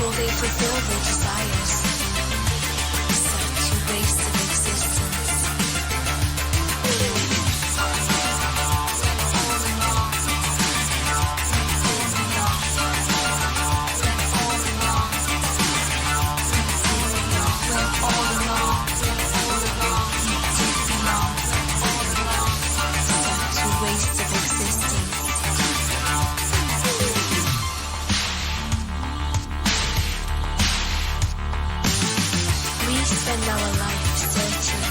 before they fulfill their desires. Such a waste of existence. Spend our life searching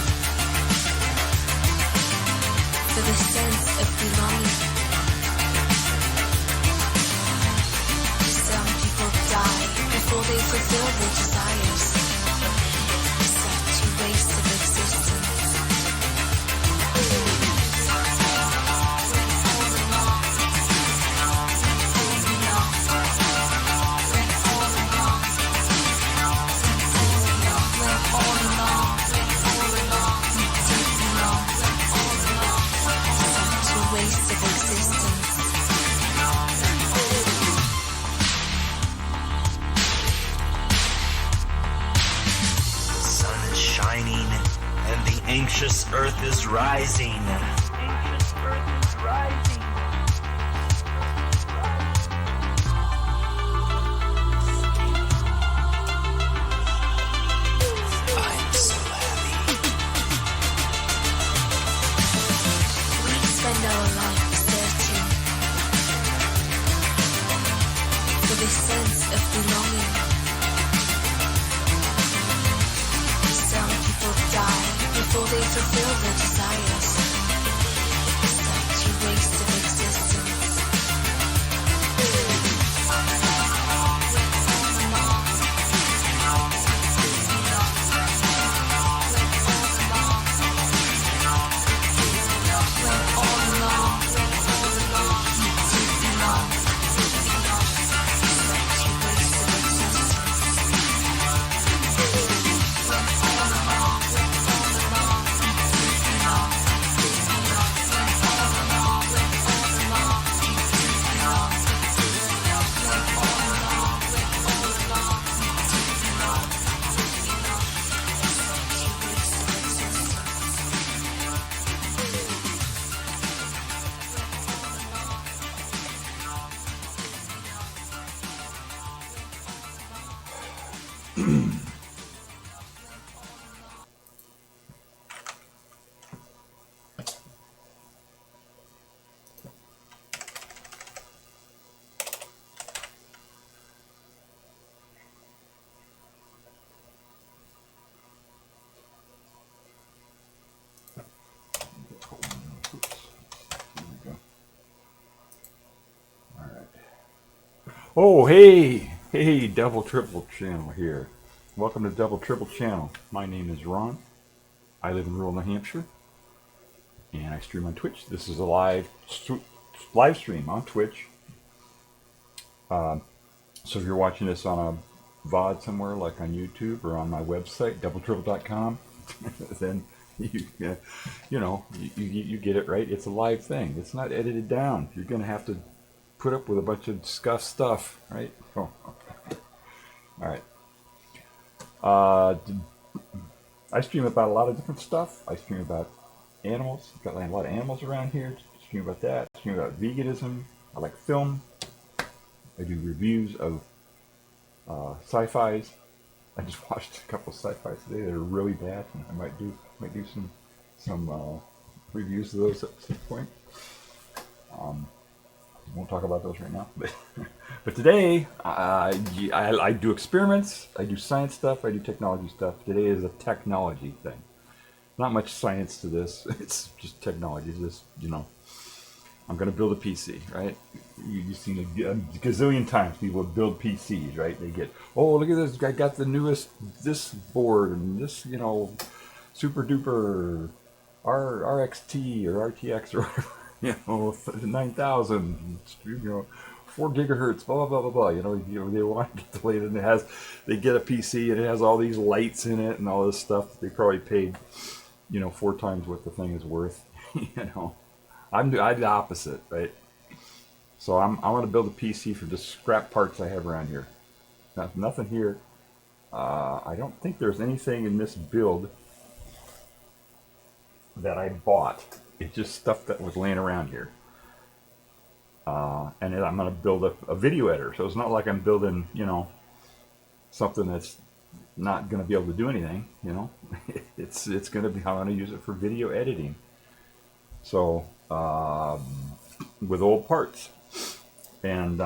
for the sense of belonging. Some people die before they fulfill their desires. Such a waste of existence. Anxious earth is rising. Anxious earth is rising. I'm so happy. We spend our life searching for this sense of belonging. Some people die before they fulfill their desires. Such a waste of existence. Oh, hey, Double Triple Channel here. Welcome to Double Triple Channel. My name is Ron. I live in rural New Hampshire, and I stream on Twitch. This is a live stream on Twitch. So if you're watching this on a VOD somewhere, like on YouTube or on my website, doubletribble.com, then you get it right. It's a live thing. It's not edited down. You're going to have to put up with a bunch of scuffed stuff, right? Oh. All right. I stream about a lot of different stuff. I stream about animals. I've got a lot of animals around here. I stream about that. I stream about veganism. I like film. I do reviews of sci-fis. I just watched a couple of sci-fis today that are really bad, and I might do some reviews of those at some point. Won't talk about those right now, but today I do experiments, I do science stuff, I do technology stuff. Today is a technology thing. Not much science to this. It's just technology. It's just, I'm going to build a PC, right? You've seen a gazillion times people build PCs, right? They get, oh, look at this, I got the newest this board and this, super duper RXT or RTX or whatever. 9,000, 4 gigahertz, blah, blah, blah, blah, they want to get the latest, they get a PC and it has all these lights in it and all this stuff. They probably paid, 4 times what the thing is worth, I'm the opposite, right? So I'm going to build a PC for the scrap parts I have around here. Nothing here. I don't think there's anything in this build that I bought. It's just stuff that was laying around here. And then I'm going to build a video editor. So it's not like I'm building, something that's not going to be able to do anything, it's going to be how I'm going to use it for video editing. So with old parts. And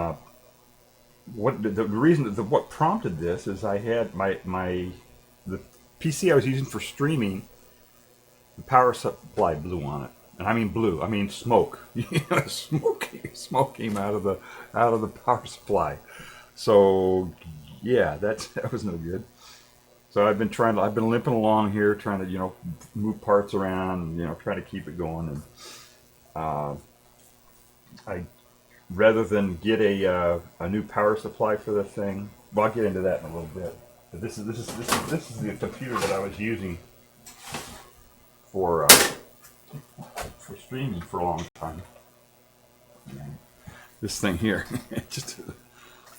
what prompted this is I had the PC I was using for streaming, the power supply blew on it. And I mean blew, I mean smoke. Smoke came out of the power supply. So yeah, that was no good. So I've been limping along here, trying to move parts around, try to keep it going. And rather than get a new power supply for the thing, well, I'll get into that in a little bit. But this is the computer that I was using for streaming for a long time. And this thing here, just a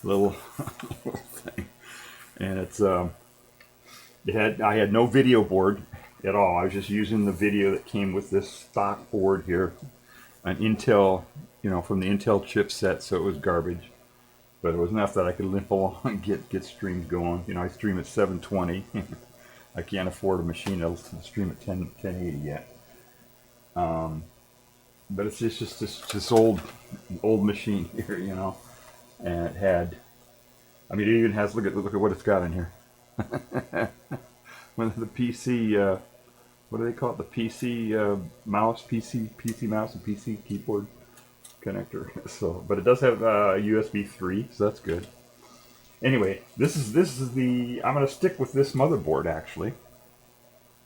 little thing, and it's I had no video board at all. I was just using the video that came with this stock board here, an Intel, from the Intel chipset, so it was garbage. But it was enough that I could limp along and get streams going. I stream at 720. I can't afford a machine that'll stream at 1080 yet. But it's just this old machine here, and it had, it even has, look at what it's got in here. When the PC, what do they call it? The PC mouse, PC mouse, and PC keyboard connector. So, but it does have USB 3, so that's good. Anyway, this is I'm going to stick with this motherboard actually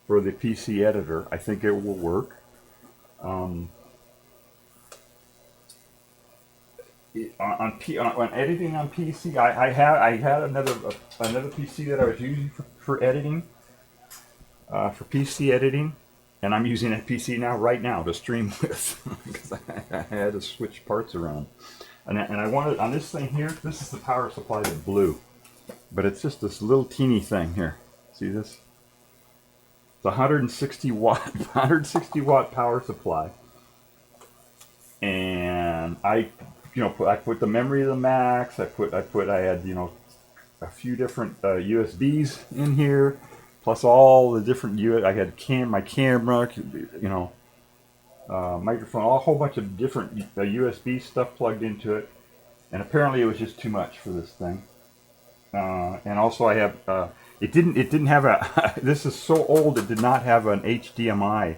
for the PC editor. I think it will work. On editing on PC, I had another PC that I was using for editing, for PC editing, and I'm using that PC right now to stream with because I had to switch parts around. And I wanted, on this thing here, this is the power supply that blew, but it's just this little teeny thing here. See this? It's 160 watt power supply, and I put the memory of the max. I had a few different USBs in here, plus all the different I had my camera, microphone, a whole bunch of different USB stuff plugged into it, and apparently it was just too much for this thing. And also I have it didn't have a this is so old, it did not have an HDMI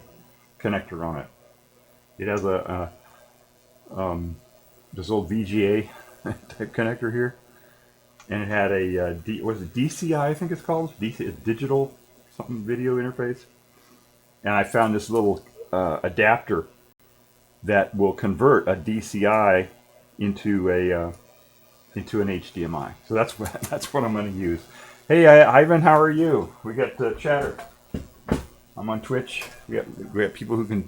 connector on it. It has this old VGA type connector here, and it had a DCI, I think it's called, digital something video interface. And I found this little adapter that will convert a DCI into an HDMI. So that's what I'm going to use. Hey Ivan, how are you? We got chatter. I'm on Twitch. We got people who can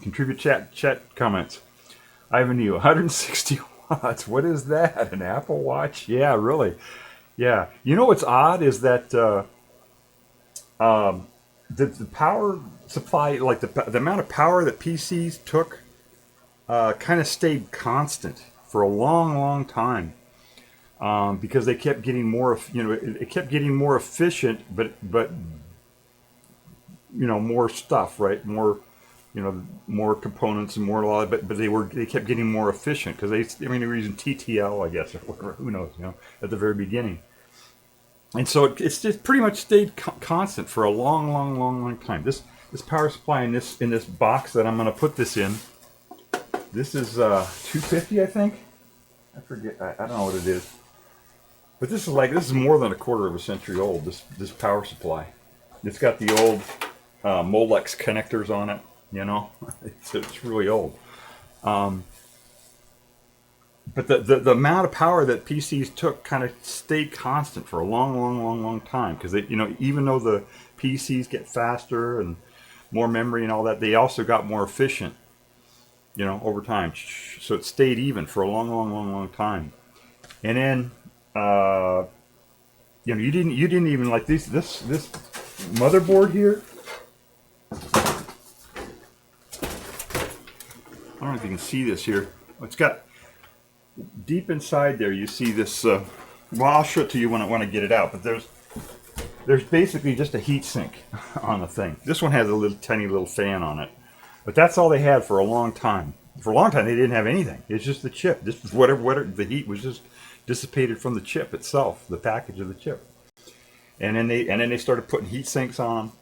contribute chat comments. Ivan, you 160 watts. What is that? An Apple Watch? Yeah, really. Yeah. What's odd is that the power supply, like the amount of power that PCs took, kind of stayed constant for a long time, because they kept getting more. It kept getting more efficient, but more stuff, right? More. More components and more but they kept getting more efficient because they were using TTL, I guess, or whatever, who knows, at the very beginning. And so it's just pretty much stayed constant for a long time. This power supply in this box that I'm going to put this in, this is 250, I think. I forget. I don't know what it is. But this is more than a quarter of a century old. This power supply. It's got the old Molex connectors on it. It's really old. But the amount of power that PCs took kind of stayed constant for a long time, because even though the PCs get faster and more memory and all that, they also got more efficient, over time. So it stayed even for a long time. And then you didn't even like this motherboard here. I don't know if you can see this here. It's got deep inside there. You see this. Well, I'll show it to you when I get it out. But there's basically just a heat sink on the thing. This one has a little tiny little fan on it, but that's all they had for a long time. For a long time, they didn't have anything. It's just the chip. This was whatever the heat was just dissipated from the chip itself, the package of the chip. And then they started putting heat sinks on,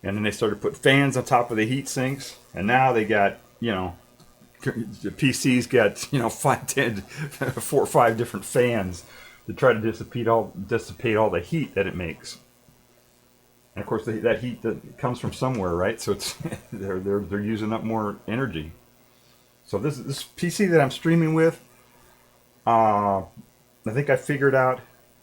and then they started putting fans on top of the heat sinks, and now they got the PCs got 4 or 5 different fans to try to dissipate all the heat that it makes. And of course, that heat that comes from somewhere, right? So it's they're using up more energy. So this PC that I'm streaming with, I think I figured out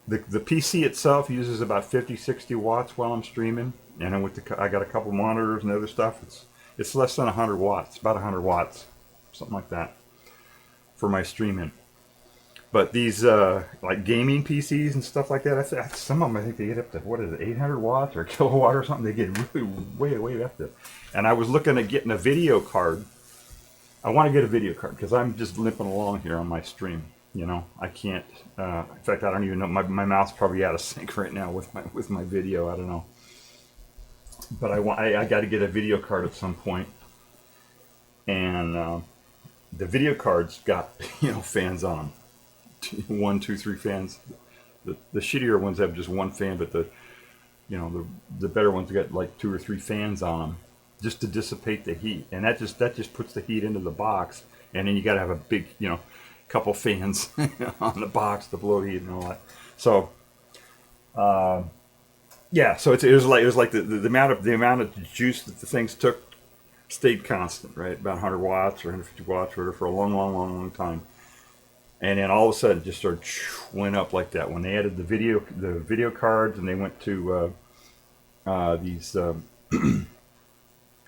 the PC itself uses about 50-60 watts while I'm streaming, and then I got a couple monitors and other stuff. It's less than 100 watts, about 100 watts. Something like that for my streaming. But these like gaming PCs and stuff like that, some of them I think they get up to 800 watts or a kilowatt or something. They get really way up there. And I was looking at getting a video card. I want to get a video card because I'm just limping along here on my stream. I can't. In fact, I don't even know. My mouth's probably out of sync right now with my video. I don't know. But I got to get a video card at some point. And the video cards got fans on them, 1, 2, 3 fans. The shittier ones have just one fan, but the better ones got like 2 or 3 fans on them, just to dissipate the heat. And that just puts the heat into the box, and then you got to have a big couple fans on the box to blow heat and all that. So yeah, so it was like the amount of juice that the things took stayed constant, right? About 100 watts or 150 watts or whatever for a long time. And then all of a sudden it just started went up like that when they added the video cards, and they went to these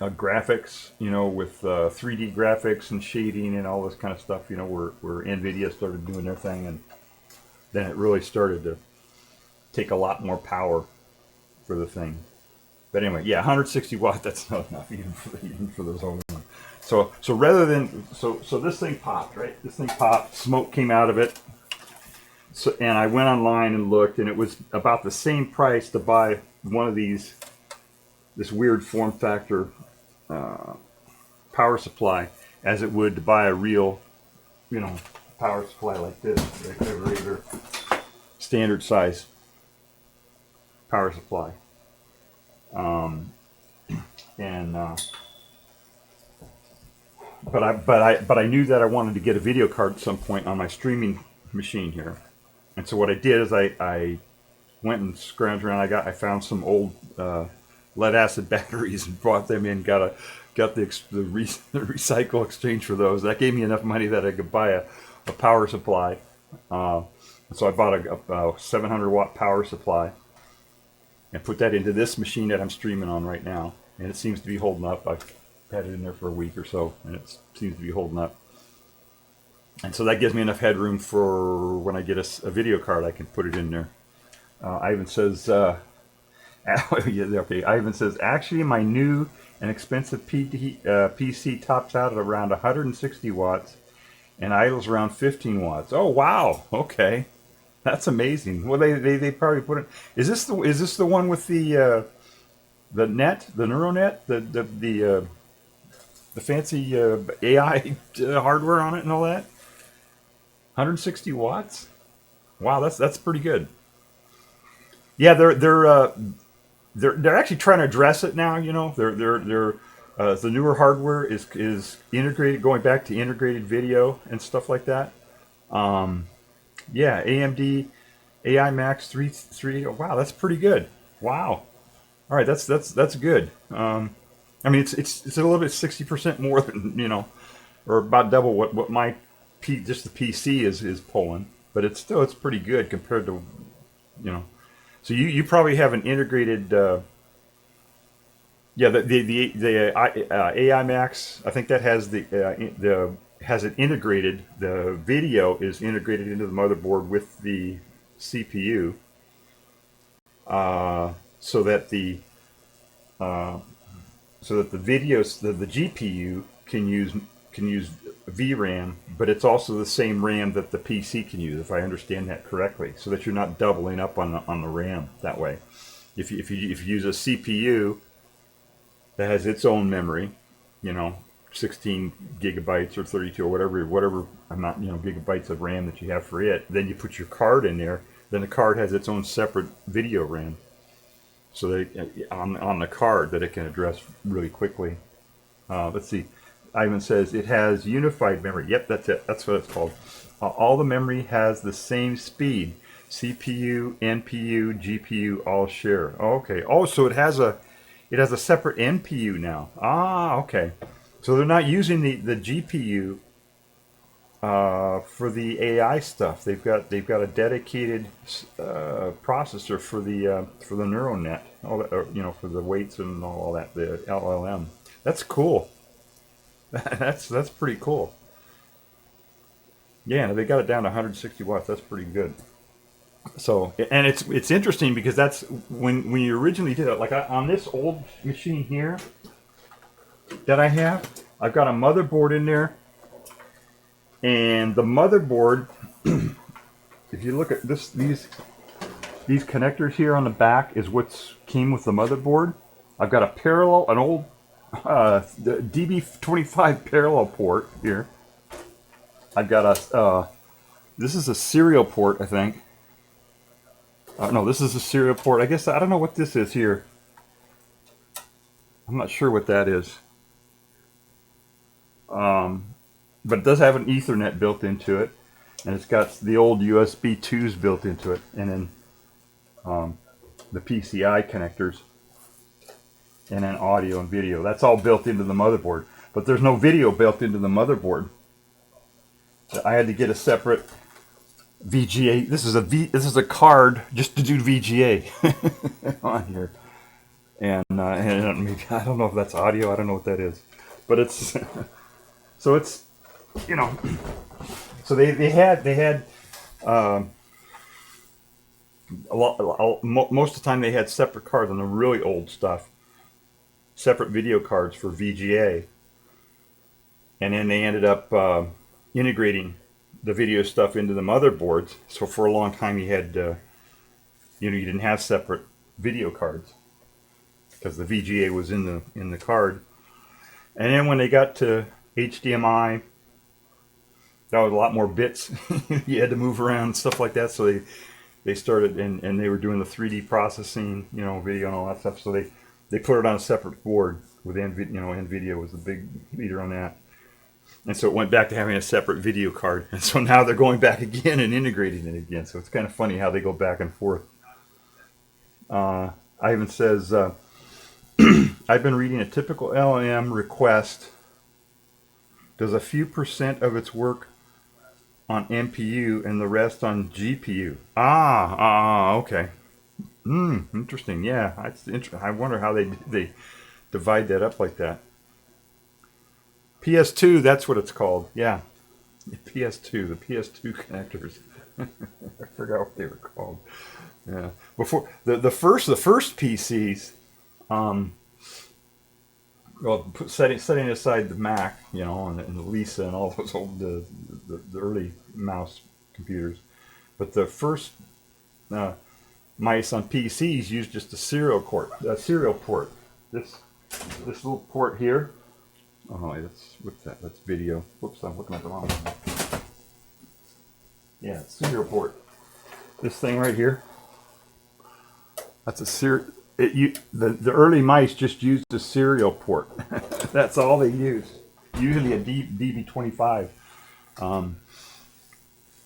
graphics, with 3D graphics and shading and all this kind of stuff, where NVIDIA started doing their thing, and then it really started to take a lot more power for the thing. But anyway, yeah, 160 watt, that's not enough even for those old ones. So rather than, so this thing popped, right? This thing popped, smoke came out of it. So, and I went online and looked, and it was about the same price to buy one of these, this weird form factor power supply, as it would to buy a real, power supply like this, a regular standard size power supply. But I knew that I wanted to get a video card at some point on my streaming machine here, and so what I did is I went and scrounged around. I found some old lead acid batteries and brought them in. Got the recycle exchange for those. That gave me enough money that I could buy a power supply. So I bought a 700 watt power supply and put that into this machine that I'm streaming on right now, and it seems to be holding up. I've had it in there for a week or so, and it seems to be holding up. And so that gives me enough headroom for when I get a video card, I can put it in there. Ivan says, Ivan says, actually my new and expensive PC tops out at around 160 watts and idles around 15 watts. Oh wow, okay. That's amazing. Well, they probably put it. Is this the one with the net, the neuronet, the fancy AI hardware on it and all that? 160 watts. Wow, that's pretty good. Yeah, they're actually trying to address it now. The newer hardware is integrated, going back to integrated video and stuff like that. Yeah, AMD AI Max 3. Oh, wow, that's pretty good. Wow. All right, that's good. I mean, it's a little bit 60% more than or about double what my just the PC is pulling, but it's pretty good compared to So you probably have an integrated. Yeah, the AI Max. I think that has has it integrated. The video is integrated into the motherboard with the CPU, so that the videos, the GPU can use VRAM, but it's also the same RAM that the PC can use, if I understand that correctly, so that you're not doubling up on the RAM that way. If you use a CPU that has its own memory, 16 gigabytes or 32 or whatever amount, gigabytes of RAM that you have for it, then you put your card in there, then the card has its own separate video RAM, so that on the card that it can address really quickly. Let's see. Ivan says it has unified memory. Yep, that's it. That's what it's called. All the memory has the same speed. CPU, NPU, GPU all share. Okay. Oh, so it has a separate NPU now. Okay. So they're not using the GPU for the AI stuff. They've got a dedicated processor for the neural net. All that, for the weights and all that. The LLM. That's cool. That's pretty cool. Yeah, they got it down to 160 watts. That's pretty good. So, and it's interesting because that's when you originally did it. Like on this old machine here that I have, I've got a motherboard in there, and the motherboard. If you look at these connectors here on the back is what's came with the motherboard. I've got an old the DB25 parallel port here. I've got this is a serial port, I think. No, this is a serial port. I guess I don't know what this is here. I'm not sure what that is. But it does have an Ethernet built into it, and it's got the old USB 2s built into it, and then the PCI connectors, and then audio and video. That's all built into the motherboard, but there's no video built into the motherboard. I had to get a separate VGA. This is a card just to do VGA on here, and maybe I don't know if that's audio. I don't know what that is, but it's so it's so they had most of the time they had separate cards on the really old stuff, separate video cards for VGA, and then they ended up integrating the video stuff into the motherboards. So for a long time you had you didn't have separate video cards because the VGA was in the card. And then when they got to HDMI, that was a lot more bits. You had to move around and stuff like that. So they started and they were doing the 3D processing, video and all that stuff. So they put it on a separate board with NVIDIA. NVIDIA was the big leader on that. And so it went back to having a separate video card. And so now they're going back again and integrating it again. So it's kind of funny how they go back and forth. Ivan says, I've been reading a typical LLM request does a few % of its work on NPU and the rest on GPU. Okay. Interesting. Yeah, I wonder how they divide that up like that. PS2, that's what it's called. Yeah, PS2, the PS2 connectors. I forgot what they were called. Yeah, before the first PCs. Well, setting aside the Mac, and the Lisa and all those old the early mouse computers, but the first mice on PCs used just a serial port. This little port here. Oh, what's that? That's video. Whoops, I'm looking at the wrong one. Yeah, serial port. This thing right here. That's a serial. The early mice just used a serial port. That's all they used. Usually a DB25,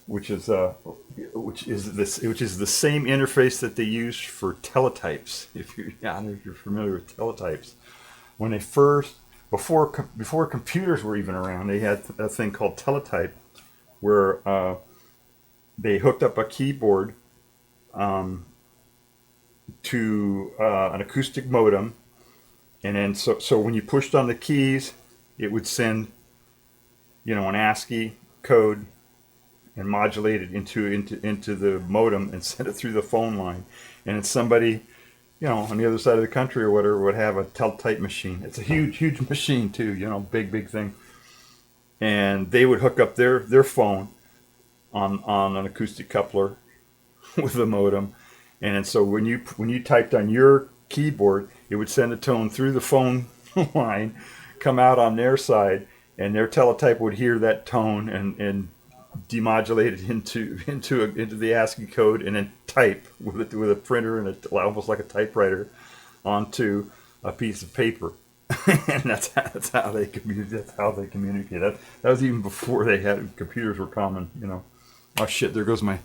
which is the same interface that they used for teletypes. If you're familiar with teletypes, when they first before computers were even around, they had a thing called teletype, where they hooked up a keyboard to an acoustic modem, and then so when you pushed on the keys, it would send an ASCII code and modulate it into the modem and send it through the phone line. And it's somebody, you know, on the other side of the country or whatever would have a teletype machine. It's a huge machine too, you know, big thing. And they would hook up their phone on an acoustic coupler with a modem, and so when you typed on your keyboard, it would send a tone through the phone line, come out on their side, and their teletype would hear that tone and demodulate it into the ASCII code, and then type with a printer and almost like a typewriter onto a piece of paper. And that's how they communicate. That's how they communicate. That was even before they had computers were common. You know. Oh shit! There goes. I'm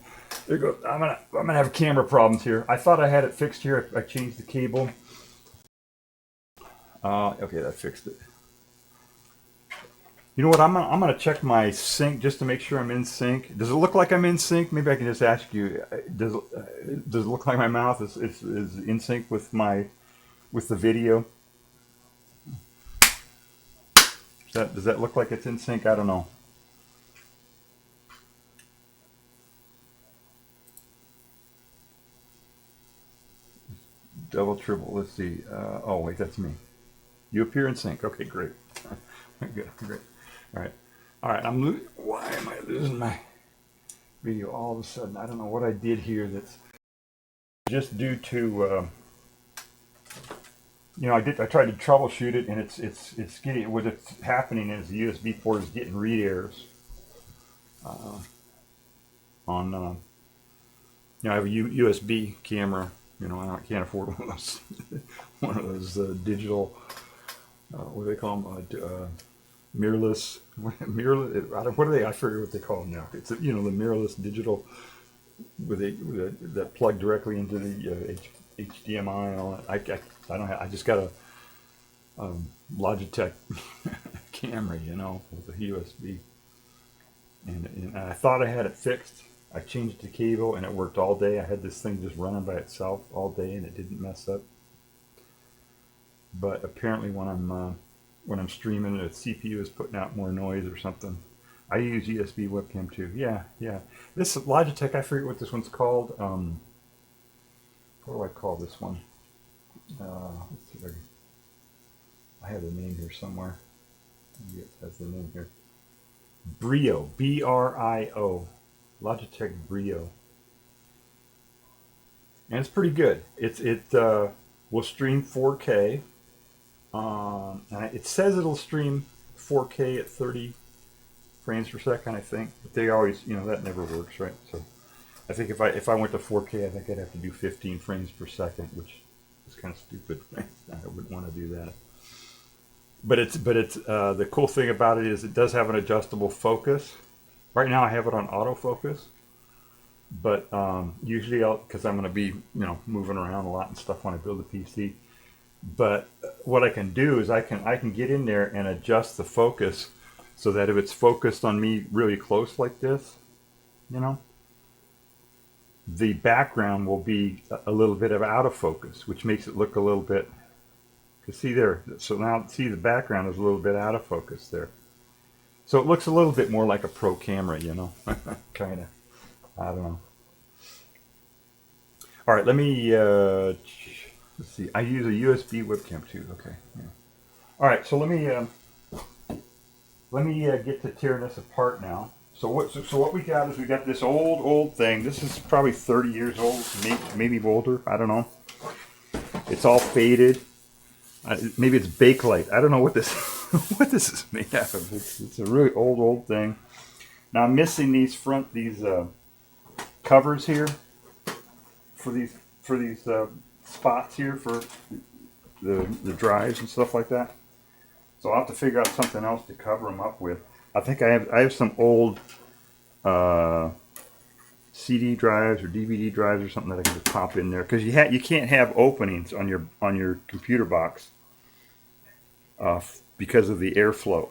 gonna have camera problems here. I thought I had it fixed here. I changed the cable. Okay, that fixed it. You know what? I'm gonna check my sync just to make sure I'm in sync. Does it look like I'm in sync? Maybe I can just ask you. Does it look like my mouth is in sync with the video? Does that look like it's in sync? I don't know. Double, triple. Let's see. Oh wait, that's me. You appear in sync. Okay, great. Good, great. All right. Why am I losing my video all of a sudden? I don't know what I did here. That's just due to. You know, I tried to troubleshoot it, and it's getting what's happening is the USB port is getting read errors. You know, I have a USB camera. You know, I can't afford one of those digital. What do they call them? Mirrorless. Mirrorless. What are they? I forget what they call them now. It's you know, the mirrorless digital that plug directly into the HDMI and all that. I don't have. I just got a Logitech camera, you know, with a USB, and I thought I had it fixed. I changed the cable and it worked all day. I had this thing just running by itself all day and it didn't mess up. But apparently when I'm streaming, the CPU is putting out more noise or something. I use USB webcam too. Yeah. This Logitech, I forget what this one's called. What do I call this one? Let's see if I have the name here somewhere. Maybe it has the name here. Brio, Brio, Logitech Brio, and it's pretty good. It will stream 4K. And it says it'll stream 4K at 30 frames per second. I think, but they always, you know, that never works, right? So I think if I went to 4K, I think I'd have to do 15 frames per second, which is kind of stupid. I wouldn't want to do that. But it's the cool thing about it is it does have an adjustable focus. Right now I have it on autofocus, but usually because I'm going to be, you know, moving around a lot and stuff when I build a PC. But what I can do is I can get in there and adjust the focus so that if it's focused on me really close like this, you know, the background will be a little bit of out of focus, which makes it look a little bit. Cause see there, so now see the background is a little bit out of focus there. So it looks a little bit more like a pro camera, you know, kind of. I don't know. All right, let me, let's see. I use a USB webcam too. Okay. Yeah. All right, so let me get to tearing this apart now. So what we got is we got this old thing. This is probably 30 years old, maybe older. I don't know. It's all faded. Maybe it's Bakelite. I don't know what this what this is made out of. It's a really old thing. Now I'm missing these covers here for these spots here for the drives and stuff like that. So I'll have to figure out something else to cover them up with. I think I have some old CD drives or DVD drives or something that I can just pop in there, because you can't have openings on your computer box because of the airflow.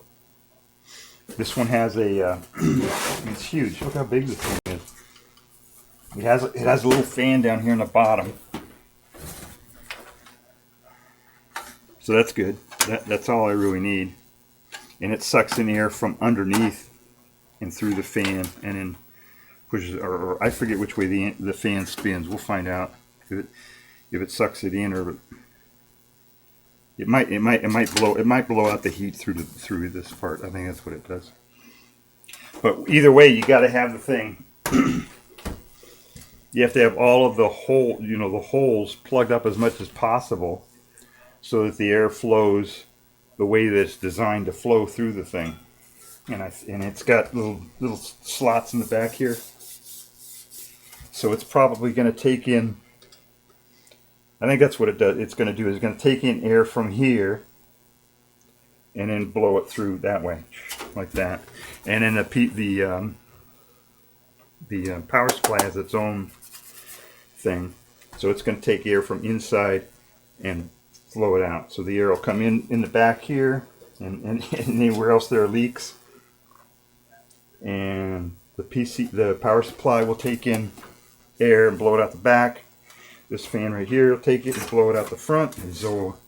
This one has a it's huge. Look how big this thing is. It has a little fan down here in the bottom, so that's good. That's all I really need, and it sucks in air from underneath and through the fan, and then pushes, or I forget which way the fan spins. We'll find out if it sucks it in, or it might blow out the heat through this part. I think that's what it does. But either way, you got to have the thing. You have to have all of the holes plugged up as much as possible, so that the air flows the way that it's designed to flow through the thing. And it's got little slots in the back here, so it's probably going to take in. I think that's what it does. It's going to do is going to take in air from here, and then blow it through that way, like that. And then the power supply has its own thing, so it's going to take air from inside and flow it out. So the air will come in the back here, and anywhere else there are leaks. And the power supply will take in air and blow it out the back. This fan right here will take it and blow it out the front. And so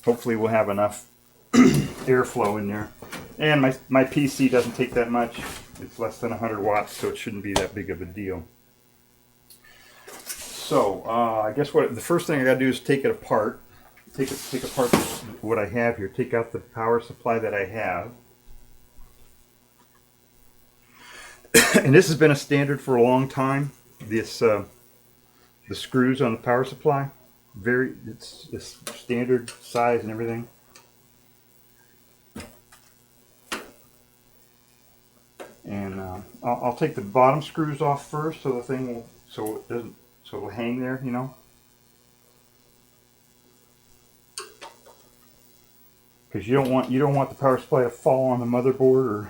hopefully we'll have enough airflow in there. And my PC doesn't take that much. It's less than 100 watts, so it shouldn't be that big of a deal. So I guess the first thing I got to do is take it apart. Take apart what I have here. Take out the power supply that I have. And this has been a standard for a long time. This the screws on the power supply, it's standard size and everything. And I'll take the bottom screws off first, so the thing will it'll hang there, you know. Because you don't want the power supply to fall on the motherboard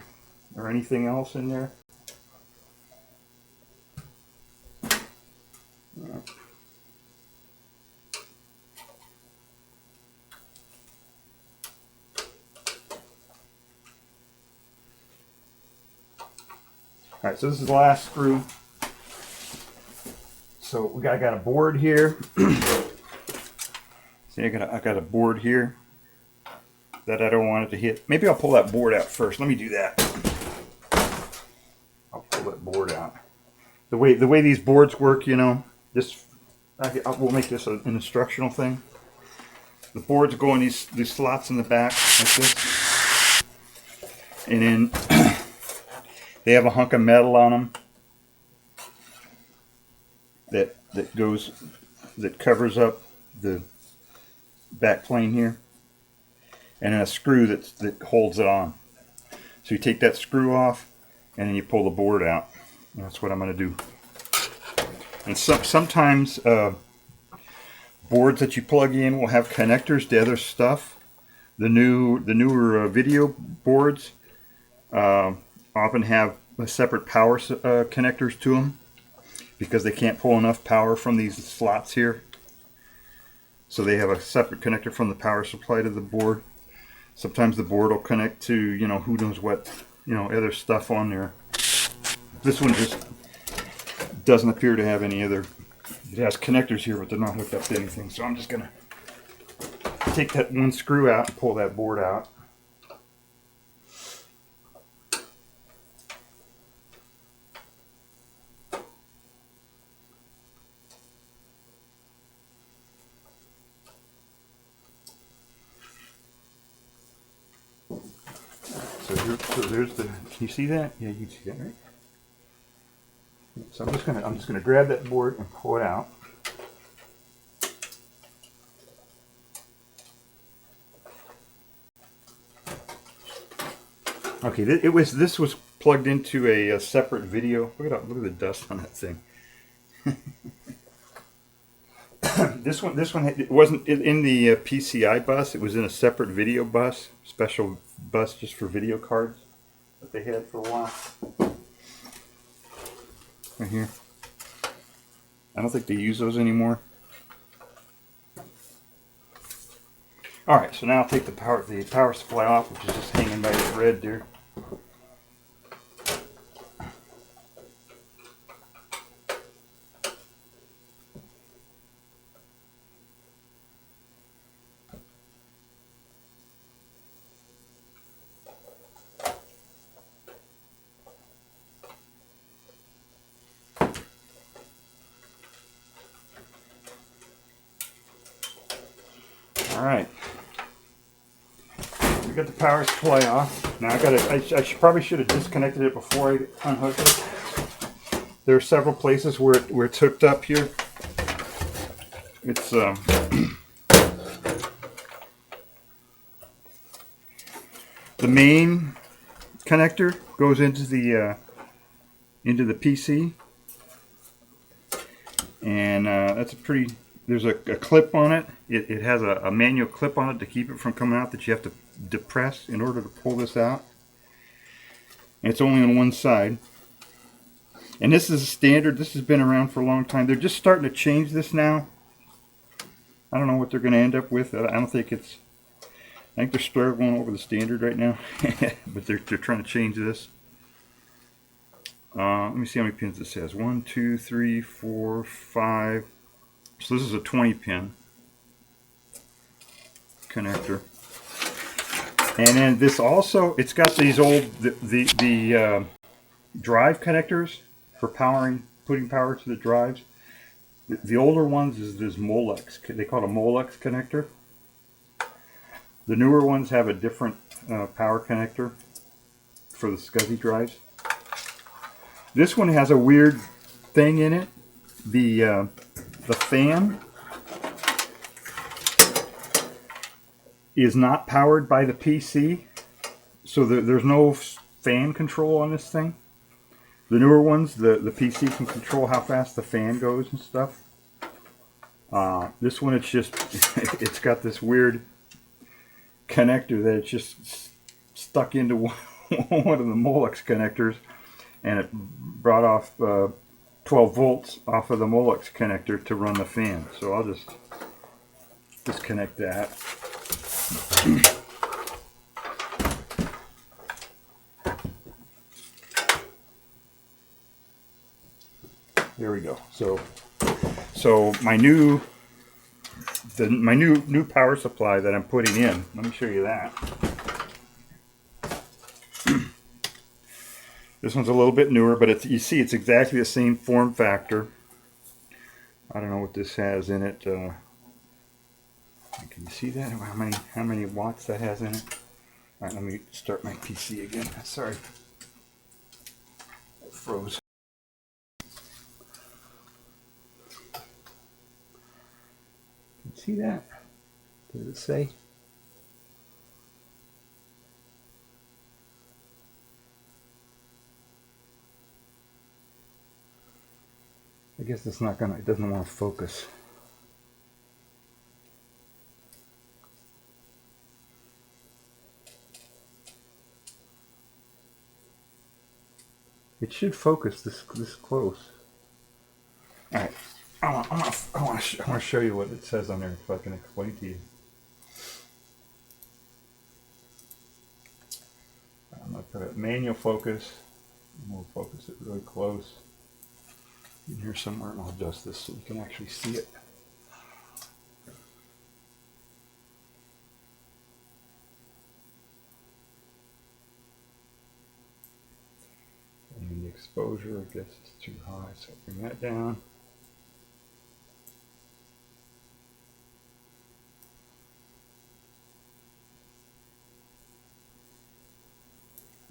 or anything else in there. Alright, so this is the last screw. So I got a board here. See, I got a board here that I don't want it to hit. Maybe I'll pull that board out first. Let me do that. I'll pull that board out. The way these boards work, you know, we'll make this an instructional thing. The boards go in these slots in the back like this, and then they have a hunk of metal on them that covers up the back plane here, and then a screw that holds it on. So you take that screw off, and then you pull the board out. And that's what I'm going to do. And sometimes boards that you plug in will have connectors to other stuff. The newer video boards often have separate power connectors to them, because they can't pull enough power from these slots here. So they have a separate connector from the power supply to the board. Sometimes the board will connect to, you know, who knows what, you know, other stuff on there. This one just doesn't appear to have any other. It has connectors here, but they're not hooked up to anything. So I'm just going to take that one screw out and pull that board out. So there's the. Can you see that? Yeah, you can see that, right? So I'm just gonna grab that board and pull it out. Okay, this was plugged into a separate video. Look at the dust on that thing. This one it wasn't in the PCI bus. It was in a separate video bus, special bus just for video cards that they had for a while. Right here. I don't think they use those anymore. All right, so now I'll take the power supply off, which is just hanging by the thread there. All right. We got the power supply off. Now I probably should have disconnected it before I unhooked it. There are several places where it's hooked up here. It's the main connector goes into the PC, and that's a pretty. There's a clip on it. It has a manual clip on it to keep it from coming out that you have to depress in order to pull this out. And it's only on one side. And this is a standard. This has been around for a long time. They're just starting to change this now. I don't know what they're going to end up with. I don't think it's. I think they're struggling over the standard right now, but they're trying to change this. Let me see how many pins this has. 1, 2, 3, 4, 5. So this is a 20 pin connector. And then this also, it's got these old the drive connectors for putting power to the drives. The older ones is this Molex. They call it a Molex connector. The newer ones have a different power connector for the SCSI drives. This one has a weird thing in it. The fan is not powered by the PC, so there's no fan control on this thing. The newer ones, the PC can control how fast the fan goes and stuff. This one, it's just it's got this weird connector that it's just stuck into one of the Molex connectors, and it brought off 12 volts off of the Molex connector to run the fan. So I'll just disconnect that. There we go. So my new power supply that I'm putting in. Let me show you that. This one's a little bit newer, but you see it's exactly the same form factor. I don't know what this has in it. Can you see that? How many watts that has in it? All right, let me start my PC again. Sorry, it froze. Can you see that? Does it say? I guess it's not gonna. It doesn't want to focus. It should focus this close. All right, I want to show you what it says on there if I can explain to you. I'm gonna put a manual focus, and we'll focus it really close in here somewhere, and I'll adjust this so you can actually see it. And the exposure, I guess it's too high, so I'll bring that down.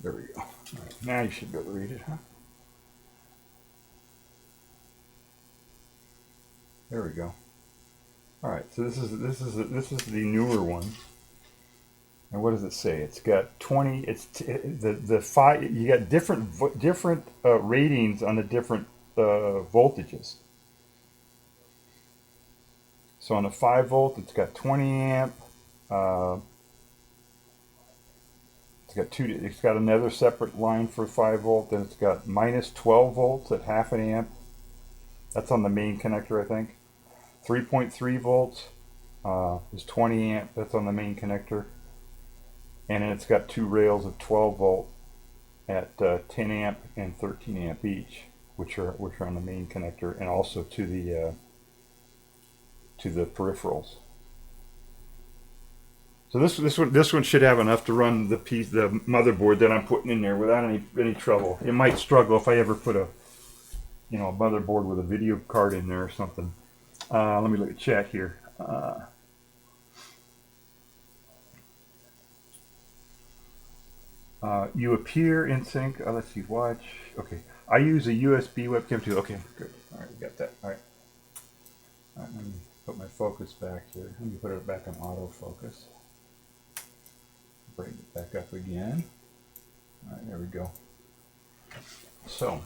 There we go. All right, now you should be able to read it, huh? There we go. All right, so this is the newer one. And what does it say? It's got 20. It's the 5. You got different ratings on the different voltages. So on the 5 volt, it's got 20 amp. It's got another separate line for 5 volt. Then it's got minus 12 volts at half an amp. That's on the main connector, I think. 3.3 volts is 20 amp. That's on the main connector. And then it's got 2 rails of 12 volt at 10 amp and 13 amp each, which are on the main connector, and also to the peripherals. So this one should have enough to run the motherboard that I'm putting in there without any trouble. It might struggle if I ever put a motherboard with a video card in there or something. Let me look at chat here. You appear in sync. Let's see, watch. Okay. I use a USB webcam too. Okay, good. All right, we got that. All right. All right, let me put my focus back here. Let me put it back on autofocus. Bring it back up again. All right, there we go. So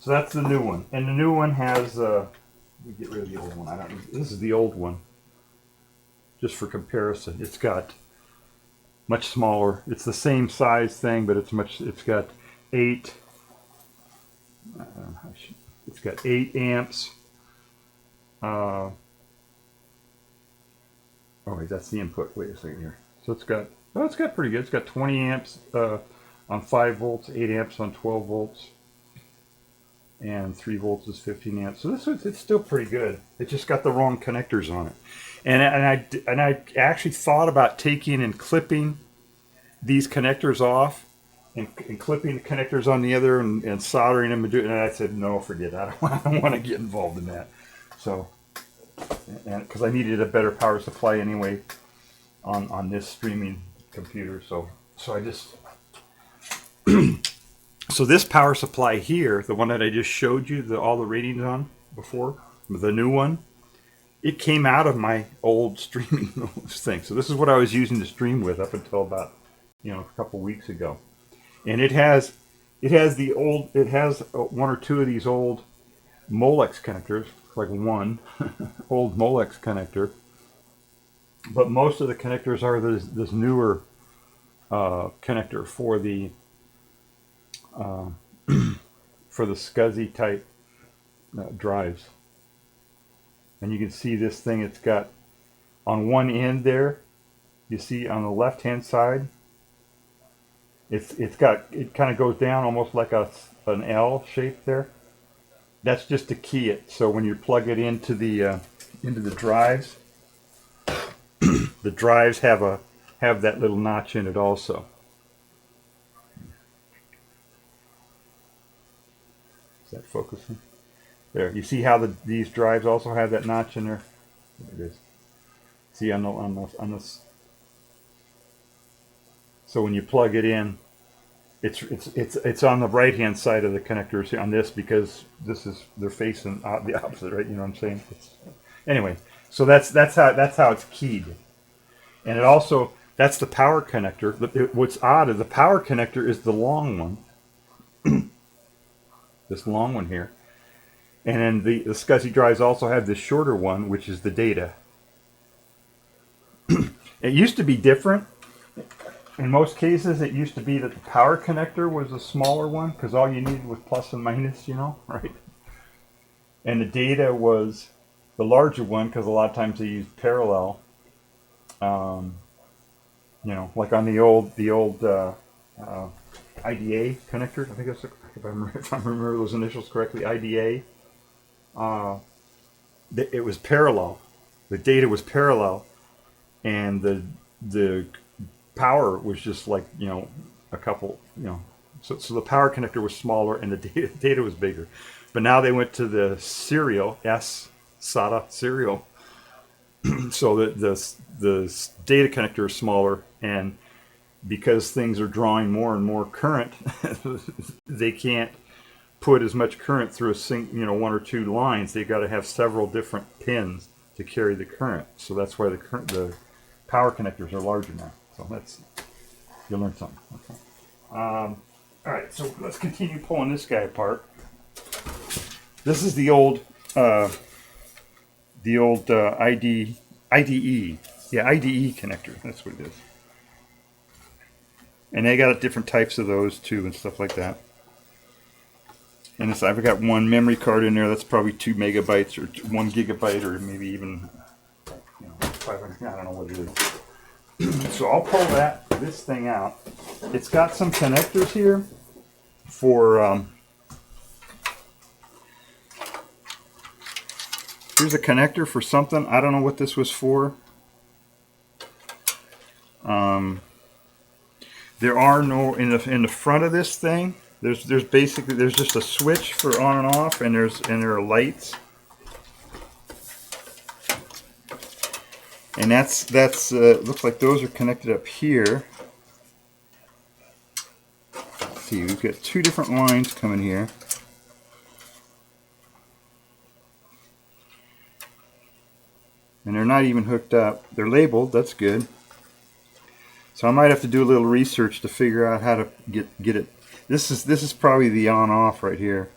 that's the new one. And the new one has, we get rid of the old one. This is the old one. Just for comparison. It's got much smaller. It's the same size thing, but it's got 8 amps. Oh wait, that's the input. Wait a second here. So it's got pretty good. It's got 20 amps on 5 volts, 8 amps on 12 volts, and 3 volts is 15 amps. So it's still pretty good. It just got the wrong connectors on it. And I actually thought about taking and clipping these connectors off and clipping the connectors on the other and soldering them and I said no, forget it. I don't want to get involved in that. So, and because I needed a better power supply anyway on this streaming computer, so I just so this power supply here, the one that I just showed you all the ratings on before, the new one, it came out of my old streaming thing. So this is what I was using to stream with up until about a couple weeks ago, and it has one or two of these old Molex connectors, like one old Molex connector, but most of the connectors are this newer connector for the SCSI type drives. And you can see this thing, it's got on one end there, you see on the left hand side, it kind of goes down almost like an L shape there. That's just to key it. So when you plug it into the drives, the drives have that little notch in it also. Is that focusing? There. You see how these drives also have that notch in there? There it is. See on this. So when you plug it in, it's on the right hand side of the connectors on this, because they're facing the opposite, right? You know what I'm saying? Anyway, so that's how it's keyed, and it also, that's the power connector. What's odd is the power connector is the long one, this long one here, and then the SCSI drives also have this shorter one, which is the data. It used to be different. In most cases, it used to be that the power connector was a smaller one, because all you needed was plus and minus, right? And the data was the larger one, because a lot of times they used parallel. Like on the old IDA connector, I think that's, if I remember those initials correctly, IDA. It was parallel. The data was parallel, and the power was just like a couple, so the power connector was smaller and the data was bigger. But now they went to the serial SATA serial, so the data connector is smaller, and because things are drawing more and more current, they can't put as much current through one or two lines. They got to have several different pins to carry the current. So that's why the power connectors are larger now. So you'll learn something. Okay. All right, so let's continue pulling this guy apart. This is the old IDE. Yeah, IDE connector. That's what it is. And they got different types of those too and stuff like that. And I've got one memory card in there that's probably 2 megabytes or 1 gigabyte or maybe even 500. I don't know what it is. So I'll pull this thing out. It's got some connectors here for here's a connector for something. I don't know what this was for. There are no in the front of this thing. There's just a switch for on and off, and there are lights. And that's looks like those are connected up here. see, we've got two different lines coming here. And they're not even hooked up. They're labeled, that's good. So I might have to do a little research to figure out how to get it. This is probably the on-off right here.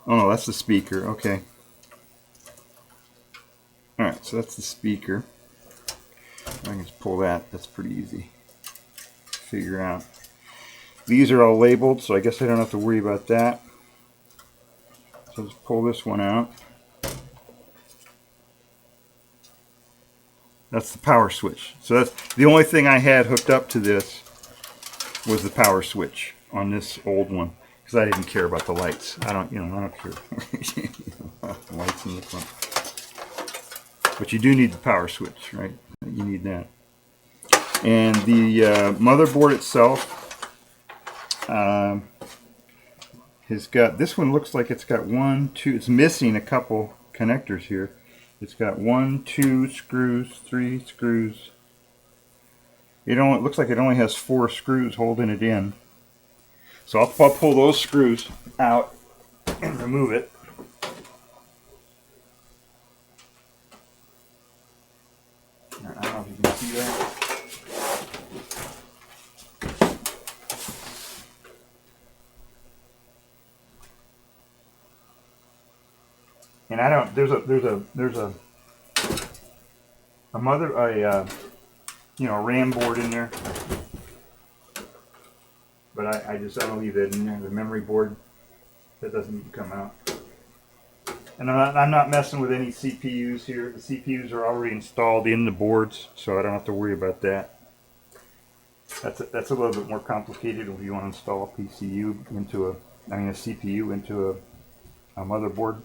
Oh no, that's the speaker, okay. Alright, so that's the speaker. I can just pull that, that's pretty easy to figure out. These are all labeled, so I guess I don't have to worry about that. So let's pull this one out. That's the power switch. So that's the only thing I had hooked up to this was the power switch on this old one, because I didn't care about the lights. I don't care. Lights in this one. But you do need the power switch, right? You need that. And the motherboard itself has got, this one looks like it's got 1, 2, it's missing a couple connectors here. It's got 1, 2 screws, 3 screws. It looks like it only has 4 screws holding it in. So I'll pull those screws out and remove it. I don't know if you can see that. And I don't. There's a RAM board in there, but I don't leave that in there. The memory board that doesn't need to come out. And I'm not messing with any CPUs here. The CPUs are already installed in the boards, so I don't have to worry about that. That's a little bit more complicated if you want to install a PCU into a CPU into a motherboard.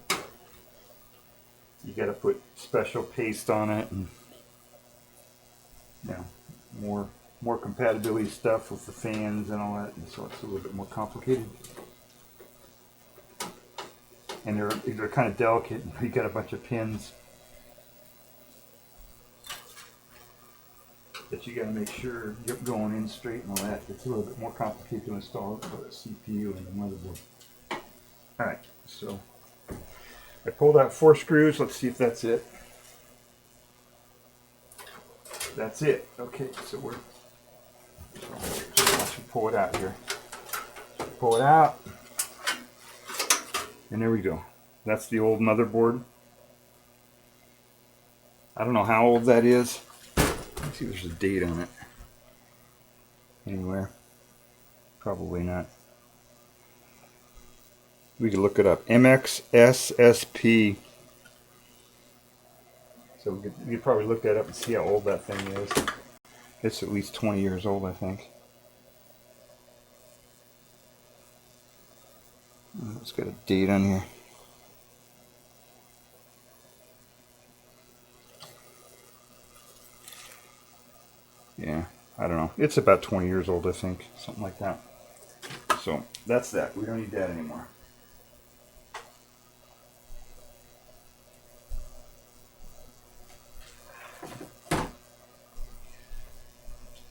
You got to put special paste on it, and more compatibility stuff with the fans and all that, and so it's a little bit more complicated. And they're kind of delicate. You got a bunch of pins that you got to make sure you're going in straight and all that. It's a little bit more complicated to install it with a CPU and a motherboard. All right, so I pulled out 4 screws. Let's see if that's it. That's it. Okay, so let's pull it out here. Pull it out. And there we go. That's the old motherboard. I don't know how old that is. Let's see if there's a date on it anywhere. Probably not. We can look it up. MXSSP. So we could probably look that up and see how old that thing is. It's at least 20 years old, I think. It's got a date on here. Yeah, I don't know. It's about 20 years old, I think. Something like that. So that's that. We don't need that anymore.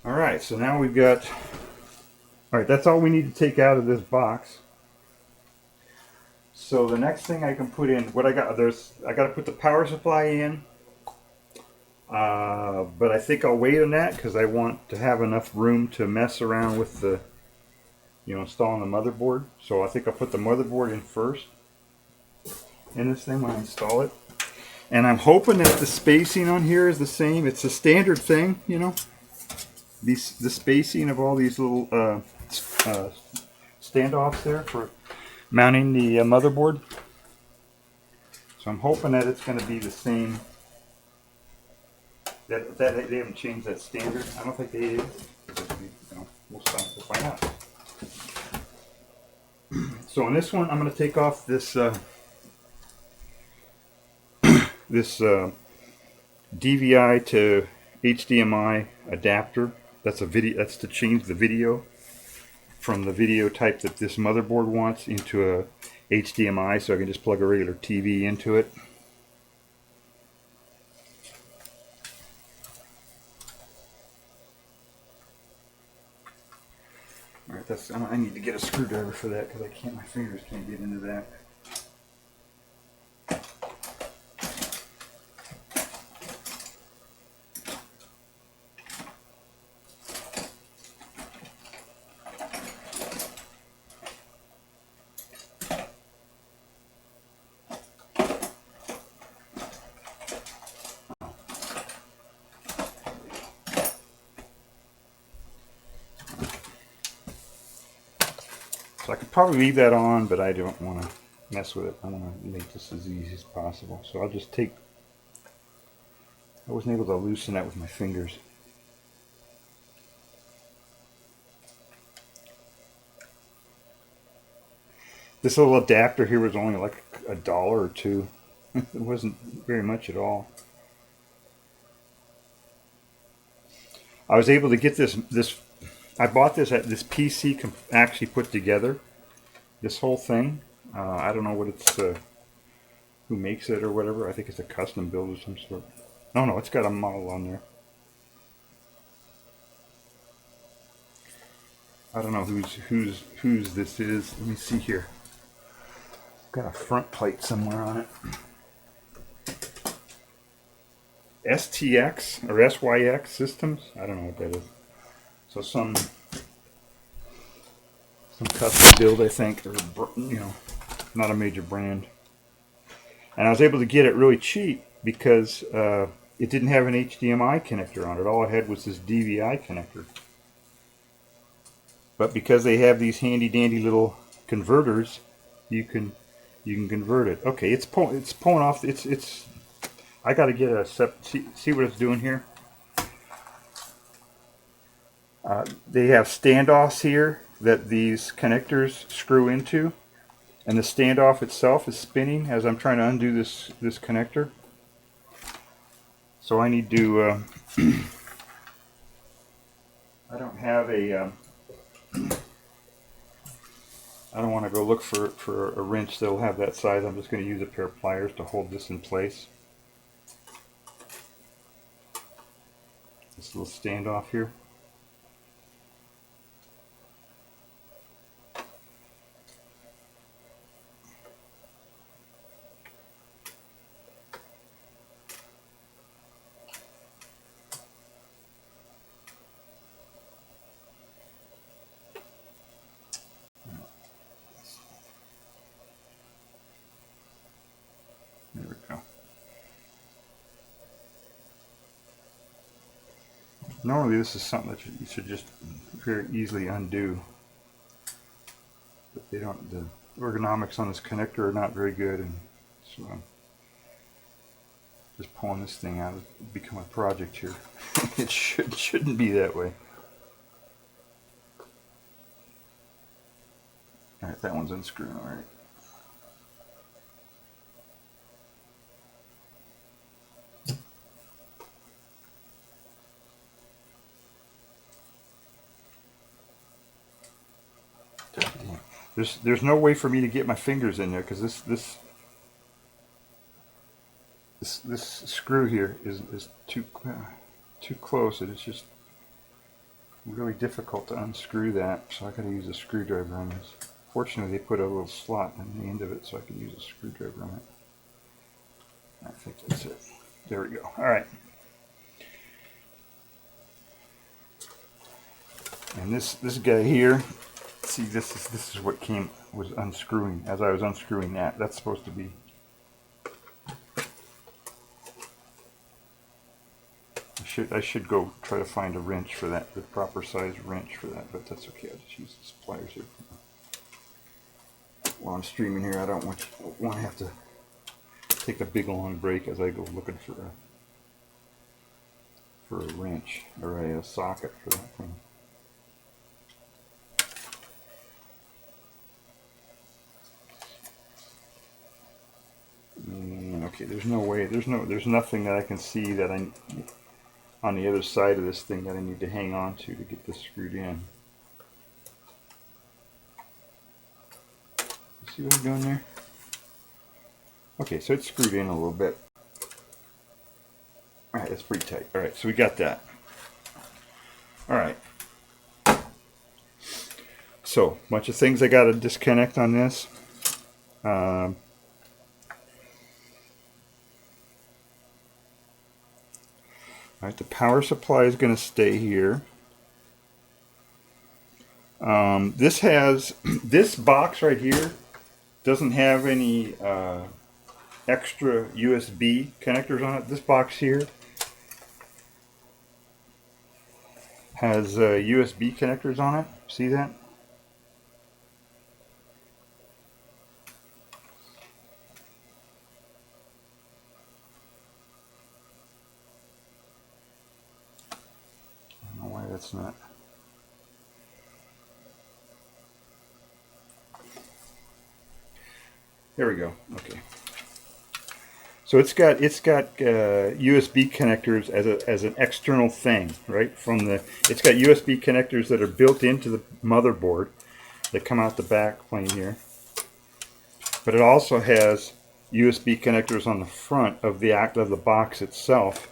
Alright, so now we've got... Alright, that's all we need to take out of this box. So the next thing I can put in, I got to put the power supply in, but I think I'll wait on that because I want to have enough room to mess around with the, installing the motherboard. So I think I'll put the motherboard in first in this thing when I install it. And I'm hoping that the spacing on here is the same. It's a standard thing, the spacing of all these little standoffs there for mounting the motherboard. So I'm hoping that it's going to be the same. That they haven't changed that standard. I don't think they did. We'll find out. So on this one, I'm going to take off this this DVI to HDMI adapter. That's to change the video from the video type that this motherboard wants into a HDMI, so I can just plug a regular TV into it. I need to get a screwdriver for that because my fingers can't get into that. So I could probably leave that on, but I don't want to mess with it. I want to make this as easy as possible. So I'll just take, I wasn't able to loosen that with my fingers. This little adapter here was only like $1 or $2. It wasn't very much at all. I was able to get this I bought this at this PC actually put together this whole thing. I don't know what it's who makes it or whatever. I think it's a custom build of some sort. No, it's got a model on there. I don't know whose this is. Let me see here. Got a front plate somewhere on it. STX or SYX Systems. I don't know what that is. So some custom build, I think, or not a major brand. And I was able to get it really cheap because it didn't have an HDMI connector on it. All it had was this DVI connector. But because they have these handy dandy little converters, you can convert it. Okay, it's pulling off. It's. I got to get a see what it's doing here. They have standoffs here that these connectors screw into, and the standoff itself is spinning as I'm trying to undo this connector. So I need to. I don't have a. I don't want to go look for a wrench that'll have that size. I'm just going to use a pair of pliers to hold this in place. This little standoff here. There we go. Normally this is something that you should just very easily undo. But they don't, the ergonomics on this connector are not very good, and so I'm just pulling this thing out. It's become a project here. It shouldn't be that way. Alright, that one's unscrewing, alright. There's no way for me to get my fingers in there because this screw here is too close, and it's just really difficult to unscrew that. So I got to use a screwdriver on this. Fortunately, they put a little slot on the end of it, so I can use a screwdriver on it. I think that's it. There we go. All right. And this guy here. See, this is what was unscrewing as I was unscrewing that. That's supposed to be. I should go try to find a wrench for that, the proper size wrench for that, but that's okay. I'll just use these pliers here. While I'm streaming here, I don't want to have to take a big long break as I go looking for a wrench or a socket for that thing. Okay, there's no way, there's nothing that I can see that on the other side of this thing that I need to hang on to get this screwed in. You see what I'm doing there? Okay, so it's screwed in a little bit. Alright, that's pretty tight. Alright, so we got that. Alright. So, a bunch of things I got to disconnect on this. Alright, the power supply is going to stay here. This box right here doesn't have any extra USB connectors on it. This box here has USB connectors on it. See that? I don't know why that's not. There we go. Okay. So it's got USB connectors as an external thing, right? It's got USB connectors that are built into the motherboard that come out the back plane here. But it also has USB connectors on the front of the box itself,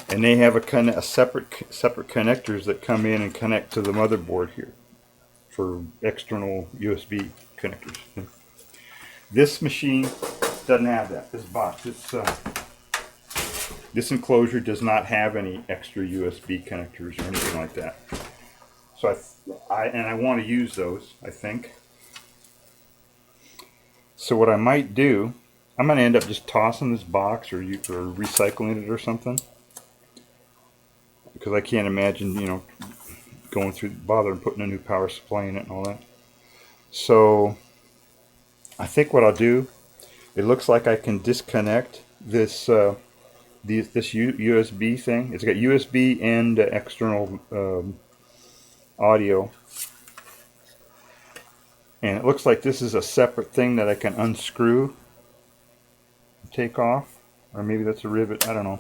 and they have a separate connectors that come in and connect to the motherboard here for external USB connectors. This machine doesn't have that. This box, this enclosure does not have any extra USB connectors or anything like that. So I want to use those, I think. So what I might do, I'm going to end up just tossing this box or recycling it or something, because I can't imagine, going through the bother and putting a new power supply in it and all that. So I think what I'll do, it looks like I can disconnect this USB thing. It's got USB and external audio, and it looks like this is a separate thing that I can unscrew, take off, or maybe that's a rivet. I don't know.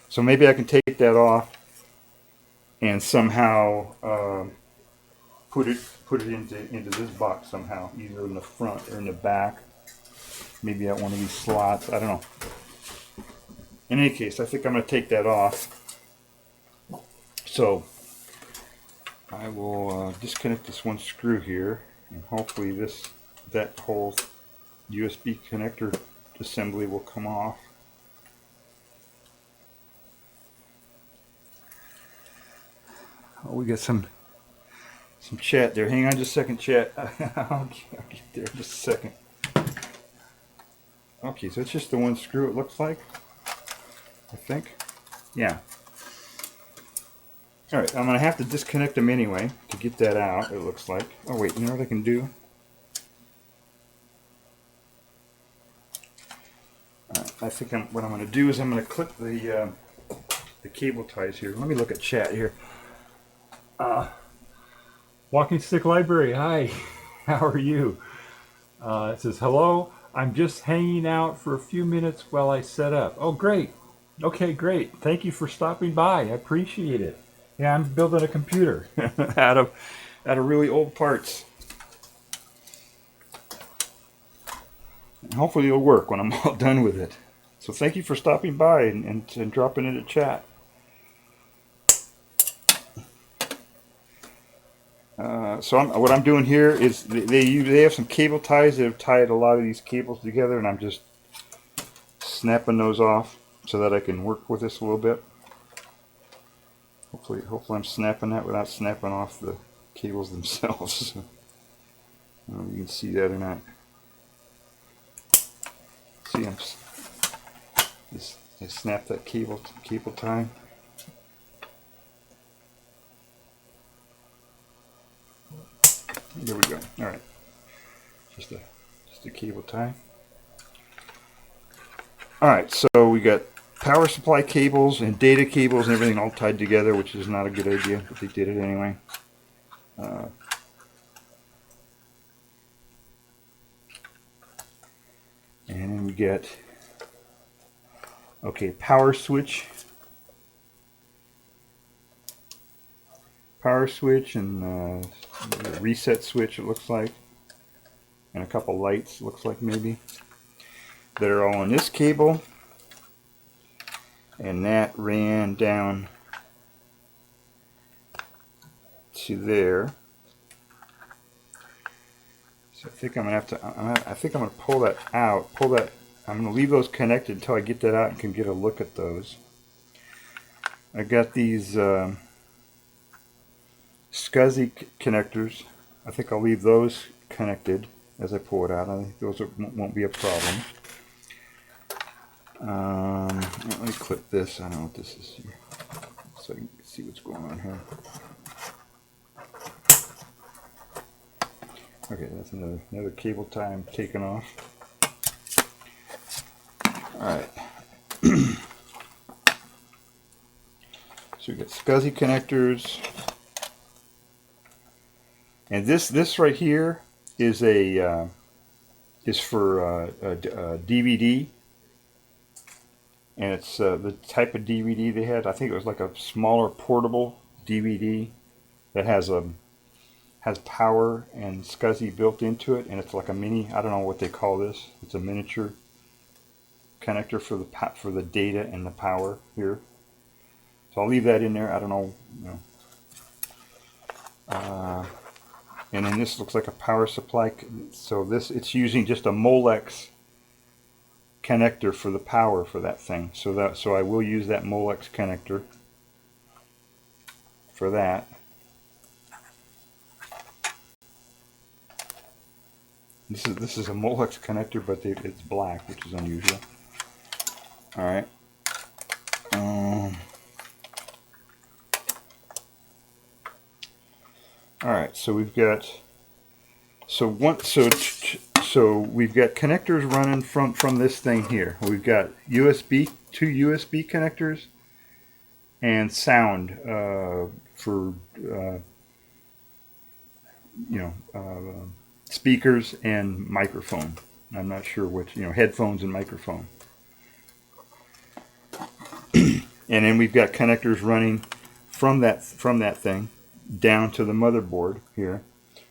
So maybe I can take that off and somehow put it into this box somehow, either in the front or in the back. Maybe at one of these slots. I don't know. In any case, I think I'm going to take that off. So I will disconnect this one screw here, and hopefully that whole USB connector assembly will come off. Oh, we got some chat there. Hang on just a second, chat. I'll get there in just a second. Okay, so it's just the one screw, it looks like, I think. Yeah. Alright, I'm going to have to disconnect them anyway to get that out, it looks like. Oh wait, you know what I can do? I think what I'm going to do is I'm going to clip the cable ties here. Let me look at chat here. Walking Stick Library, hi. How are you? It says, hello. I'm just hanging out for a few minutes while I set up. Oh, great. Okay, great. Thank you for stopping by. I appreciate it. Yeah, I'm building a computer out of really old parts. And hopefully it'll work when I'm all done with it. So thank you for stopping by and dropping into chat. What I'm doing here is they have some cable ties that have tied a lot of these cables together, and I'm just snapping those off so that I can work with this a little bit. Hopefully I'm snapping that without snapping off the cables themselves. I don't know if you can see that or not. See, I snapped that cable tie. There we go. All right, just a cable tie. All right, so we got power supply cables and data cables and everything all tied together, which is not a good idea, but they did it anyway. And then we get power switch and reset switch, it looks like, and a couple lights, looks like, maybe, that are all on this cable, and that ran down to there. So I think I'm gonna have to. I think I'm gonna pull that out. I'm gonna leave those connected until I get that out and can get a look at those. I got these SCSI connectors. I think I'll leave those connected as I pull it out. I think those won't be a problem. Let me clip this. I don't know what this is here, so I can see what's going on here. Okay, that's another cable tie I'm taking off. Alright. So we got SCSI connectors. And this right here is a is for a DVD. And it's the type of DVD they had. I think it was like a smaller portable DVD that has power and SCSI built into it, and it's like a mini. I don't know what they call this. It's a miniature connector for the data and the power here. So I'll leave that in there. I don't know. And then this looks like a power supply. So it's using just a Molex connector for the power for that thing. So I will use that Molex connector for that. This is a Molex connector, but it's black, which is unusual. All right. All right. So we've got so we've got connectors running from this thing here. We've got two USB connectors and sound for speakers and microphone. I'm not sure which, headphones and microphone. And then we've got connectors running from that thing down to the motherboard here.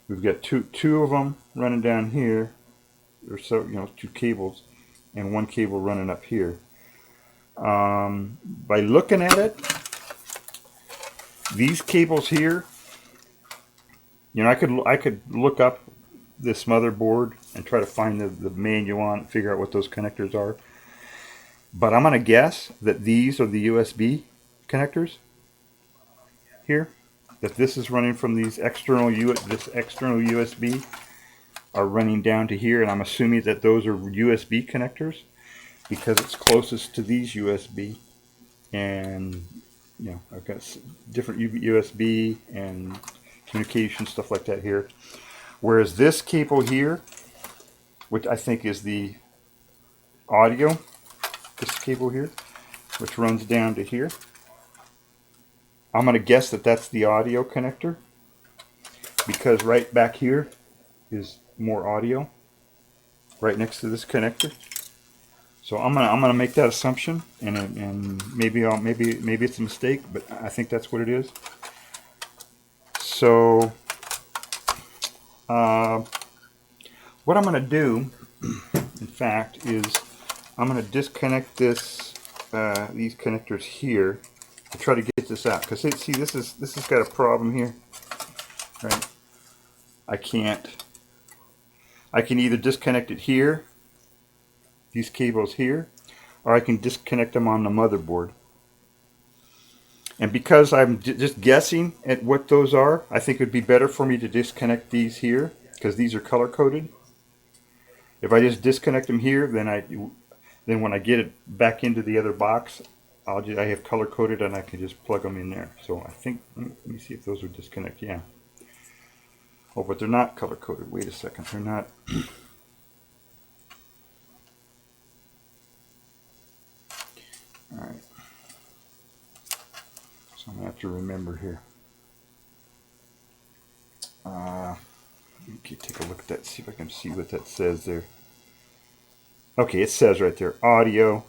We've got two of them running down here, or so, two cables, and one cable running up here. By looking at it, these cables here, I could look up this motherboard and try to find the manual on it, figure out what those connectors are. But I'm going to guess that these are the USB connectors here. That this is running from these external USB are running down to here, and I'm assuming that those are USB connectors because it's closest to these USB. And I've got different USB and communication stuff like that here. Whereas this cable here, which I think is the audio, this cable here, which runs down to here, I'm going to guess that that's the audio connector, because right back here is more audio right next to this connector. So I'm gonna make that assumption, and maybe it's a mistake, but I think that's what it is. So what I'm going to do, in fact, is I'm going to disconnect these connectors here to try to get this out. Because see, this has got a problem here, right? I can either disconnect it here, these cables here, or I can disconnect them on the motherboard. And because I'm just guessing at what those are, I think it would be better for me to disconnect these here, because these are color coded. If I just disconnect them here, then when I get it back into the other box, I have color coded and I can just plug them in there. So I think, let me see if those would disconnect. Yeah. Oh, but they're not color coded. Wait a second. They're not. All right. So I'm going to have to remember here. Okay, take a look at that, see if I can see what that says there. Okay, it says right there, audio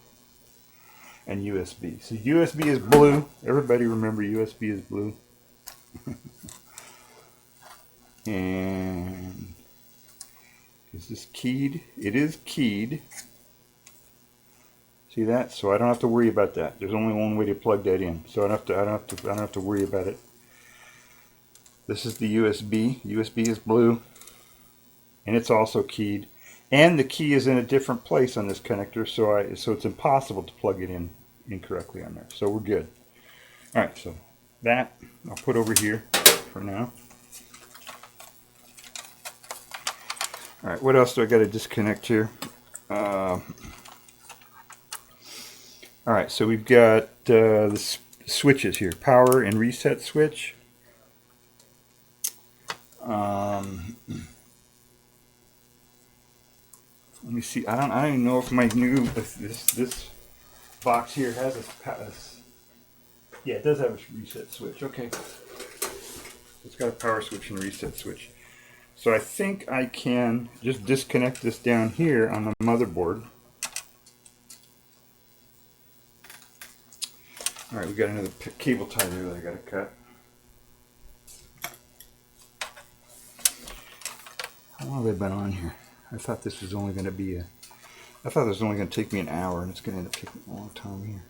and USB. So USB is blue. Everybody remember USB is blue. And is this keyed? It is keyed. See that? So I don't have to worry about that. There's only one way to plug that in. So I don't have to worry about it. This is the USB. USB is blue. and it's also keyed. And the key is in a different place on this connector, so it's impossible to plug it in incorrectly on there. So we're good. All right, so that I'll put over here for now. All right, what else do I got to disconnect here? All right, so we've got the switches here, power and reset switch. Let me see. I don't even know if my this box here has a yeah, it does have a reset switch. Okay, it's got a power switch and a reset switch. So I think I can just disconnect this down here on the motherboard. All right, we got another cable tie there that I got to cut. How long have I been on here? I thought this was only going to be I thought this was only going to take me an hour, and it's going to end up taking a long time here.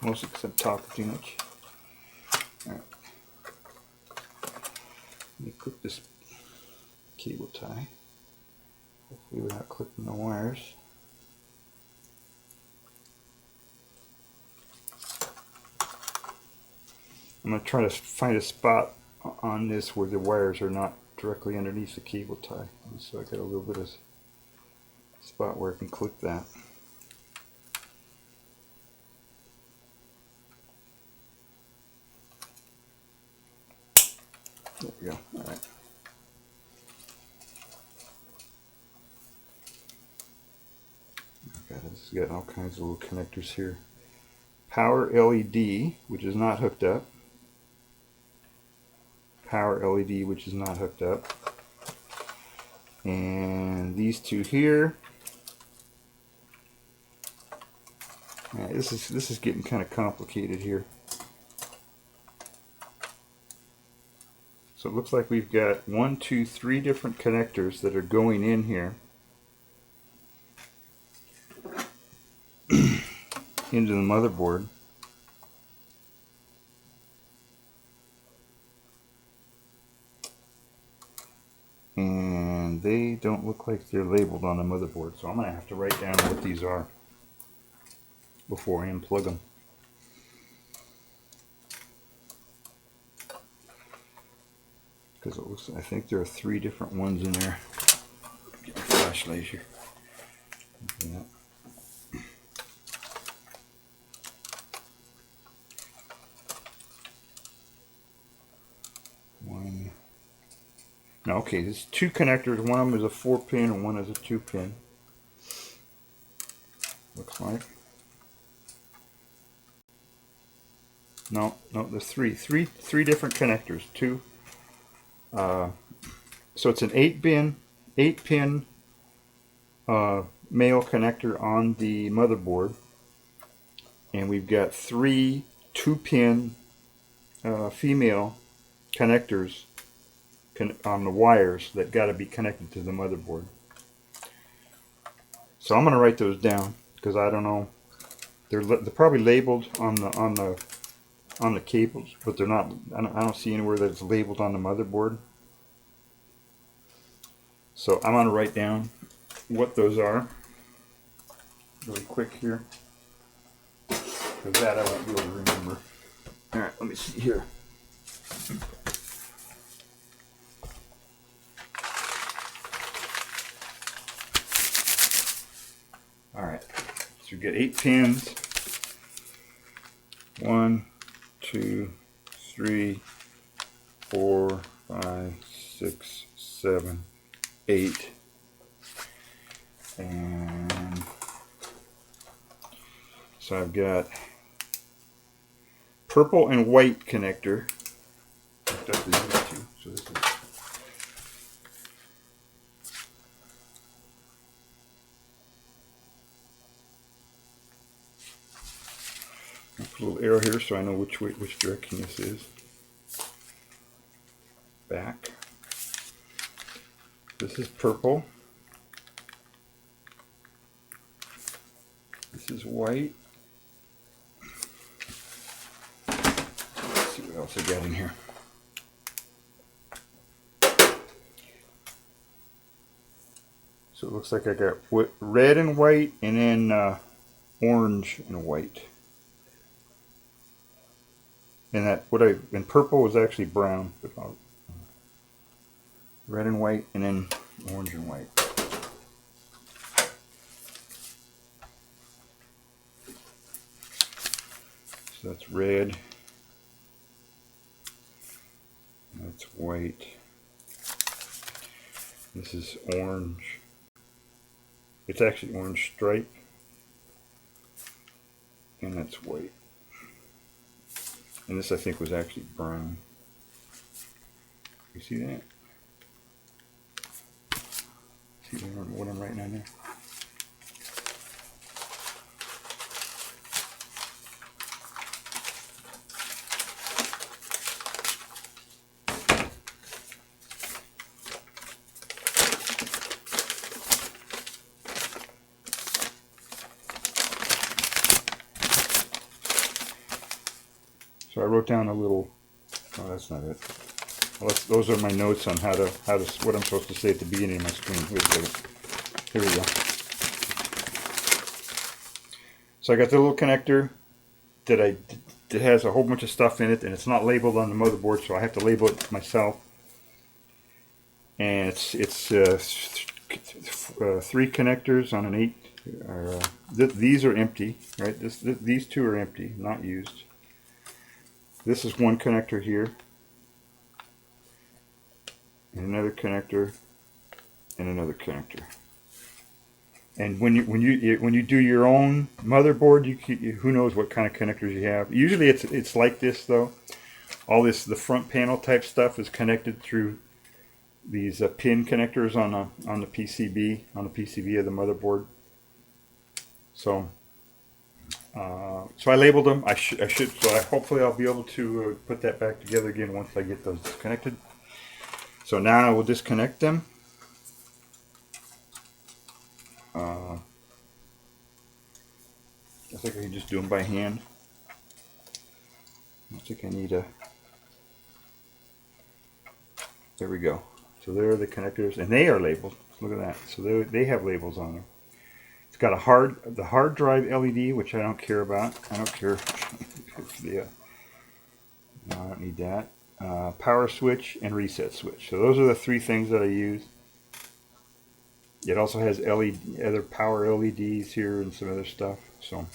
Mostly because I'm talking too much. All right. Let me clip this cable tie. Hopefully without clipping the wires. I'm going to try to find a spot on this where the wires are not directly underneath the cable tie. So I got a little bit of spot where I can clip that. There we go. All right. It's got all kinds of little connectors here. Power LED, which is not hooked up. Power LED, which is not hooked up. And these two here. This is getting kind of complicated here. So it looks like we've got 1, 2, 3 different connectors that are going in here into the motherboard. And they don't look like they're labeled on the motherboard, so I'm going to have to write down what these are before I unplug them. Because it looks, I think there are 3 different ones in there. Get my flashlight here. Yeah. No, okay, there's 2 connectors. One of them is a 4-pin and one is a 2-pin. Looks like. No, there's 3 different connectors. 2. So it's an 8-pin male connector on the motherboard, and we've got 3 2-pin female connectors on the wires that got to be connected to the motherboard. So I'm going to write those down because I don't know. They're probably labeled on the cables, but they're not. I don't see anywhere that it's labeled on the motherboard. So I'm going to write down what those are really quick here, because that I won't be able to remember. All right, let me see here. All right, so we get 8 pins. 1, 2, 3, 4, 5, 6, 7, 8. And so I've got purple and white connector. So this is I'll put a little arrow here so I know which direction this is. Back. This is purple. This is white. Let's see what else I got in here. So it looks like I got red and white, and then orange and white. And that and purple was actually brown, but red and white, and then orange and white. So that's red. That's white. This is orange. It's actually orange stripe. And that's white. And this I think was actually brown. You see that? See what I'm writing on there? So I wrote down a little. Oh, that's not it. Well, those are my notes on how to what I'm supposed to say at the beginning of my screen. Wait a second. Here we go. So I got the little connector that has a whole bunch of stuff in it, and it's not labeled on the motherboard, so I have to label it myself. And it's 3 connectors on an 8. These are empty, right? These 2 are empty, not used. This is one connector here, and another connector, and another connector. And when you do your own motherboard, who knows what kind of connectors you have. Usually it's like this though. All the front panel type stuff is connected through these pin connectors on the PCB of the motherboard. So I labeled them. I should. So hopefully I'll be able to put that back together again once I get those disconnected. So now I will disconnect them. I think I can just do them by hand. I think I need a. There we go. So there are the connectors, and they are labeled. Look at that. So they have labels on them. It's got the hard drive LED, which I don't care about. I don't care if the no, I don't need that. Power switch and reset switch. So those are the 3 things that I use. It also has other power LEDs here and some other stuff. So,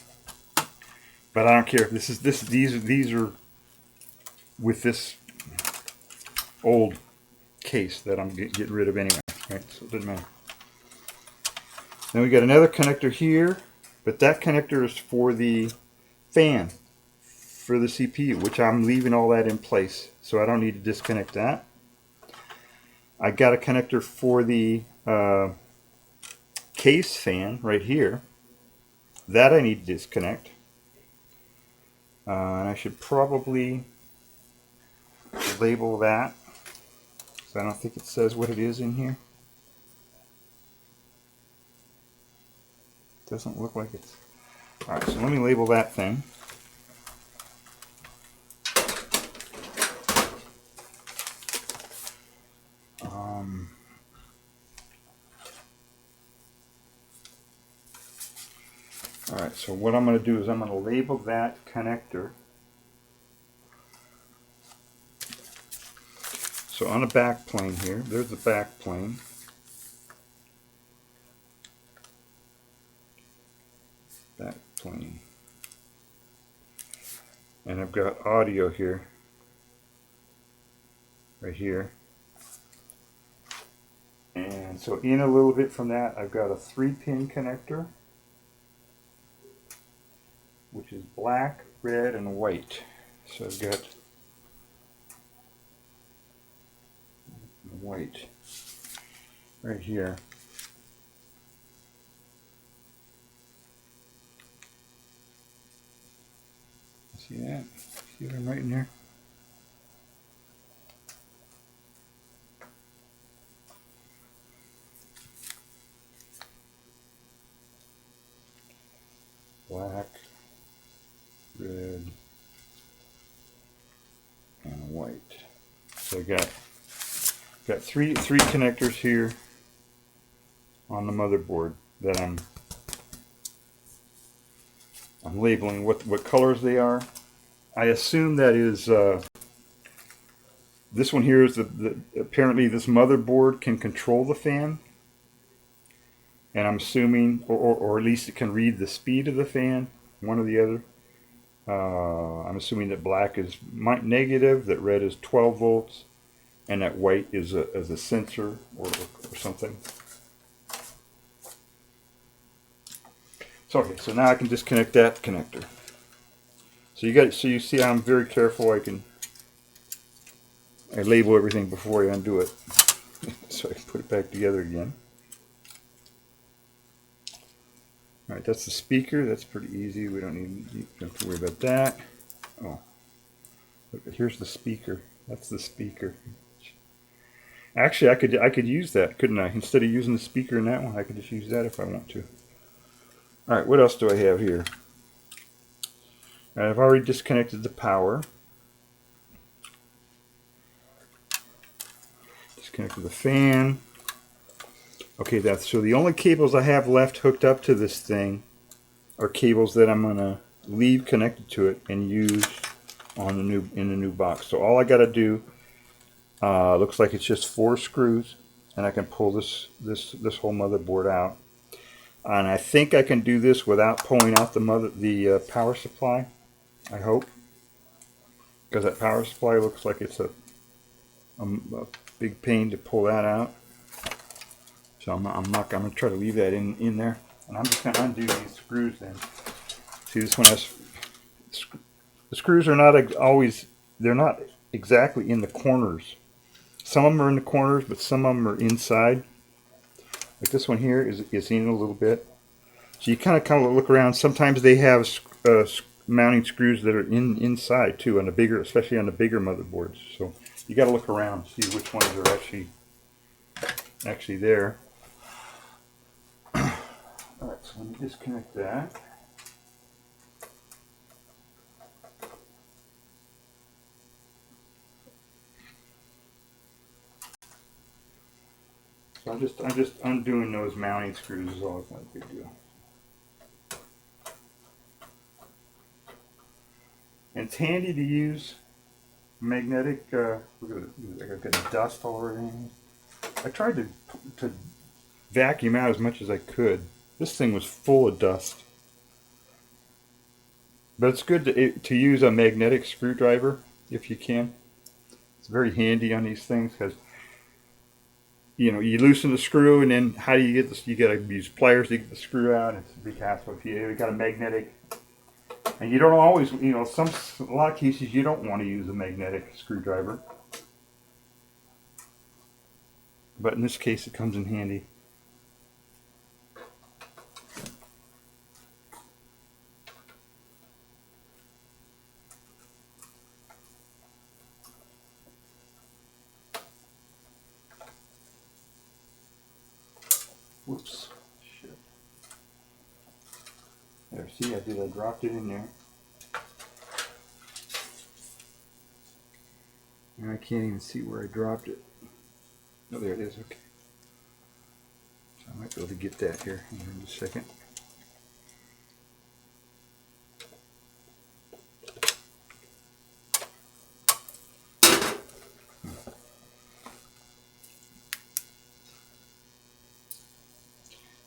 but I don't care. These are with this old case that I'm getting rid of anyway. Right? So it doesn't matter. Then we got another connector here, but that connector is for the fan for the CPU, which I'm leaving all that in place, so I don't need to disconnect that. I got a connector for the case fan right here. That I need to disconnect. And I should probably label that. So I don't think it says what it is in here. Doesn't look like it's... Alright, so let me label that thing. Alright, so what I'm going to do is I'm going to label that connector. So on the back plane here, there's the back plane. Back plane. And I've got audio here. Right here. And so in a little bit from that, I've got a 3-pin connector, which is black, red, and white. So I've got white right here. See that? See what I'm writing there? Black, red, and white. So I got three connectors here on the motherboard that I'm labeling what colors they are. I assume that is this one here is apparently this motherboard can control the fan, and I'm assuming, or at least it can read the speed of the fan, one or the other. I'm assuming that black is negative, that red is 12 volts, and that white is a sensor or something. So okay, so now I can disconnect that connector. So you see I'm very careful. I label everything before I undo it, so I can put it back together again. All right, that's the speaker. That's pretty easy. We don't have to worry about that. Oh, look, here's the speaker. That's the speaker. Actually, I could use that, couldn't I? Instead of using the speaker in that one, I could just use that if I want to. All right, what else do I have here? I've already disconnected the power. Disconnected the fan. Okay, so the only cables I have left hooked up to this thing are cables that I'm gonna leave connected to it and use on in the new box. So all I gotta do looks like it's just 4 screws, and I can pull this whole motherboard out. And I think I can do this without pulling out the power supply. I hope, because that power supply looks like it's a big pain to pull that out. So I'm not going to try to leave that in there, and I'm just going to undo these screws then. See, this one has the screws are not always, they're not exactly in the corners. Some of them are in the corners, but some of them are inside. Like this one here is in a little bit. So you kind of look around. Sometimes they have mounting screws that are inside too, on the bigger, especially on the bigger motherboards. So you got to look around, see which ones are actually there. All right, so let me disconnect that. So I'm just undoing those mounting screws is all. It's not a big deal. And it's handy to use magnetic. Look at it, I've got dust all over it. I tried to vacuum out as much as I could. This thing was full of dust. But it's good to use a magnetic screwdriver if you can. It's very handy on these things because, you know, you loosen the screw, and then how do you get this? You got to use pliers to get the screw out. It's a big hassle. If you got a magnetic, and you don't always, you know, a lot of cases you don't want to use a magnetic screwdriver, but in this case it comes in handy. Whoops. Shit. There, see, I dropped it in there. And I can't even see where I dropped it. Oh, there it is, okay. So I might be able to get that here in just a second.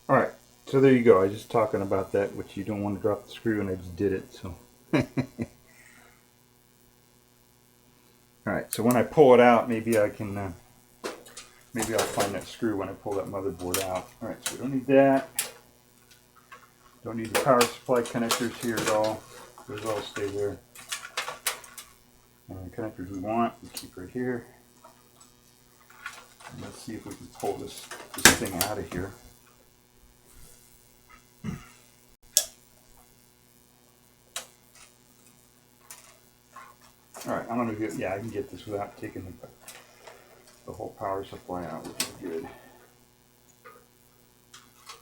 Alright, so there you go. I was just talking about that, which you don't want to drop the screw, and I just did it. So, alright, so when I pull it out, maybe I can, maybe I'll find that screw when I pull that motherboard out. Alright, so we don't need that. Don't need the power supply connectors here at all. Those all stay there. And the connectors we want, we keep right here. And let's see if we can pull this thing out of here. Alright, I'm going to get, yeah, I can get this without taking the whole power supply out, which is good.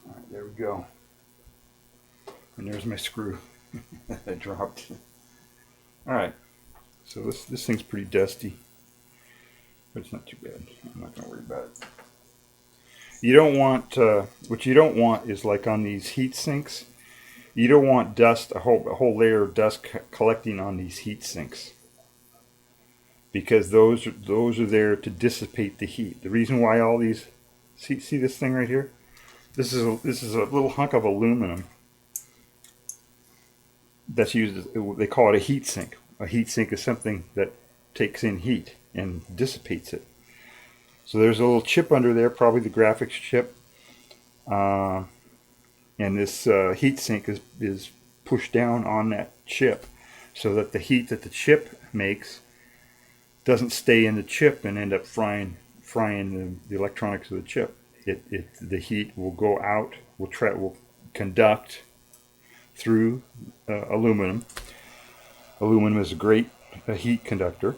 Alright, there we go. And there's my screw that I dropped. Alright, so this thing's pretty dusty, but it's not too bad. I'm not going to worry about it. You don't want, what you don't want is like on these heat sinks, you don't want dust, a whole layer of dust collecting on these heat sinks. Because those are there to dissipate the heat. The reason why all these, see this thing right here? This is a little hunk of aluminum that's used, they call it a heat sink. A heat sink is something that takes in heat and dissipates it. So there's a little chip under there, probably the graphics chip. And this heat sink is pushed down on that chip so that the heat that the chip makes doesn't stay in the chip and end up frying the electronics of the chip. The heat will go out, will conduct through aluminum. Aluminum is a great heat conductor.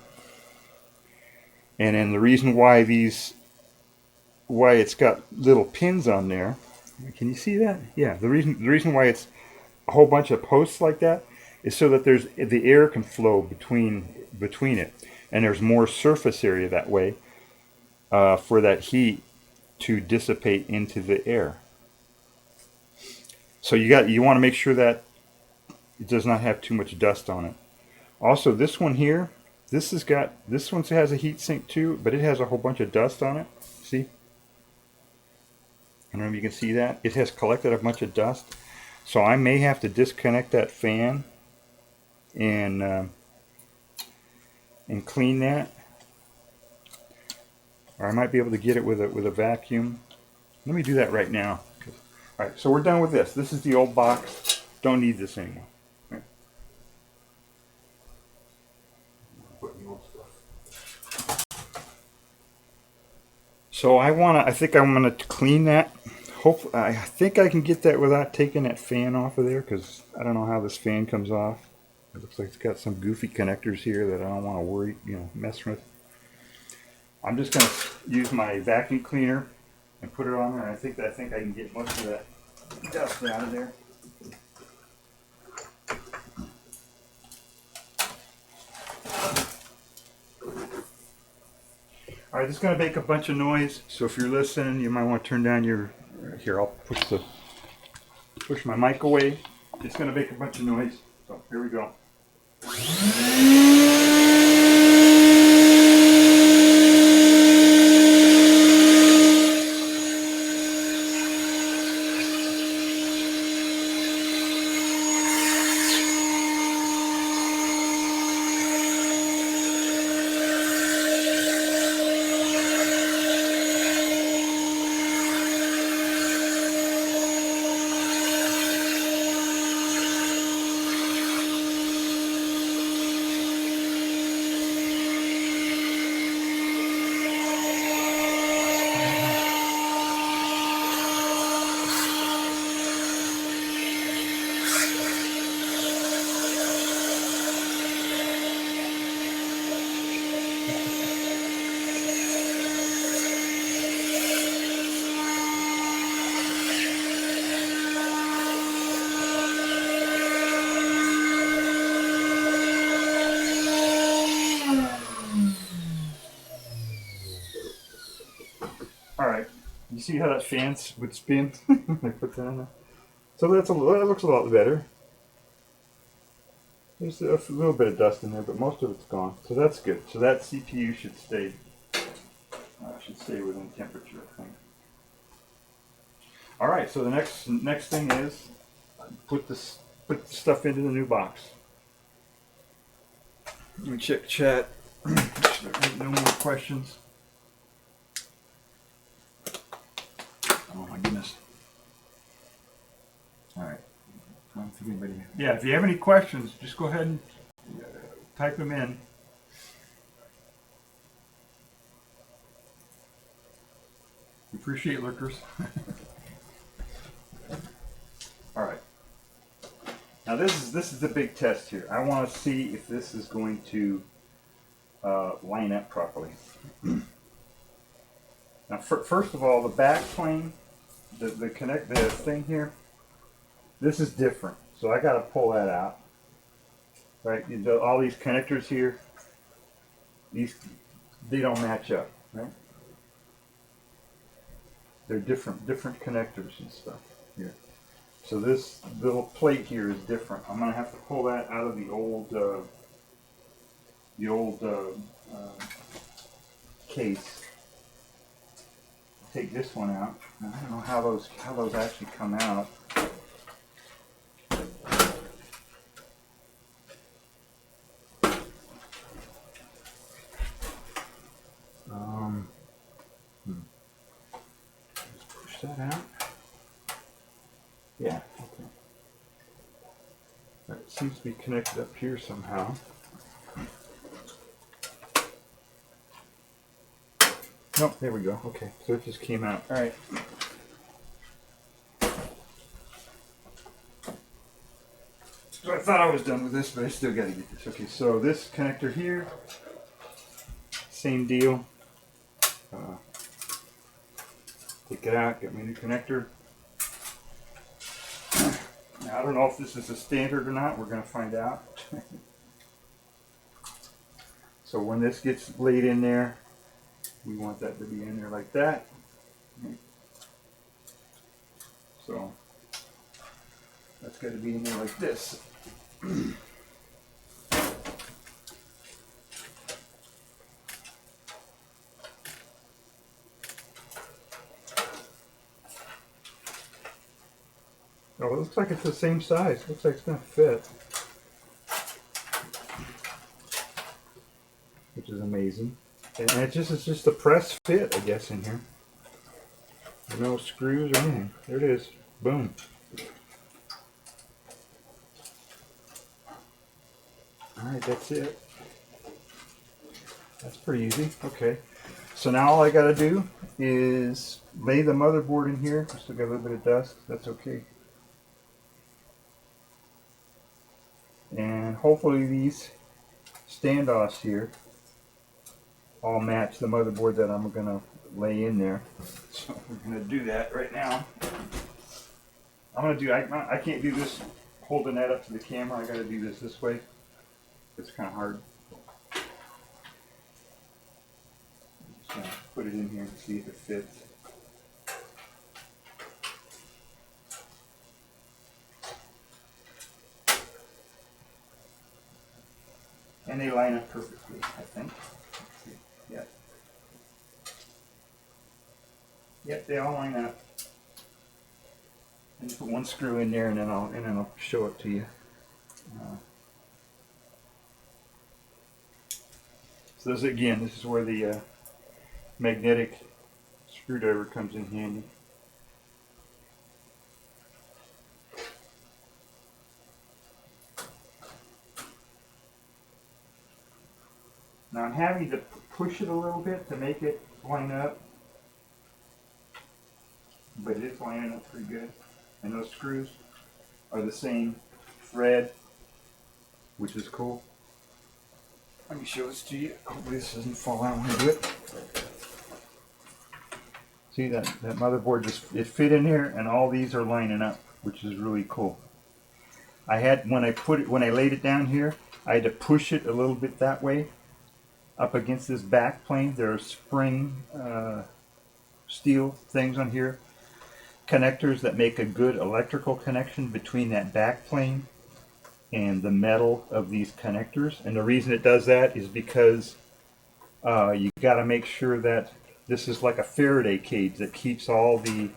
And then the reason why it's got little pins on there, can you see that? Yeah, the reason why it's a whole bunch of posts like that is so that the air can flow between it, and there's more surface area that way for that heat to dissipate into the air. So you want to make sure that it does not have too much dust on it. Also, this one here, this one has a heat sink too, but it has a whole bunch of dust on it. See? I don't know if you can see that. It has collected a bunch of dust. So I may have to disconnect that fan and clean that. Or I might be able to get it with a vacuum. Let me do that right now. Alright, so we're done with this. This is the old box. Don't need this anymore. Right. Put the old stuff. So I think I'm gonna clean that. Hopefully, I think I can get that without taking that fan off of there, because I don't know how this fan comes off. It looks like it's got some goofy connectors here that I don't want to mess with. I'm just going to use my vacuum cleaner and put it on there. I think I can get most of that dust out of there. All right, this is going to make a bunch of noise. So if you're listening, you might want to turn down your. Here, I'll push my mic away. It's going to make a bunch of noise. So here we go. You see how that fan would spin? I put that in there. So that looks a lot better. There's a little bit of dust in there, but most of it's gone. So that's good. So that CPU should stay within temperature, I think. All right. So the next thing is put the stuff into the new box. Let me check chat. No more questions. Oh my goodness. Alright. I don't think anybody. Yeah, if you have any questions, just go ahead and type them in. We appreciate lurkers. Alright. Now this is the big test here. I want to see if this is going to line up properly. Now first of all, the back plane, the thing here, this is different. So I got to pull that out. Right? All these connectors here, they don't match up. Right? They're different connectors and stuff here. So this little plate here is different. I'm gonna have to pull that out of the old case. Take this one out. I don't know how those actually come out. Just push that out. Yeah. Okay. That seems to be connected up here somehow. Nope, there we go. Okay, so it just came out. All right. So I thought I was done with this, but I still got to get this. Okay, so this connector here, same deal. Take it out, get my new connector. Now, I don't know if this is a standard or not. We're going to find out. So when this gets laid in there, we want that to be in there like that. So that's got to be in there like this. Oh, it looks like it's the same size. Looks like it's going to fit. Which is amazing. And it's just a press fit, I guess, in here. No screws or anything. There it is. Boom. Alright, that's it. That's pretty easy. Okay. So now all I got to do is lay the motherboard in here. I still got a little bit of dust. That's okay. And hopefully these standoffs here all match the motherboard that I'm going to lay in there. So we're going to do that right now. I'm going to do, I can't do this holding that up to the camera. I got to do this way. It's kind of hard. Just going to put it in here and see if it fits. And they line up perfectly, I think. Yep. Yep, they all line up. And put one screw in there, and then I'll show it to you. So this is where the magnetic screwdriver comes in handy. Now I'm having to push it a little bit to make it line up, but it is lining up pretty good. And those screws are the same thread, which is cool. Let me show this to you. Hopefully this doesn't fall out when I do it. See that motherboard it fit in here, and all these are lining up, which is really cool. I had when I laid it down here, I had to push it a little bit that way up against this back plane. There are spring steel things on here, connectors that make a good electrical connection between that back plane and the metal of these connectors. And the reason it does that is because you got to make sure that this is like a Faraday cage that keeps all the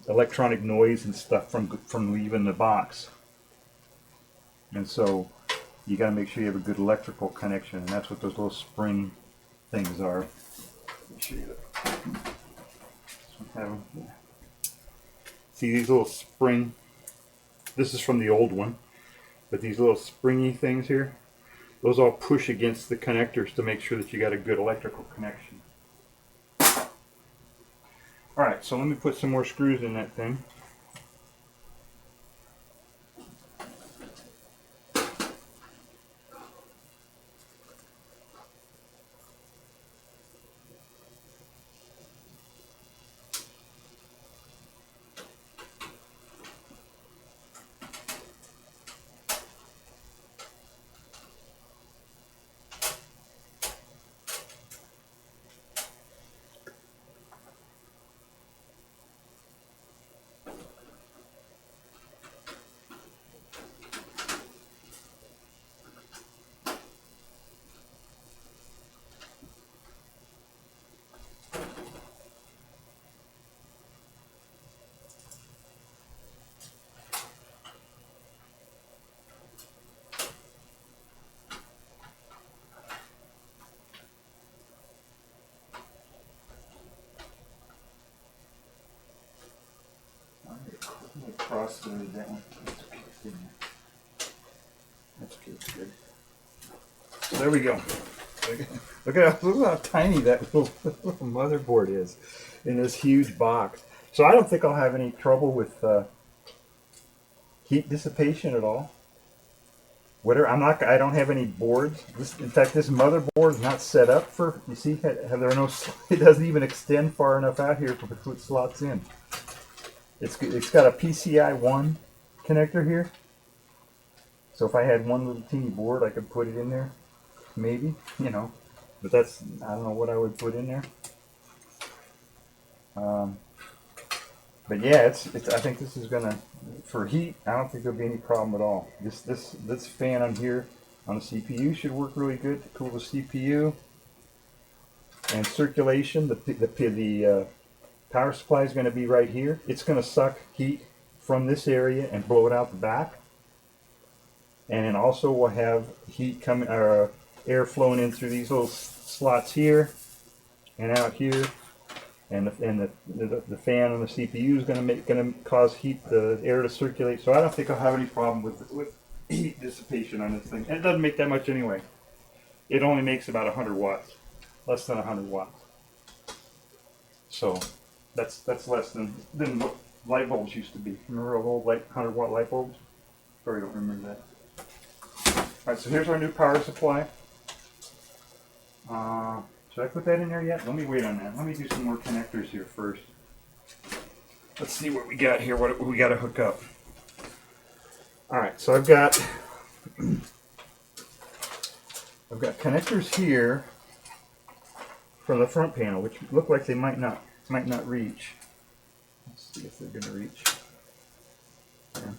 electronic noise and stuff from leaving the box. And so you got to make sure you have a good electrical connection, and that's what those little spring things are. Let me show you that. See these little spring, this is from the old one, but these little springy things here, those all push against the connectors to make sure that you got a good electrical connection. Alright, so let me put some more screws in that thing. possibility of that one. That's okay. It's in there. That's okay. It's good. So there we go. Look at how tiny that little motherboard is in this huge box. So I don't think I'll have any trouble with heat dissipation at all. Whatever, I don't have any boards. In fact, this motherboard is not set up for. You see, there are no. It doesn't even extend far enough out here to put slots in. It's got a PCI 1 connector here. So if I had one little teeny board, I could put it in there, maybe, you know. But that's, I don't know what I would put in there. But yeah, it's. I think this is gonna, for heat, I don't think there'll be any problem at all. This fan on here on the CPU should work really good to cool the CPU. And circulation, the power supply is going to be right here. It's going to suck heat from this area and blow it out the back. And then also we'll have heat coming, or air flowing in through these little slots here and out here. And the fan on the CPU is going to cause the air to circulate. So I don't think I'll have any problem with heat dissipation on this thing. And it doesn't make that much anyway. It only makes about 100 watts, less than 100 watts. So that's less than what light bulbs used to be. Remember old 100 watt light bulbs? Sorry, I don't remember that. All right, so here's our new power supply. Should I put that in there yet? Let me wait on that. Let me do some more connectors here first. Let's see what we got here, what we got to hook up. All right, so I've got connectors here from the front panel, which look like they might not reach. Let's see if they're going to reach. Yeah.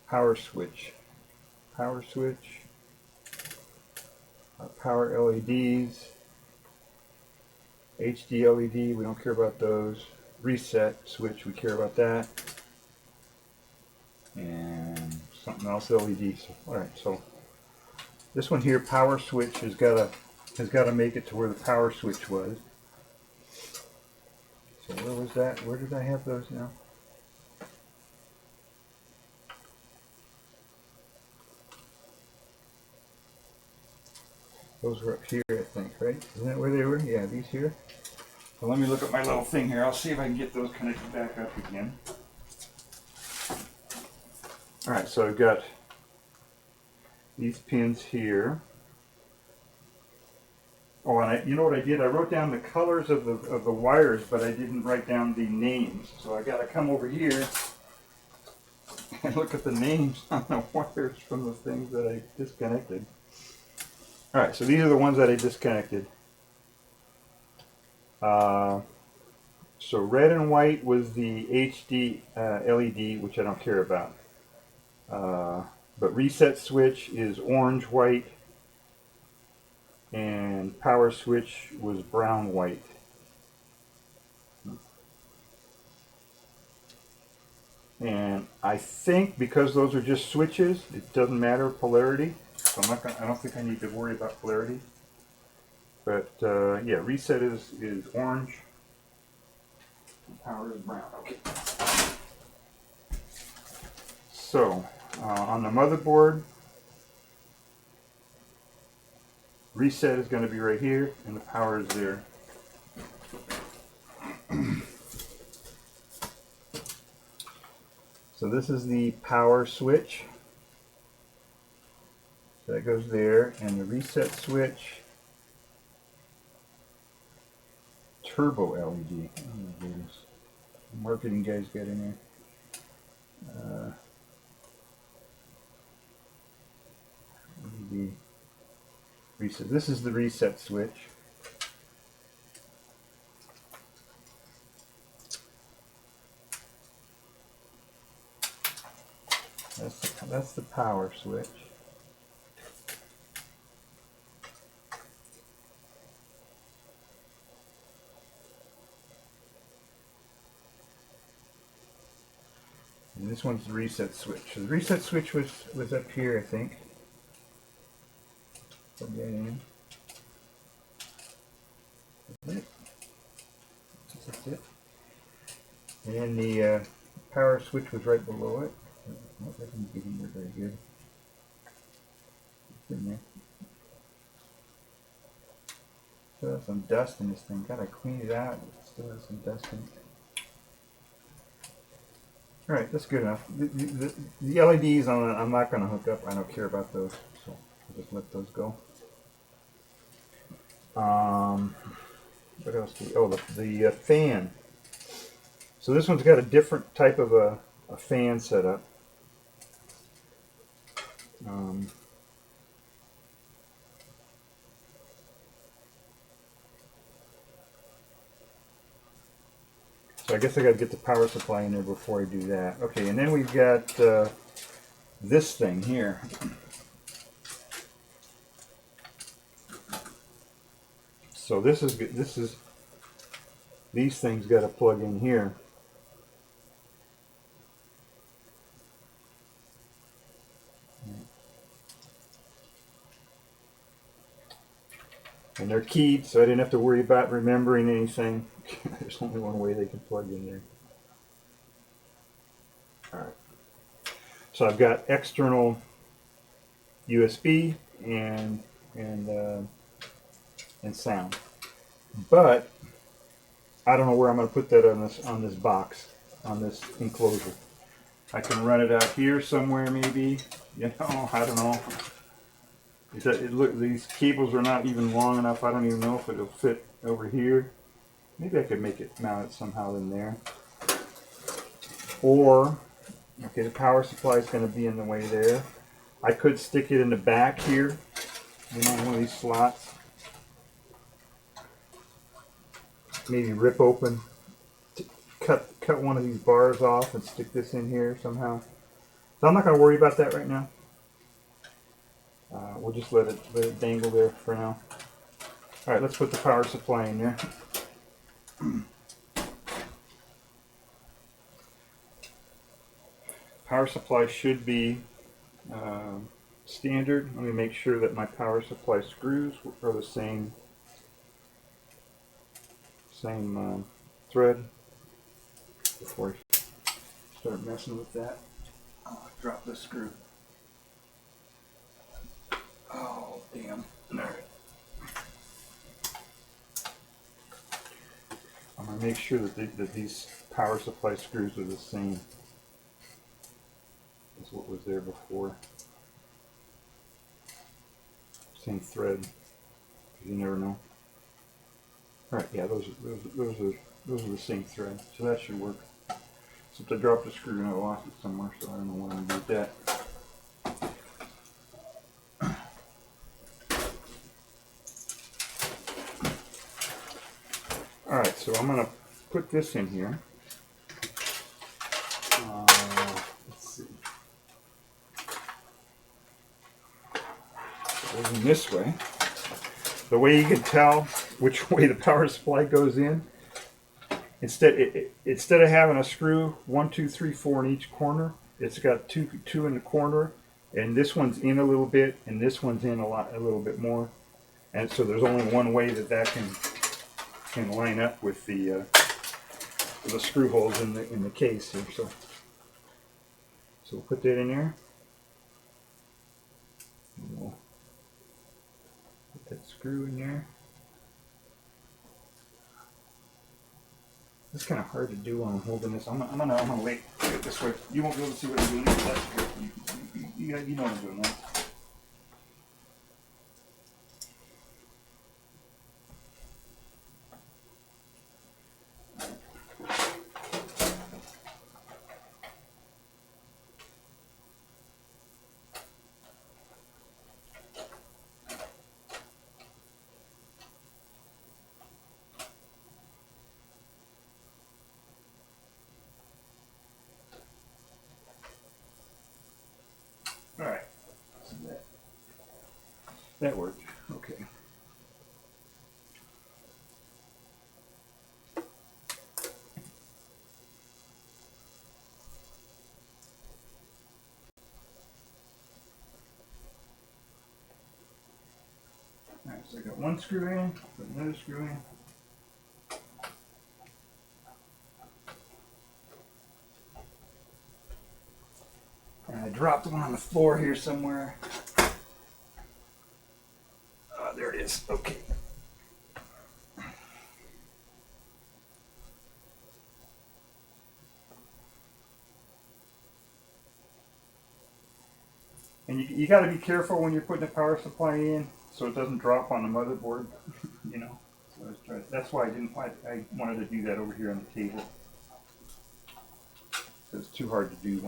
Power switch, power LEDs, HD LED, we don't care about those. Reset switch, we care about that. And something else LED. So, all right, so this one here, power switch, has got to make it to where the power switch was. So where was that? Where did I have those now? Those were up here, I think, right? Isn't that where they were? Yeah, these here. So let me look at my little thing here. I'll see if I can get those connected back up again. All right, so I've got these pins here. Oh, and you know what I did? I wrote down the colors of the wires, but I didn't write down the names. So I got to come over here and look at the names on the wires from the things that I disconnected. All right, so these are the ones that I disconnected. So red and white was the HD LED, which I don't care about. But reset switch is orange, white, and power switch was brown, white. And I think because those are just switches, it doesn't matter polarity. So I don't think I need to worry about polarity. But yeah, reset is orange. Power is brown. Okay. So on the motherboard, reset is going to be right here, and the power is there. So this is the power switch. So that goes there, and the reset switch. Turbo LED. Oh my goodness. The marketing guys got in there. LED reset. This is the reset switch. That's the power switch. And this one's the reset switch. So the reset switch was up here, I think. Plug that in. Is it? It's That's it. And then the power switch was right below it. Nope, that didn't get in there very good. It's in there. Still has some dust in this thing. Gotta clean it out. It still has some dust in it. Alright, that's good enough. The LEDs I'm not going to hook up. I don't care about those. So I'll just let those go. What else do we, oh, the fan. So this one's got a different type of a fan setup. So I guess I got to get the power supply in there before I do that. Okay, and then we've got this thing here. So this is these things got to plug in here. And they're keyed, so I didn't have to worry about remembering anything. There's only one way they can plug in there. Alright. So I've got external USB and sound. But I don't know where I'm going to put that on this box, on this enclosure. I can run it out here somewhere maybe. You know, I don't know. Look, these cables are not even long enough. I don't even know if it'll fit over here. Maybe I could make it mount it somehow in there. Or, okay, the power supply is going to be in the way there. I could stick it in the back here, you know, one of these slots. Maybe rip open, cut one of these bars off and stick this in here somehow. So I'm not going to worry about that right now. We'll just let it dangle there for now. All right, let's put the power supply in there. Power supply should be standard. Let me make sure that my power supply screws are the same thread before I start messing with that. Oh, drop the screw. Oh, damn. Alright. I'm going to make sure that these power supply screws are the same as what was there before. Same thread, because you never know. Alright, yeah, those are the same thread, so that should work. Except I dropped a screw and I lost it somewhere, so I don't know what I'm going to do with that. Alright, so I'm going to put this in here. Let's see. Going this way. The way you can tell which way the power supply goes in, instead of having a screw 1, 2, 3, 4 in each corner, it's got two in the corner, and this one's in a little bit, and this one's in a little bit more, and so there's only one way that can line up with the screw holes in the case here. So we'll put that in there. And we'll put that screw in there. It's kind of hard to do while I'm holding this. I'm gonna wait it this way. You won't be able to see what I'm doing. But that's good. You know what I'm doing, right? Alright, so that worked. Okay. Alright, so I got one screw in, put another screw in. dropped one on the floor here somewhere. There it is. Okay. And you got to be careful when you're putting a power supply in, so it doesn't drop on the motherboard. You know, so that's why I wanted to do that over here on the table. It's too hard to do,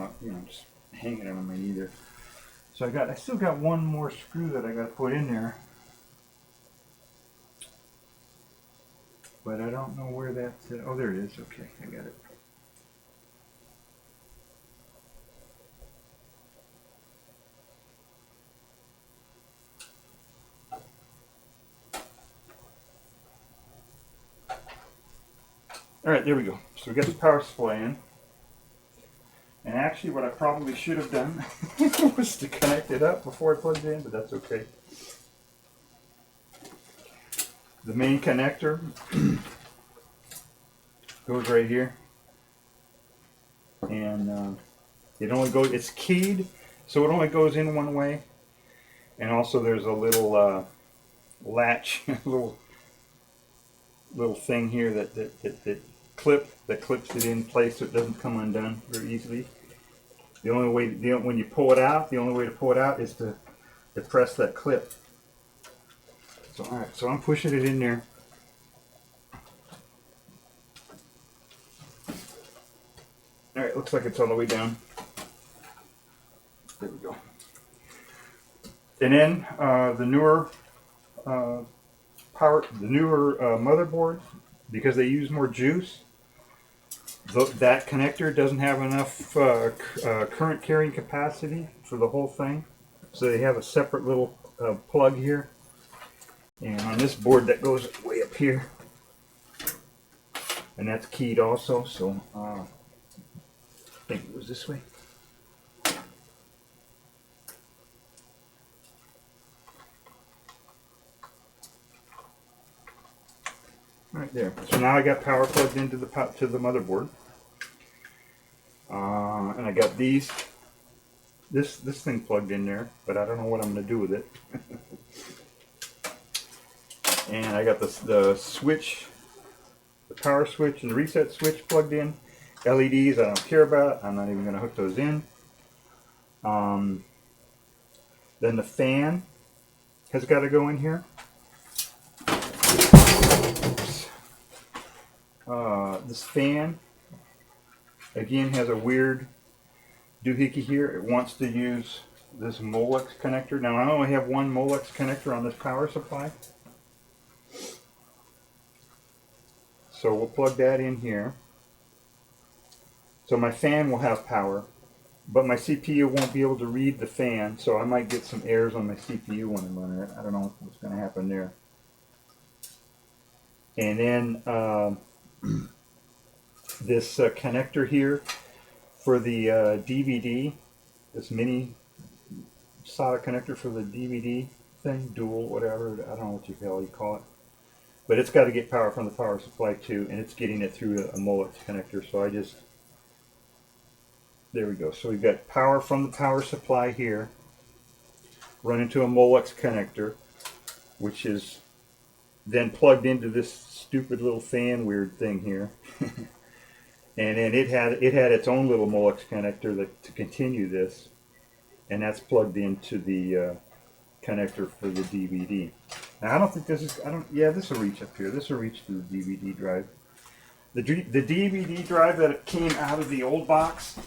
just hanging it on my knee there. So I still got one more screw that I got to put in there, but I don't know where that's. Oh, there it is. Okay, I got it. All right, there we go. So we got the power supply in. And actually what I probably should have done was to connect it up before I plugged it in, but that's okay. The main connector goes right here. And it's keyed, so it only goes in one way. And also there's a little latch, little thing here that clips it in place so it doesn't come undone very easily. The only way when you pull it out, the only way to pull it out is to press that clip. So all right, so I'm pushing it in there. All right, looks like it's all the way down. There we go. And then the newer motherboard, because they use more juice, that connector doesn't have enough current carrying capacity for the whole thing, so they have a separate little plug here. And on this board that goes way up here, and that's keyed also. So I think it was this way. Right there. So now I got power plugged into the motherboard, and I got this thing plugged in there, but I don't know what I'm going to do with it. And I got the switch, the power switch, and the reset switch plugged in. LEDs I don't care about. I'm not even going to hook those in. Then the fan has got to go in here. This fan again has a weird doohickey here. It wants to use this Molex connector. Now I only have one Molex connector on this power supply, so we'll plug that in here. So my fan will have power, but my CPU won't be able to read the fan, so I might get some errors on my CPU when I'm running it. I don't know what's going to happen there. And then this connector here for the DVD, this mini SATA connector for the DVD thing, dual, whatever, I don't know what the hell you call it. But it's got to get power from the power supply too, and it's getting it through a Molex connector, so there we go. So we've got power from the power supply here, run into a Molex connector, which is then plugged into this stupid little fan weird thing here. And then it had its own little Molex connector to continue this, and that's plugged into the connector for the DVD. Now I don't think this is, this will reach up here. This will reach to the DVD drive. The DVD drive that came out of the old box,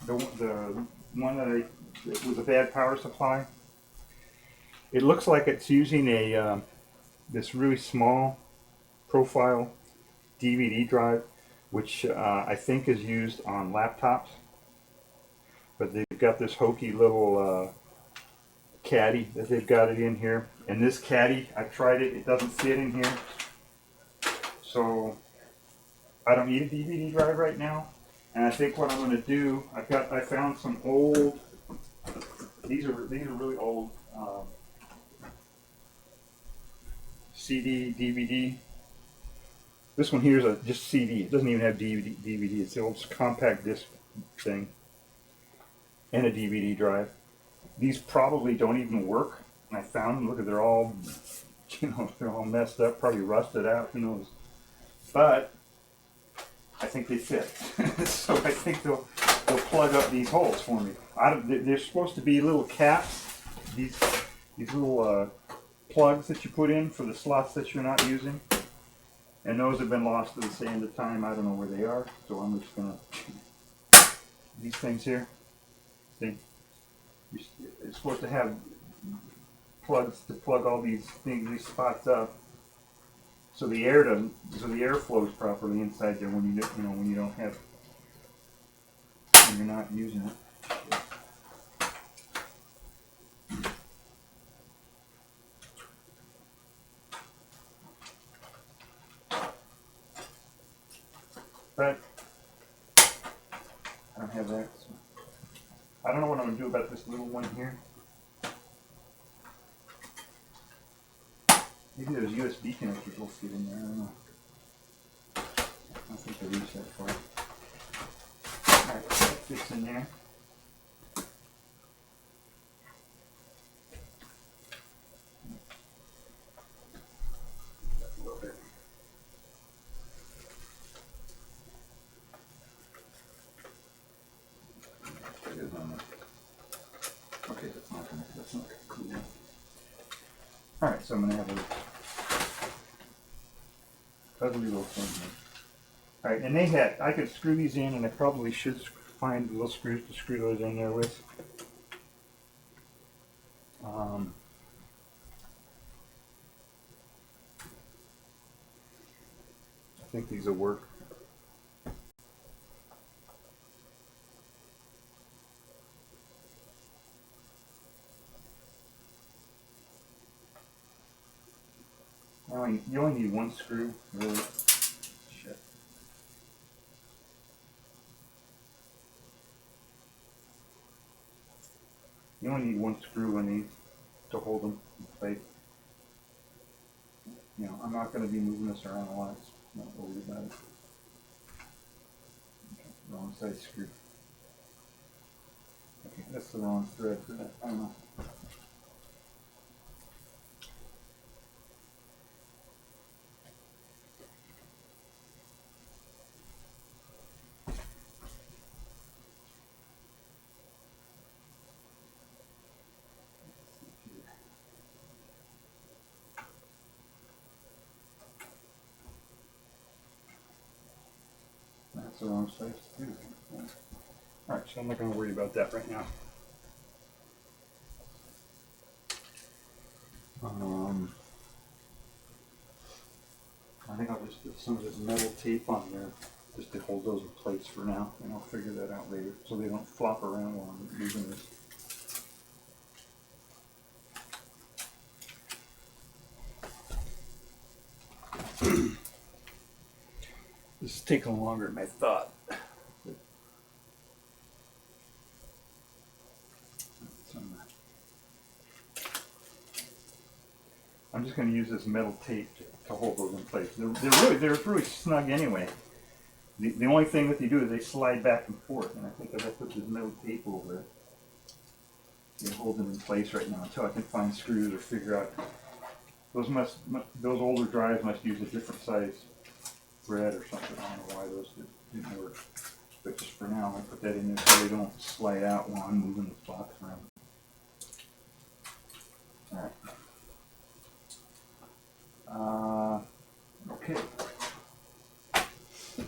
the one that was a bad power supply, it looks like it's using this really small profile DVD drive, which I think is used on laptops. But they've got this hokey little caddy that they've got it in here. And this caddy, I've tried it, it doesn't fit in here. So I don't need a DVD drive right now. And I think what I'm going to do, I found some old, these are really old CD, DVD. This one here is just CD. It doesn't even have DVD. It's the old compact disc thing. and a DVD drive. These probably don't even work. I found them. Look at, they're all, they're all messed up, probably rusted out. Who knows? But I think they fit. So I think they'll plug up these holes for me. They're supposed to be little caps. These little plugs that you put in for the slots that you're not using. And those have been lost to the sand of time. I don't know where they are, so I'm just gonna. These things here, see, it's supposed to have plugs to plug all these things, these spots up, so the air doesn't, so the air flows properly inside there when you when you don't have, when you're not using it. But I don't have that. So I don't know what I'm going to do about this little one here. Maybe those USB connectors will fit in there. I don't know. I don't think they reach that far. Alright, that fits in there. A little bit. Okay, that's not cool. Alright, so I'm going to have a ugly little thing here. Alright, and I could screw these in, and I probably should find little screws to screw those in there with. I think these will work. You only need one screw, really. Shit. You only need one screw in these to hold them in place. I'm not going to be moving this around a lot. So I'm not worried about it. Okay, wrong side screw. Okay, that's the wrong thread for that. I don't know. That's the wrong size too. Alright, so I'm not going to worry about that right now. I think I'll just put some of this metal tape on there just to hold those in place for now, and I'll figure that out later so they don't flop around while I'm using this. This is taking longer than I thought. I'm just going to use this metal tape to hold those in place. They're really snug anyway. The only thing that they do is they slide back and forth, and I think if I put this metal tape over it, it holds them in place right now until I can find screws or figure out. Those older drives must use a different size thread or something. I don't know why those didn't work. But just for now, I put that in there so they don't slide out while I'm moving the box around. Alright. Okay. So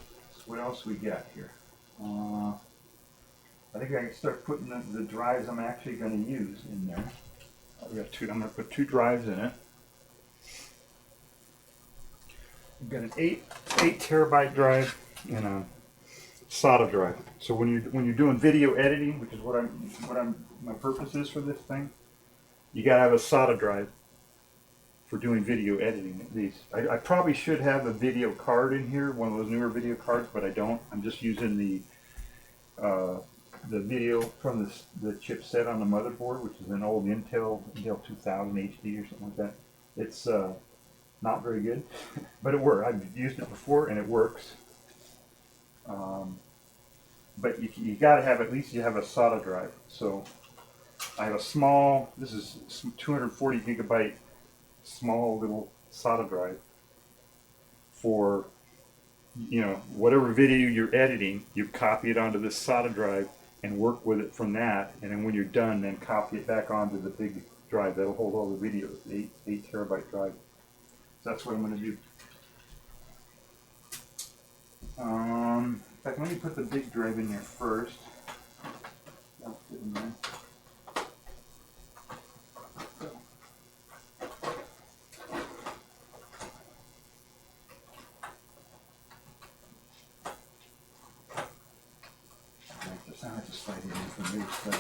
what else we got here? I think I can start putting the drives I'm actually going to use in there. I'm going to put 2 drives in it. I've got an 8 terabyte drive and a SATA drive. So when you're doing video editing, which is my purpose is for this thing, you got to have a SATA drive for doing video editing at least. I probably should have a video card in here, one of those newer video cards, but I don't. I'm just using the video from the chipset on the motherboard, which is an old Intel 2000 HD or something like that. It's not very good, but it works. I've used it before and it works. but you got to have, at least you have a SATA drive. So I have a small, this is 240 gigabyte small little SATA drive for, you know, whatever video you're editing, you copy it onto this SATA drive and work with it from that, and then when you're done, then copy it back onto the big drive that'll hold all the videos, the 8 terabyte drive. So that's what I'm going to do. In fact, let me put the big drive in there first. That'll fit in there. I have to slide it in from the side.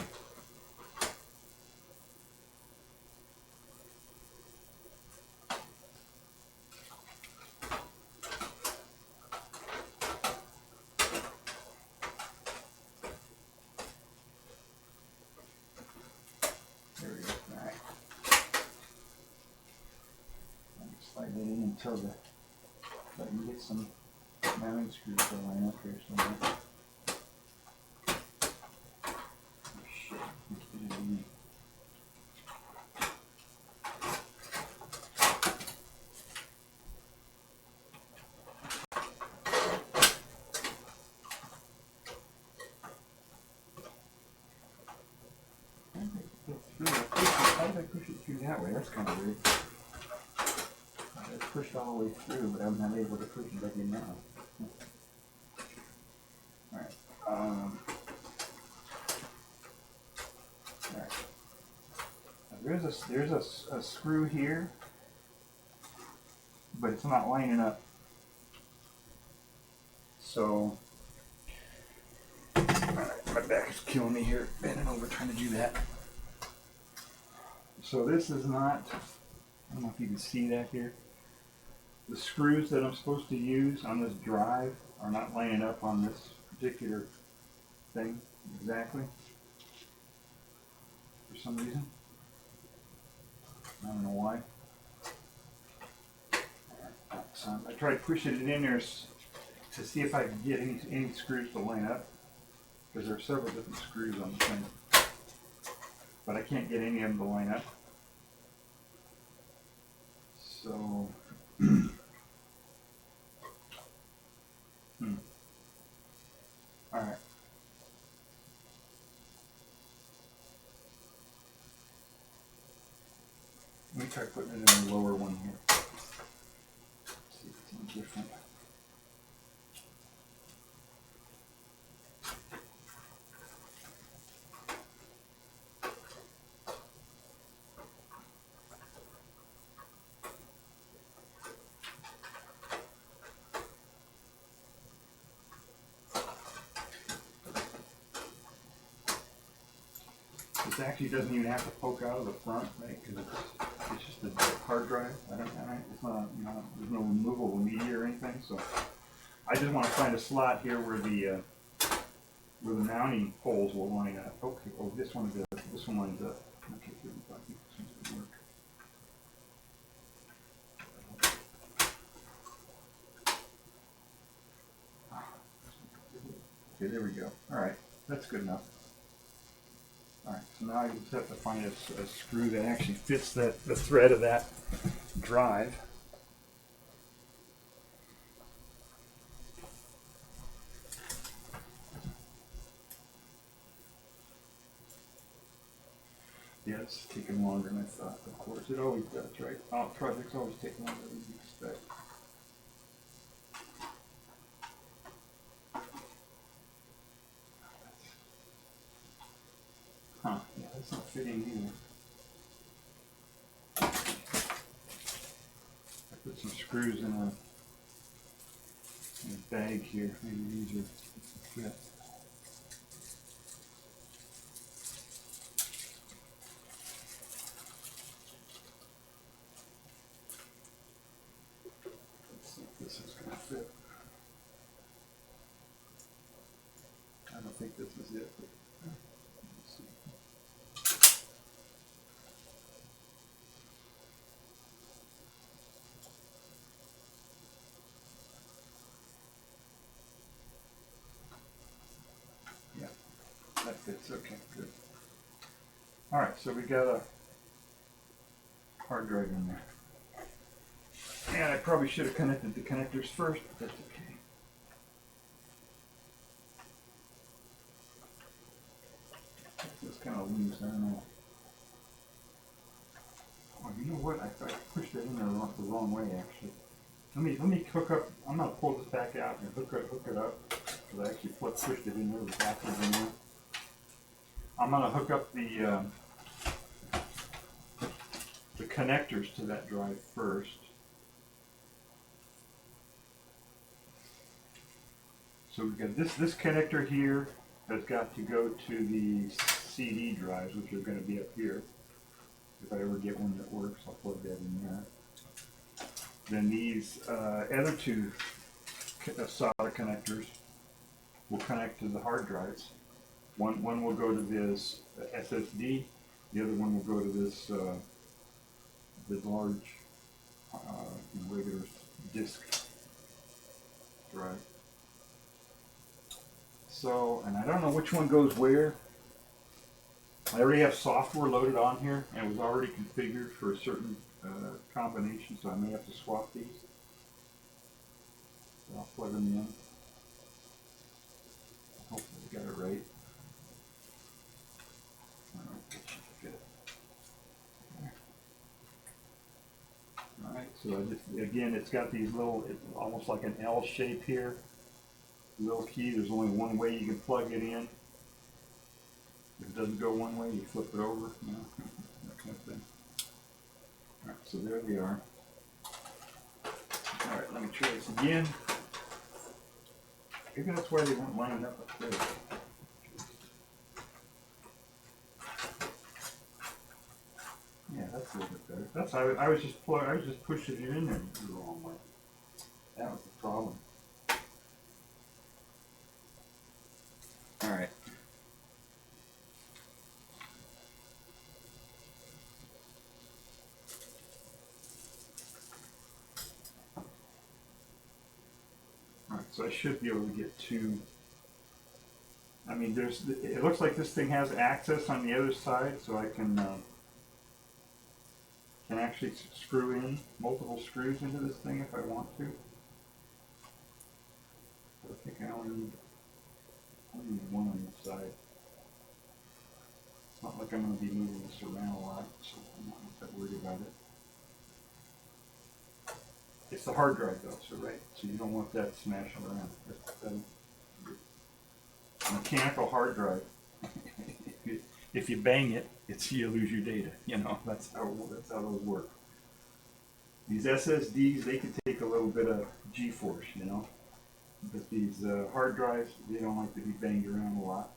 There we go. All right. Slide it in until the, so I can get some mounting screws to line up here somewhere. How did I push it through that way? That's kind of weird. I pushed all the way through, but I'm not able to push it back in now. Alright. Alright. There's a screw here, but it's not lining up. So, alright, my back is killing me here, bending over trying to do that. So this is not, I don't know if you can see that here. The screws that I'm supposed to use on this drive are not lining up on this particular thing exactly, for some reason. I don't know why. So I tried pushing it in there to see if I could get any screws to line up, because there are several different screws on the thing, but I can't get any of them to line up. So, alright. Let me try putting it in the lower one here. See if it's any different. This actually doesn't even have to poke out of the front, right? Because it's just a hard drive. It's not, you know, there's no removable media or anything. So I just want to find a slot here where the mounting holes will line up. Okay. Oh, this one lines up. Okay, good. I think this one's gonna work. Okay, there we go. All right, that's good enough. Alright, so now I just have to find a screw that actually fits the thread of that drive. Yeah, it's taking longer than I thought, of course. It always does, right? Oh, projects always take longer than you expect. Huh, yeah, that's not fitting either. I put some screws in a bag here, maybe easier to fit. Let's see if this is going to fit. I don't think this is it, but let's see. fits. Okay, good. All right, so we got a hard drive in there. And I probably should have connected the connectors first, but that's okay. It's kind of loose, I don't know. Oh, you know what? I pushed it in there the wrong way, actually. Let me hook up. I'm gonna pull this back out and hook it up because I actually pushed it in there. The backwards in there. I'm gonna hook up the connectors to that drive first. So we've got this connector here has got to go to the CD drives, which are going to be up here. If I ever get one that works, I'll plug that in there. Then these other two solder connectors will connect to the hard drives. One will go to this SSD. The other one will go to this large regular disk drive. So, and I don't know which one goes where. I already have software loaded on here, and it was already configured for a certain combination, so I may have to swap these. So I'll plug them in. Hopefully I got it right. Alright, so I just, again, it's got these little, it's almost like an L shape here. Little key, there's only one way you can plug it in. If it doesn't go one way, you flip it over, you know, that kind of thing. Alright, so there we are. Alright, let me try this again. Maybe that's why they weren't lining up there. Yeah, that's a little bit better. That's I was just pushing it in there the wrong way. That was the problem. All right. All right, so I should be able to get two. I mean, it looks like this thing has access on the other side, so I can actually screw in multiple screws into this thing if I want to. I think I only need one on each side. It's not like I'm going to be moving this around a lot, so I'm not that worried about it. It's the hard drive though, so right, so you don't want that smashing around. A mechanical hard drive. If you bang it, you lose your data. You know, that's how those work. These SSDs, they can take a little bit of G-force, you know. But these hard drives, they don't like to be banged around a lot.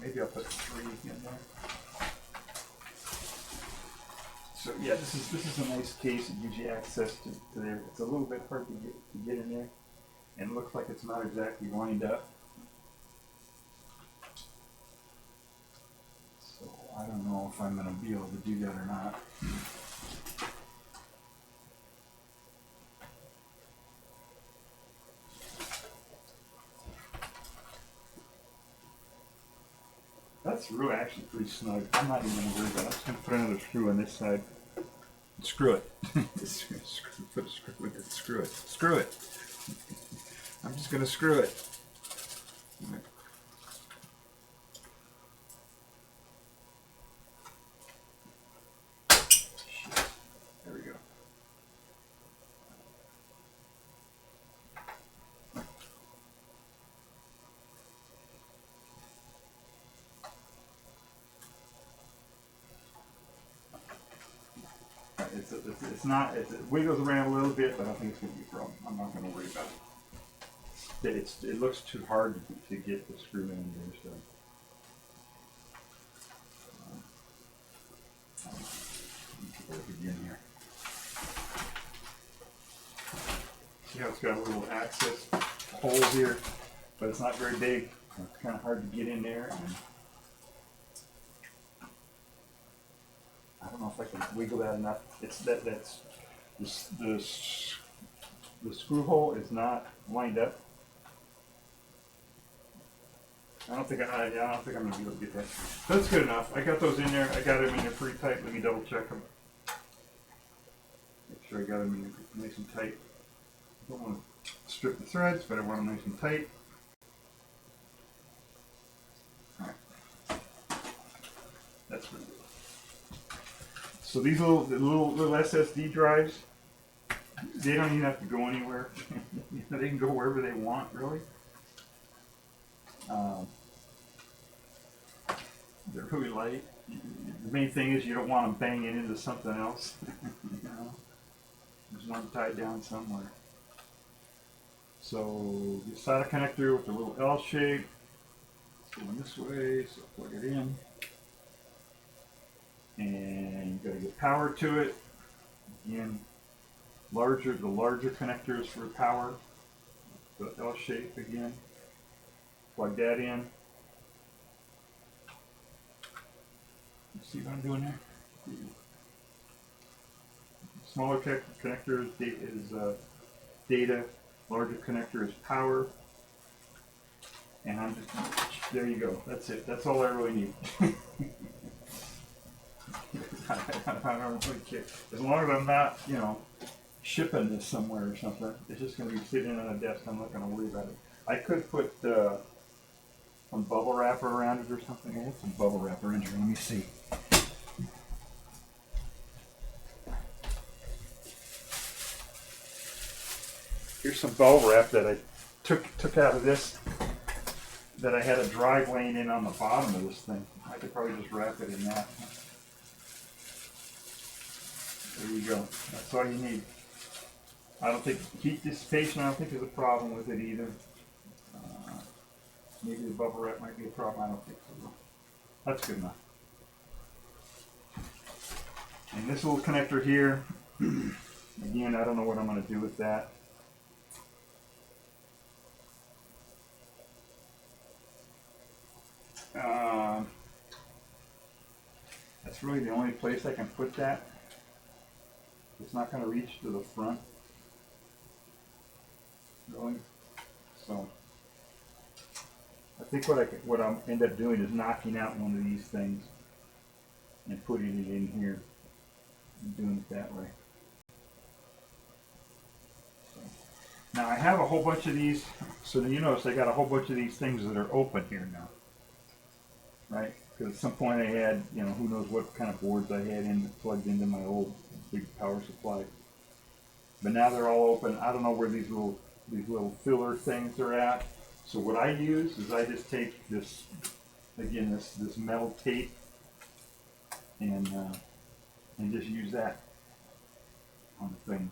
Maybe I'll put 3 in there. So yeah, this is a nice case. It gives you access to there. It's a little bit hard to get in there, and it looks like it's not exactly lined up. So I don't know if I'm going to be able to do that or not. That's really actually pretty snug. I'm not even going to worry about it. I'm just going to put another screw on this side. Screw it. Put a screw with it. Screw it. Screw it. I'm just going to screw it. There we go. It wiggles around a little bit, but I don't think it's going to be a problem. I'm not going to worry about it. It looks too hard to get the screw in there, so. Let me take a look again here. See how it's got a little access hole here, but it's not very big. It's kind of hard to get in there. And if I can wiggle that enough. It's that's the screw hole is not lined up. I don't think I'm gonna be able to get that. That's good enough. I got those in there. I got them in there pretty tight. Let me double check them. Make sure I got them in there nice and tight. Don't want to strip the threads, but I want them nice and tight. All right. That's pretty good. So these little SSD drives, they don't even have to go anywhere. They can go wherever they want, really. They're really light. The main thing is you don't want them banging into something else. You know, there's one tied down somewhere. So you solder connector with the little L shape. It's going this way, so plug it in. And you got to get power to it. Again, the larger connectors for power. The L shape again. Plug that in. You see what I'm doing there? Smaller connector is data. Larger connector is power. And I'm just, there you go. That's it. That's all I really need. I don't really care. As long as I'm not, shipping this somewhere or something, it's just going to be sitting on a desk. I'm not going to worry about it. I could put some bubble wrapper around it or something. I have some bubble wrapper in here. Let me see. Here's some bubble wrap that I took out of this. That I had a drive laying in on the bottom of this thing. I could probably just wrap it in that. There you go. That's all you need. I don't think heat dissipation, I don't think there's a problem with it either. Maybe the bubble wrap might be a problem. I don't think so. That's good enough. And this little connector here, again, I don't know what I'm going to do with that. That's really the only place I can put that. It's not going to reach to the front, really. So I think what I'll end up doing is knocking out one of these things and putting it in here and doing it that way. So, now I have a whole bunch of these, so you notice I got a whole bunch of these things that are open here now, right? Because at some point I had, who knows what kind of boards I had plugged into my old big power supply. But now they're all open. I don't know where these little filler things are at. So what I use is I just take this, again, this metal tape and just use that on the things.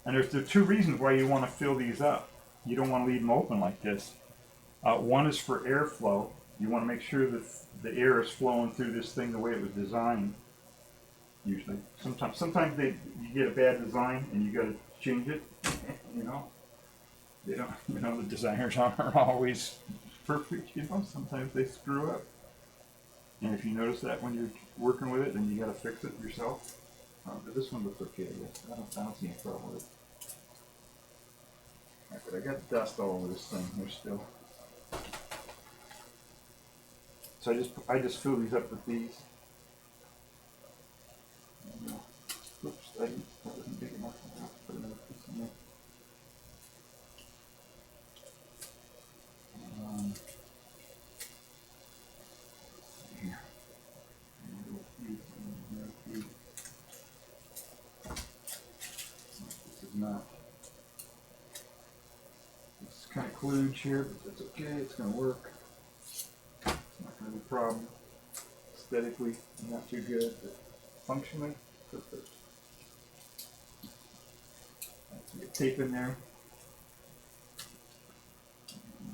And there's two reasons why you want to fill these up. You don't want to leave them open like this. One is for airflow. You want to make sure that the air is flowing through this thing the way it was designed. Usually, sometimes you get a bad design and you got to change it. They don't. The designers aren't always perfect. Sometimes they screw up. And if you notice that when you're working with it, then you got to fix it yourself. But this one looks okay, I guess. I don't see any problem with it. Right, but I got dust all over this thing here still. So I just fill these up with these. Oops, that wasn't big enough. I'll put another piece in there. Here. This is not. It's kind of kludge here, but that's okay. It's going to work. It's not going to be a problem. Aesthetically, not too good, but functionally, perfect. Let's get tape in there.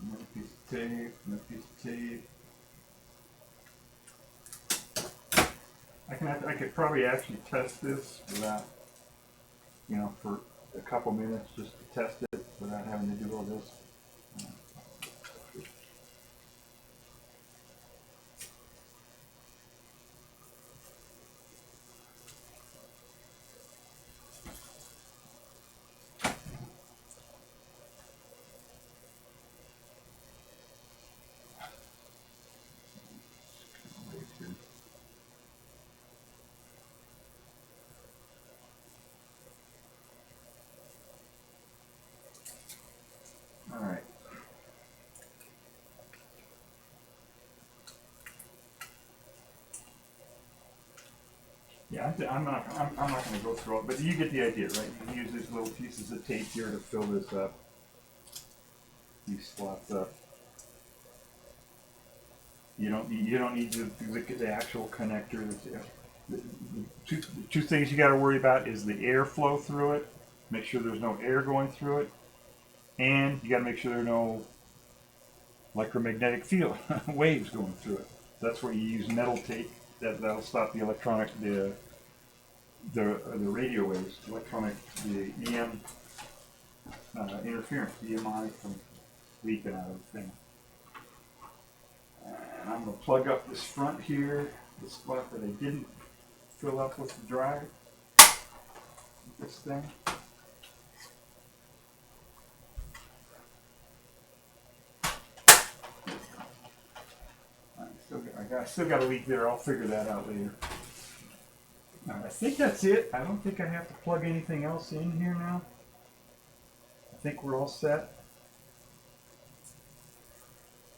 Another piece of tape, another piece of tape. I could probably actually test this without, for a couple minutes just to test it without having to do all this. All right. Yeah, I'm not going to go through it, but you get the idea, right? You can use these little pieces of tape here to fill this up, these slots up. You don't need the actual connector. The two things you got to worry about is the airflow through it. Make sure there's no air going through it, and you got to make sure there are no electromagnetic field waves going through it. That's where you use metal tape. That'll stop the electronic the radio waves, the EM interference, EMI from leaking out of the thing. And I'm going to plug up this front here, the spot that I didn't fill up with the drive. This thing. I still got a leak there. I'll figure that out later. I think that's it. I don't think I have to plug anything else in here now. I think we're all set.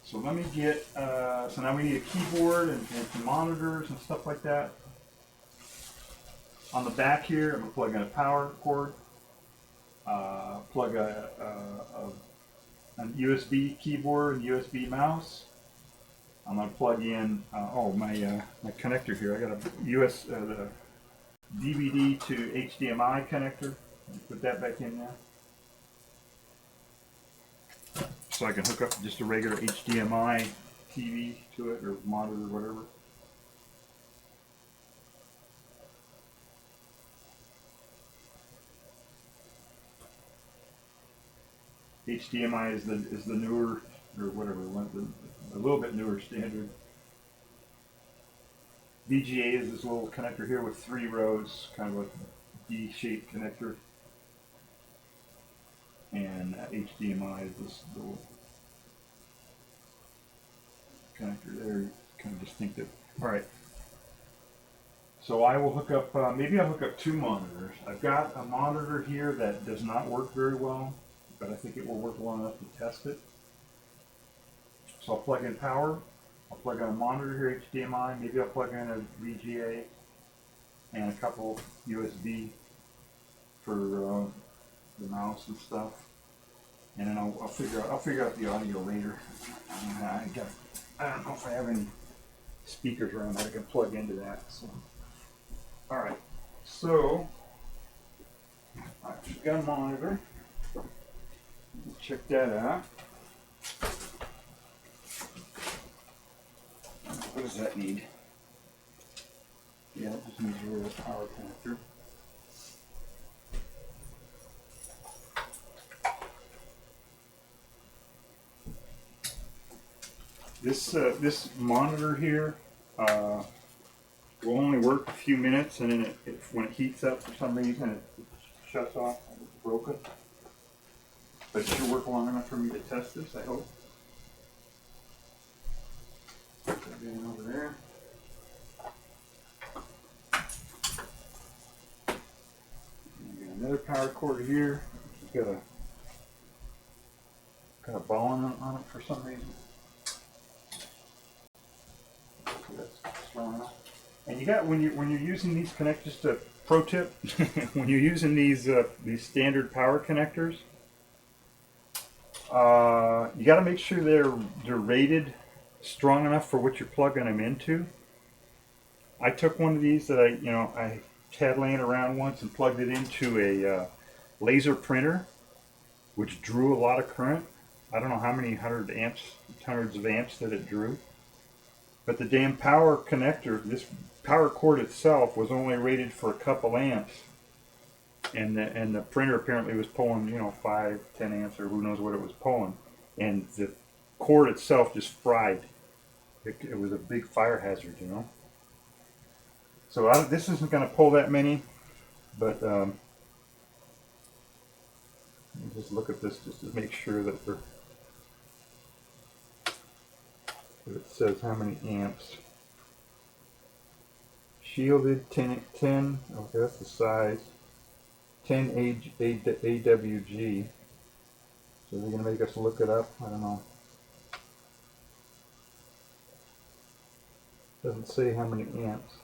So let me get, so now we need a keyboard and some monitors and stuff like that. On the back here, I'm going to plug in a power cord, plug a USB keyboard and USB mouse. I'm going to plug in, my connector here. I got a the DVD to HDMI connector. Put that back in there. So I can hook up just a regular HDMI TV to it, or monitor, or whatever. HDMI is the newer, or whatever, a little bit newer standard. VGA is this little connector here with 3 rows, kind of a D-shaped connector. And HDMI is this little connector there, kind of distinctive. Alright, so I will hook up, maybe I'll hook up 2 monitors. I've got a monitor here that does not work very well, but I think it will work well enough to test it. So I'll plug in power, I'll plug in a monitor here, HDMI, maybe I'll plug in a VGA, and a couple USB for the mouse and stuff, and then I'll figure out the audio later. I don't know if I have any speakers around that I can plug into that. So, all right. So I've got a monitor. Check that out. What does that need? Yeah, it just needs a real power connector. This monitor here will only work a few minutes, and then when it heats up for some reason, it shuts off. It's broken. But it should work long enough for me to test this, I hope. Put that in over there. And got another power cord here. It's got a ball on it for some reason. And you got when you're using these connectors, just a pro tip, when you're using these standard power connectors, you got to make sure they're rated strong enough for what you're plugging them into. I took one of these that I had laying around once and plugged it into a laser printer, which drew a lot of current. I don't know how many hundreds of amps that it drew. But the damn power connector, this power cord itself, was only rated for a couple amps. and the printer apparently was pulling, you know, 5, 10 amps or who knows what it was pulling, and the cord itself just fried. It was a big fire hazard, you know. So this isn't going to pull that many, but let me just look at this just to make sure that it says how many amps. Shielded 10, okay, that's the size. 10 AWG. So they're going to make us look it up? I don't know. Doesn't say how many amps.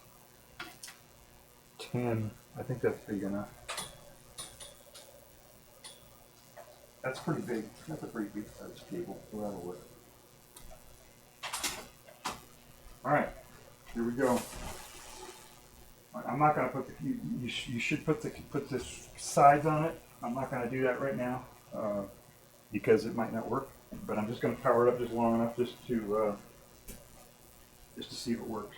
10. I think that's big enough. That's pretty big. That's a pretty big size cable. So that'll work. Alright. Here we go. I'm not going to put the, you should put the sides on it. I'm not going to do that right now because it might not work. But I'm just going to power it up just long enough just to see if it works.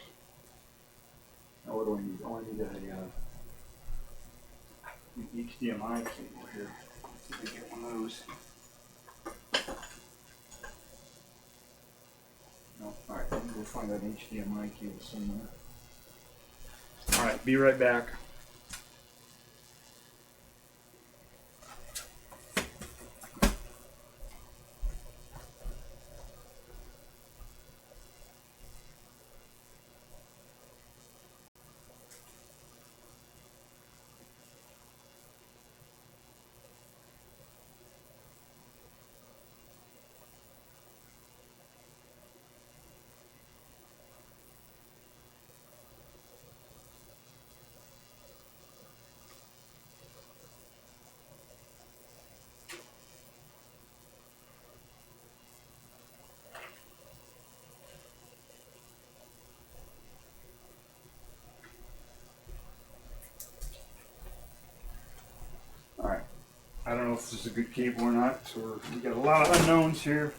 Now what do I need? Oh, I need an HDMI cable here. Let's see if I get one of those. No, all right. I'm going to go find that HDMI cable somewhere. All right, be right back. All right. I don't know if this is a good cable or not, so we got a lot of unknowns here.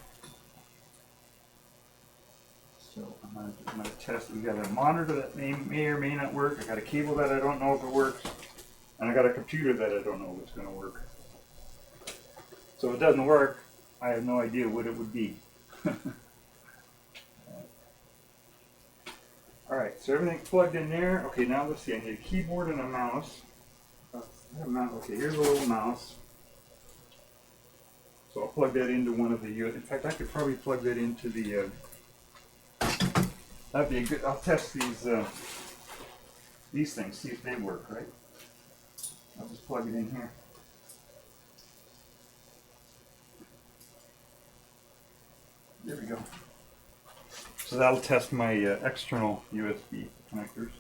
So I'm gonna test. We got a monitor that may or may not work. I got a cable that I don't know if it works, and I got a computer that I don't know if it's gonna work. So if it doesn't work, I have no idea what it would be. All right, so everything's plugged in there. Okay, now let's see. I need a keyboard and a mouse. Okay, here's a little mouse. So I'll plug that into one of the. In fact, I could probably plug that into the. That'd be a good. I'll test these things, see if they work, right? I'll just plug it in here. There we go. So that'll test my external USB connectors.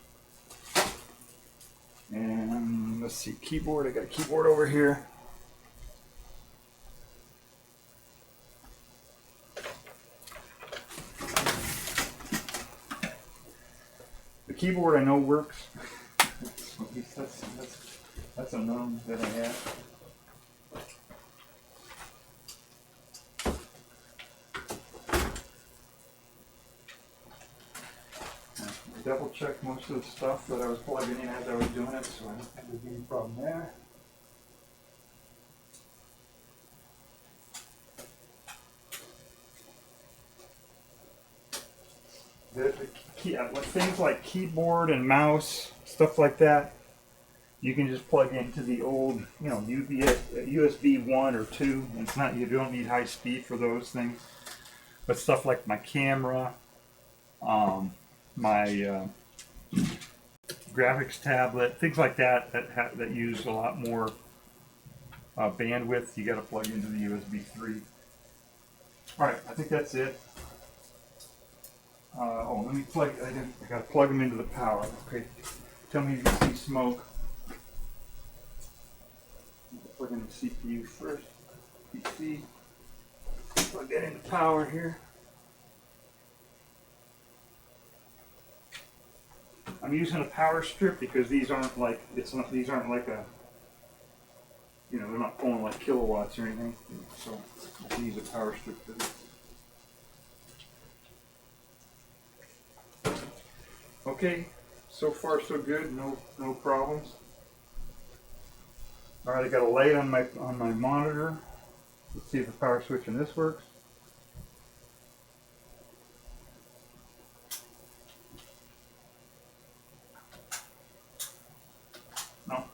And let's see, keyboard. I got a keyboard over here. The keyboard I know works. So at least that's a known that I have. I double checked most of the stuff that I was plugging in as I was doing it, so I don't think there's any problem there. Things like keyboard and mouse, stuff like that, you can just plug into the old, you know, USB 1 or 2. It's not, you don't need high speed for those things. But stuff like my camera, my graphics tablet, things like that that use a lot more bandwidth, you got to plug into the USB 3. All right, I think that's it. Let me plug. I got to plug them into the power. Okay, tell me if you see smoke. Plug in the CPU first. PC. Plug that into power here. I'm using a power strip because these aren't like these aren't like a, you know, they're not pulling like kilowatts or anything. So I can use a power strip for this. Okay, so far so good, no problems. All right, I got a light on my monitor. Let's see if the power switch in this works. No.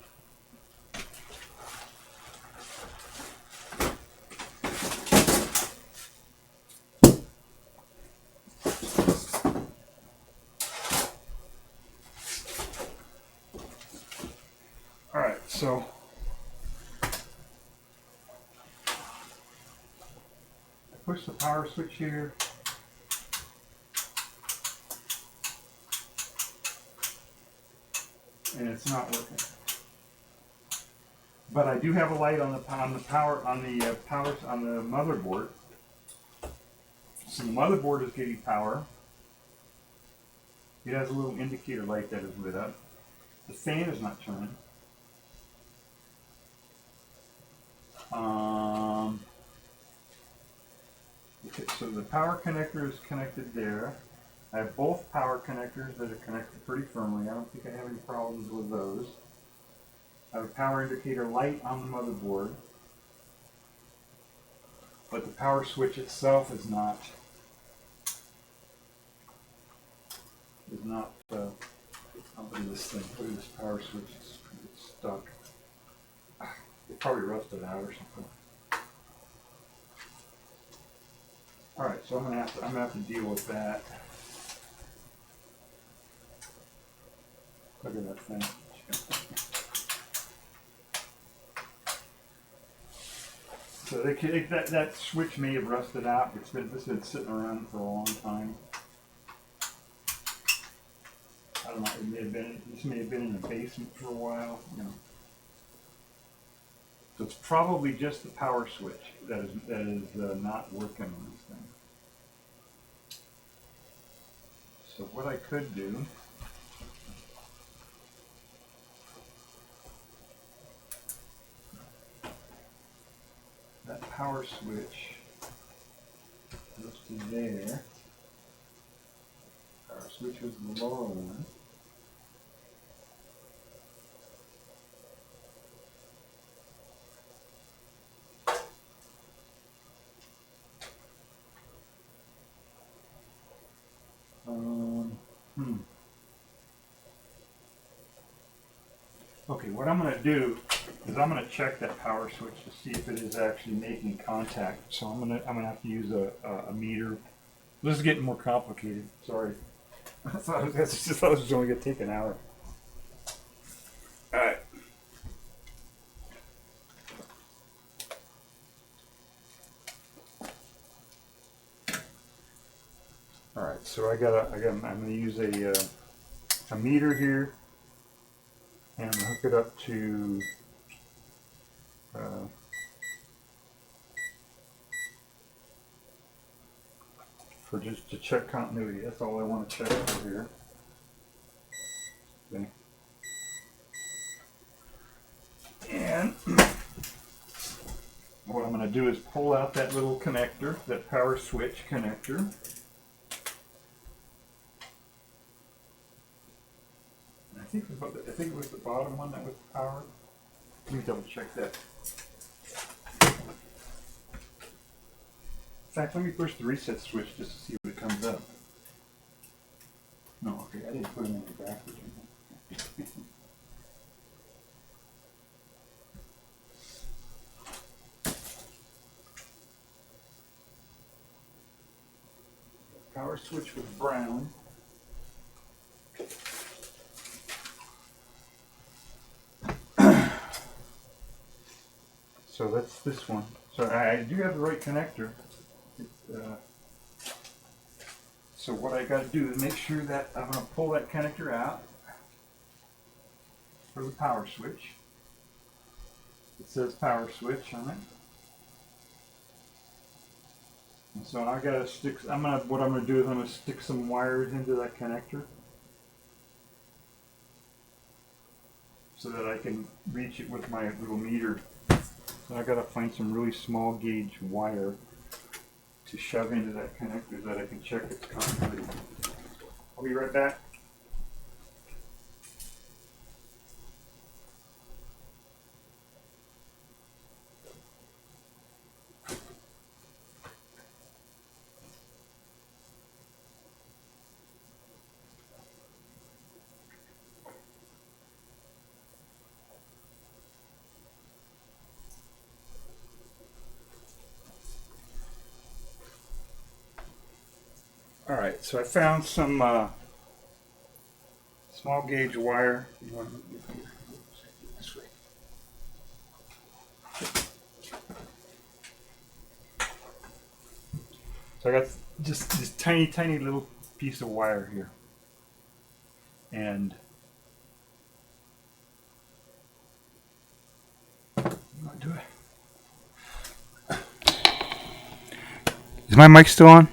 All right, so I push the power switch here. And it's not working. But I do have a light on the motherboard. So the motherboard is getting power. It has a little indicator light that is lit up. The fan is not turning. Okay, so the power connector is connected there. I have both power connectors that are connected pretty firmly. I don't think I have any problems with those. I have a power indicator light on the motherboard, but the power switch itself is not look at this thing. Look at this power switch. It's stuck. It probably rusted out or something. All right, so I'm gonna have to deal with that. Look at that thing. So that switch may have rusted out. This has been sitting around for a long time. I don't know. This may have been in the basement for a while. You know. So it's probably just the power switch that is not working on this thing. So what I could do. That power switch goes to there. Power switch was the lower one. Okay, what I'm going to do is I'm going to check that power switch to see if it is actually making contact. So I'm going to have to use a meter. This is getting more complicated. Sorry. I thought it was only going to take an hour. All right. All right. So I'm going to use a meter here. And I'm going to hook it up to for just to check continuity. That's all I want to check over here. Okay. And what I'm going to do is pull out that little connector, that power switch connector. I think it was the bottom one that was powered. Let me double check that. In fact, let me push the reset switch just to see what it comes up. No, okay, I didn't put them in the backwards. Power switch was brown. So that's this one. So I do have the right connector. So what I got to do is make sure that I'm going to pull that connector out for the power switch. It says power switch on it. And so I got to stick. What I'm going to do is I'm going to stick some wires into that connector so that I can reach it with my little meter. So I got to find some really small gauge wire to shove into that connector so that I can check its continuity. I'll be right back. Alright, so I found some small gauge wire. This way. So I got just this tiny little piece of wire here. And what do I? Is my mic still on?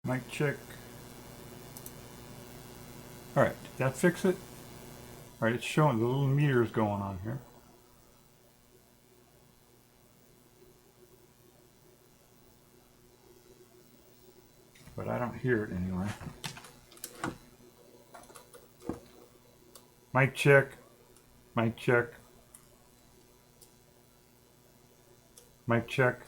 Mic check. Alright, did that fix it? Alright, it's showing the little meters going on here. But I don't hear it anyway. Mic check. Mic check. Mic check.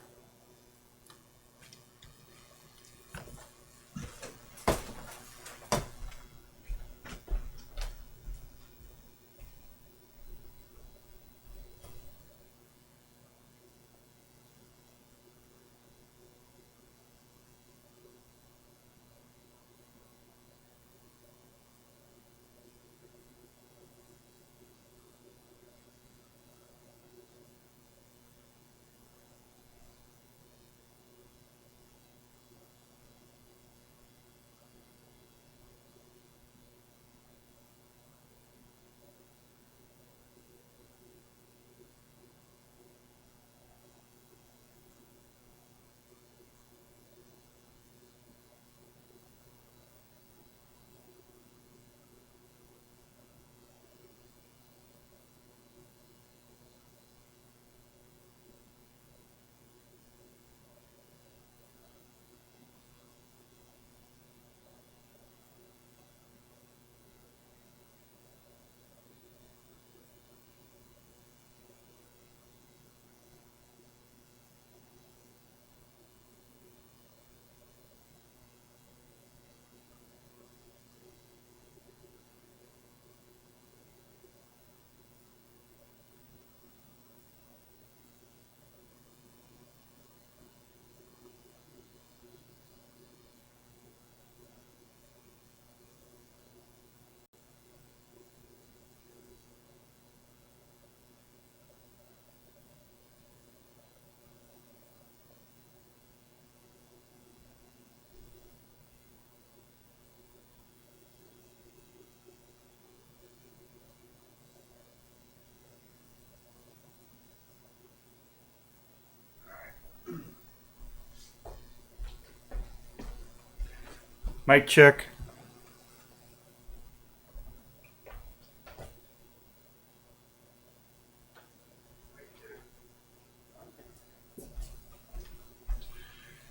Mic check.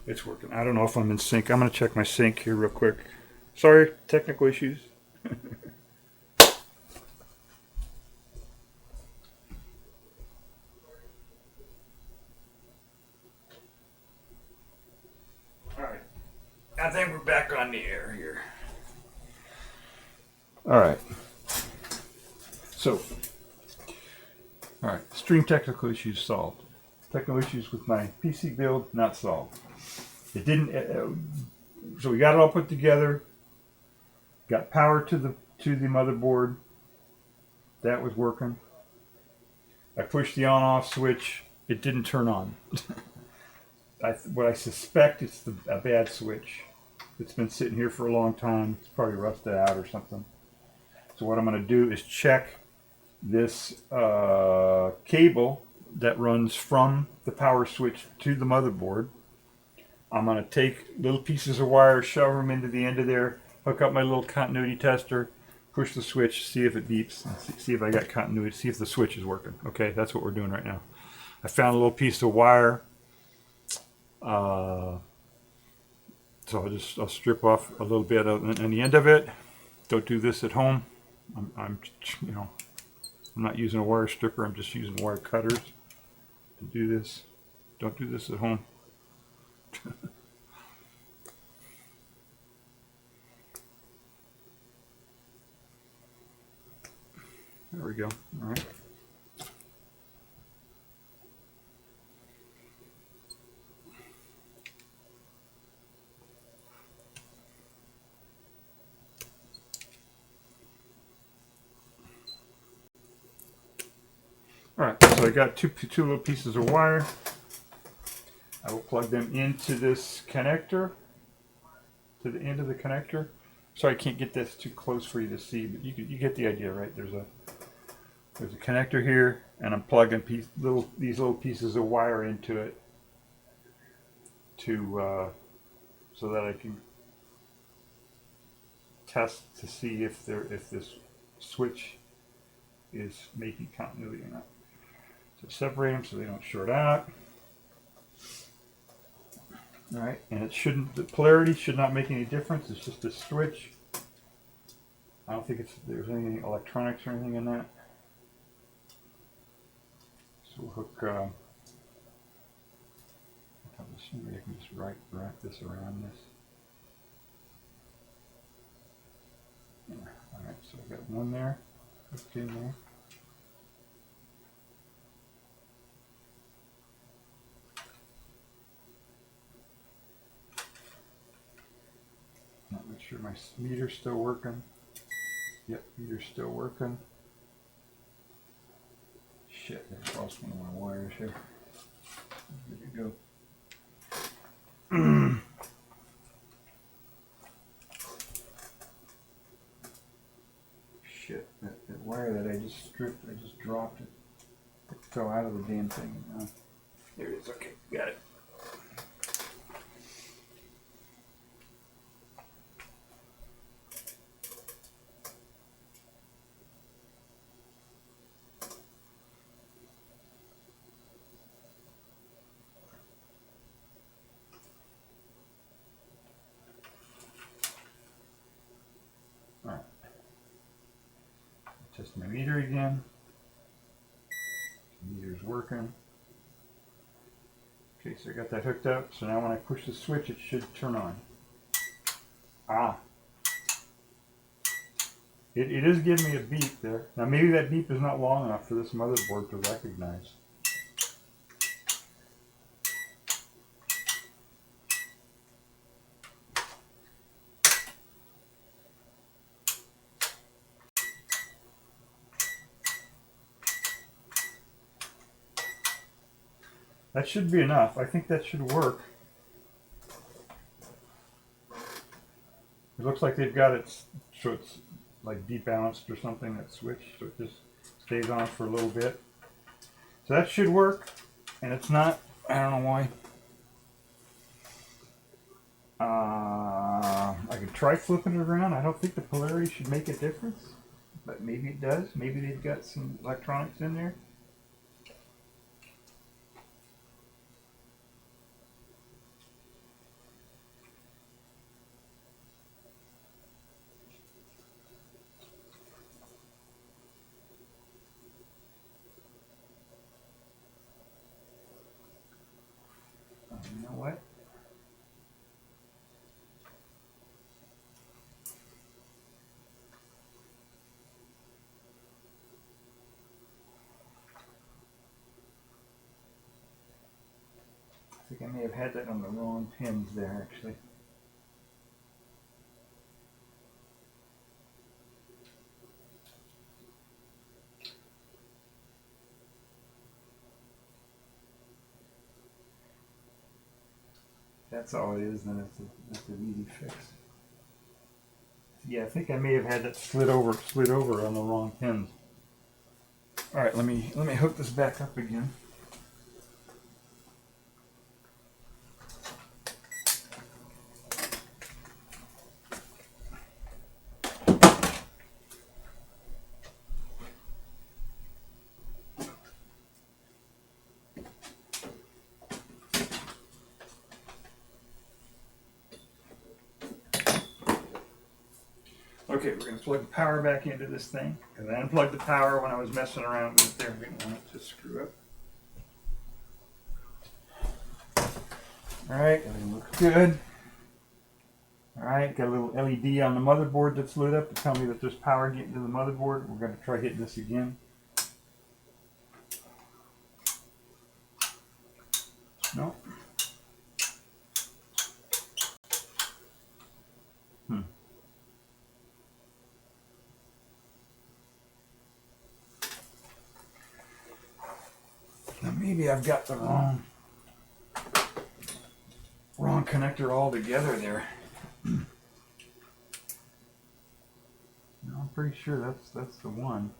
It's working. I don't know if I'm in sync. I'm going to check my sync here real quick. Sorry, technical issues. Alright. I think we're back on the air here. Alright. So, alright. Stream technical issues solved. Technical issues with my PC build not solved. It didn't. So we got it all put together. Got power to the motherboard. That was working. I pushed the on-off switch. It didn't turn on. What I suspect it's a bad switch. It's been sitting here for a long time. It's probably rusted out or something. So what I'm going to do is check this cable that runs from the power switch to the motherboard. I'm going to take little pieces of wire, shove them into the end of there, hook up my little continuity tester, push the switch, see if it beeps, and see if I got continuity, see if the switch is working. Okay, that's what we're doing right now. I found a little piece of wire, so I'll strip off a little bit on the end of it. Don't do this at home. I'm not using a wire stripper. I'm just using wire cutters to do this. Don't do this at home. There we go. All right. All right, so I got two little pieces of wire. I will plug them into this connector, to the end of the connector. Sorry, I can't get this too close for you to see, but you get the idea, right? There's a connector here, and I'm plugging these little pieces of wire into it to so that I can test to see if this switch is making continuity or not. So separate them so they don't short out. All right, and the polarity should not make any difference. It's just a switch. I don't think there's any electronics or anything in that. So we'll hook. Maybe I can just wrap this around this. Yeah. All right, so I got one there. Hooked in there. Not sure my meter's still working. Yep, meter's still working. Shit, I lost one of my wires here. There you go. Shit, that wire that I just stripped, I just dropped it. It fell out of the damn thing. There it is. Okay, got it. Alright. Test my meter again. The meter's working. Okay, so I got that hooked up. So now when I push the switch, it should turn on. Ah. It is giving me a beep there. Now maybe that beep is not long enough for this motherboard to recognize. That should be enough. I think that should work. It looks like they've got it so it's like debalanced or something, that switch, so it just stays on for a little bit. So that should work, and it's not. I don't know why. I could try flipping it around. I don't think the polarity should make a difference, but maybe it does. Maybe they've got some electronics in there. You know what? I think I may have had that on the wrong pins there, actually. that's all it is, then it's an easy fix. Yeah, I think I may have had that slid over on the wrong pins. All right, let me hook this back up again. Okay, we're going to plug the power back into this thing. Because I unplugged the power when I was messing around with it there. We didn't want it to screw up. Alright, everything looks good. Alright, got a little LED on the motherboard that's lit up to tell me that there's power getting to the motherboard. We're going to try hitting this again. No. Now maybe I've got the wrong connector altogether there. No, I'm pretty sure that's the one.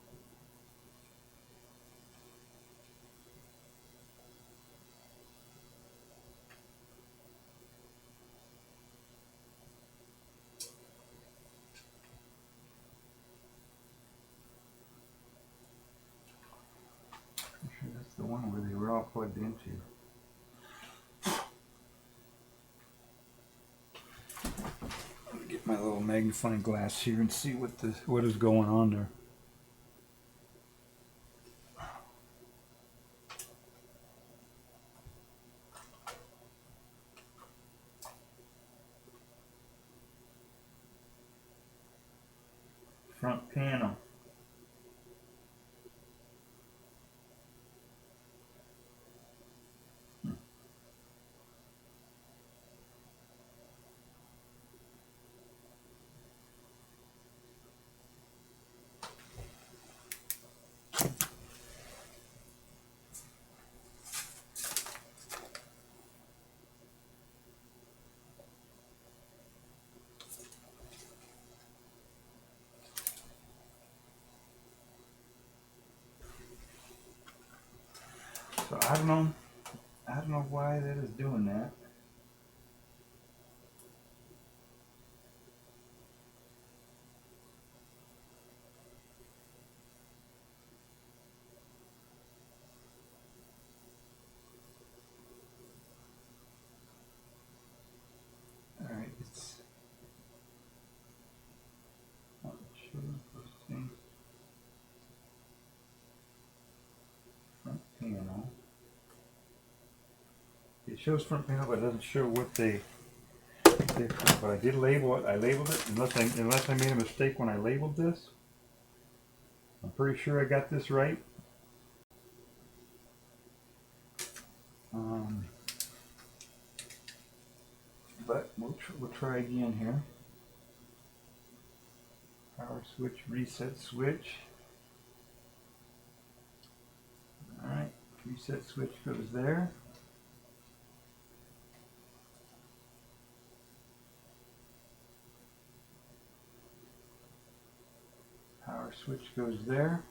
Pretty sure that's the one where they were all plugged into. Let me get my little magnifying glass here and see what is going on there. Front panel. So I don't know why that is doing that. All right, it's not sure. Let's see. Front panel. It shows front panel, but it doesn't show what they. But I did label it. I labeled it unless I made a mistake when I labeled this. I'm pretty sure I got this right. But we'll try again here. Power switch, reset switch. All right, reset switch goes there. Power switch goes there.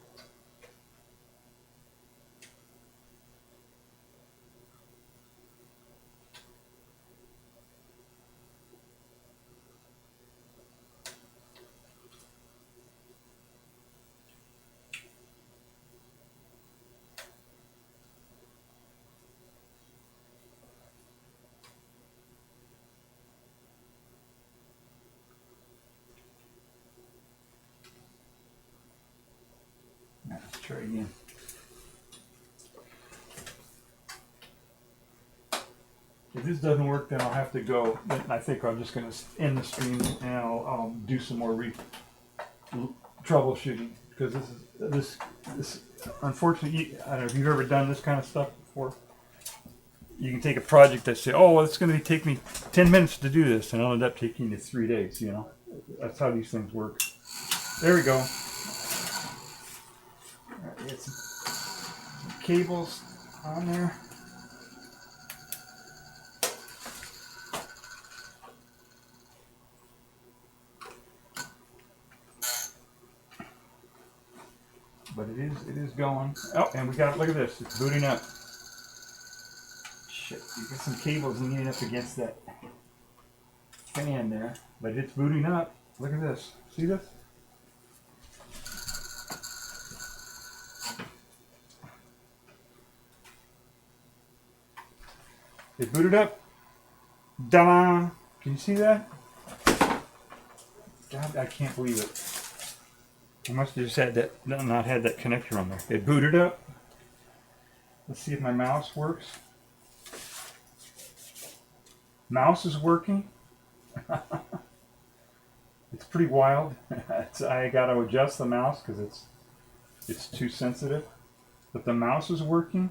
Now let's try again. If this doesn't work, then I'll have to go. I think I'm just going to end the stream and I'll do some more troubleshooting, because this unfortunately, I don't know if you've ever done this kind of stuff before. You can take a project that say, oh, well, it's going to take me 10 minutes to do this, and it'll end up taking you 3 days. You know, that's how these things work. There we go. All right, get some cables on there. but it is going. Oh, and we got, look at this, it's booting up. Shit, you got some cables leaning up against that fan there, but it's booting up. Look at this. See this? It booted up. Da! Can you see that? God, I can't believe it. I must have just had that, not had that connector on there. It booted up. Let's see if my mouse works. Mouse is working. It's pretty wild. I got to adjust the mouse because it's too sensitive. But the mouse is working.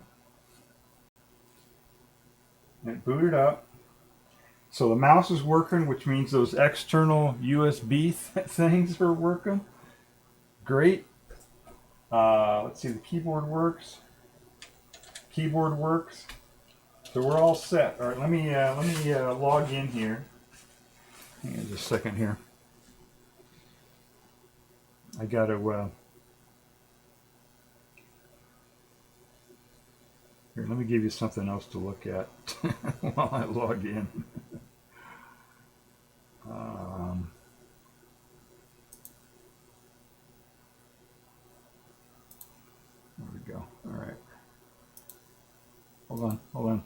It booted up. So the mouse is working, which means those external USB things are working. Great. Let's see, the keyboard works. Keyboard works. So we're all set. All right, let me log in here. Hang on just a second here. I got to. Here, let me give you something else to look at while I log in. There we go. All right. Hold on.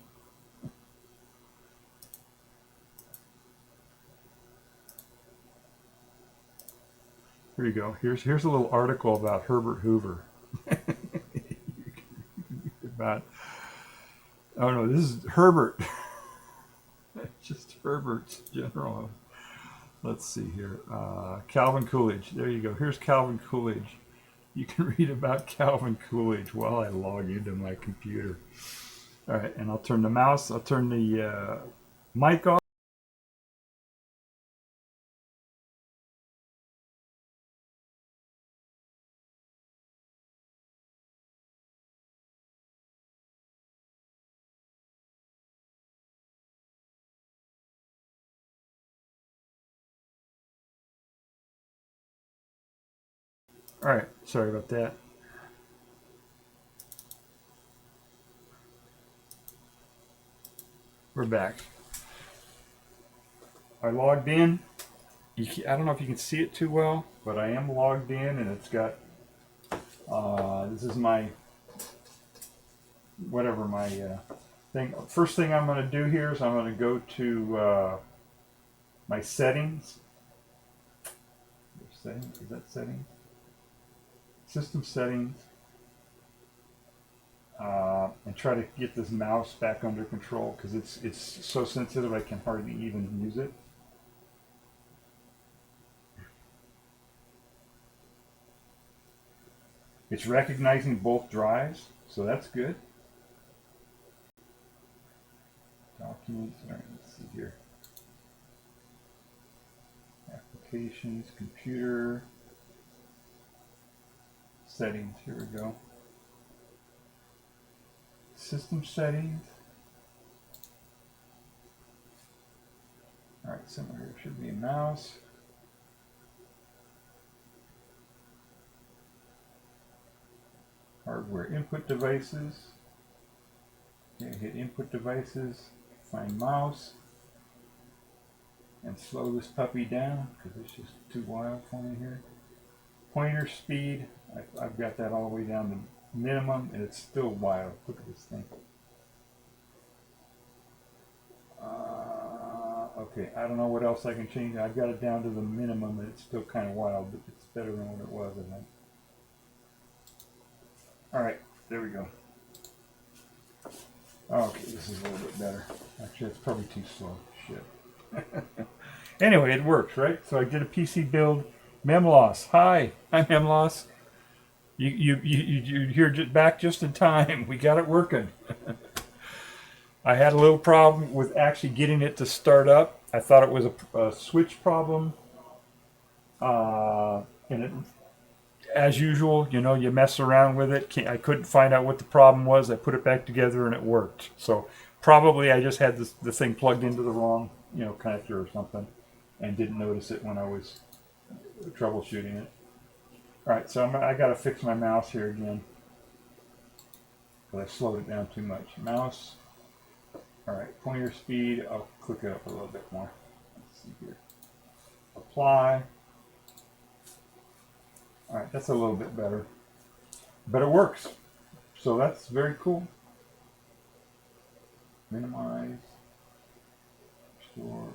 Here you go. Here's a little article about Herbert Hoover. About, oh no, this is Herbert. Just Herbert's general. Let's see here. Calvin Coolidge. There you go. Here's Calvin Coolidge. You can read about Calvin Coolidge while I log into my computer. All right, and I'll turn the mic off. All right, sorry about that. We're back. I logged in. I don't know if you can see it too well, but I am logged in, and it's got, this is my, whatever my thing. First thing I'm going to do here is I'm going to go to my settings. Is that settings? System settings, and try to get this mouse back under control because it's so sensitive I can hardly even use it. It's recognizing both drives, so that's good. Documents, all right, let's see here. Applications, computer. Settings, here we go. System settings. All right, somewhere here should be a mouse. Hardware input devices. Okay, hit input devices, find mouse, and slow this puppy down because it's just too wild for me here. Pointer speed, I've got that all the way down to minimum, and it's still wild. Look at this thing. Okay, I don't know what else I can change. I've got it down to the minimum, and it's still kind of wild, but it's better than what it was, I think. All right, there we go. Okay, this is a little bit better. Actually, it's probably too slow. Shit. Anyway, it works, right? So I did a PC build. Memloss, hi, I'm Memloss. You're here back just in time. We got it working. I had a little problem with actually getting it to start up. I thought it was a switch problem, and it, as usual, you know, you mess around with it. I couldn't find out what the problem was. I put it back together and it worked. So probably I just had the thing plugged into the wrong, you know, connector or something, and didn't notice it when I was troubleshooting it. All right, so I got to fix my mouse here again. But I slowed it down too much. Mouse. All right, pointer speed. I'll click it up a little bit more. Let's see here. Apply. All right, that's a little bit better. But it works. So that's very cool. Minimize. Restore.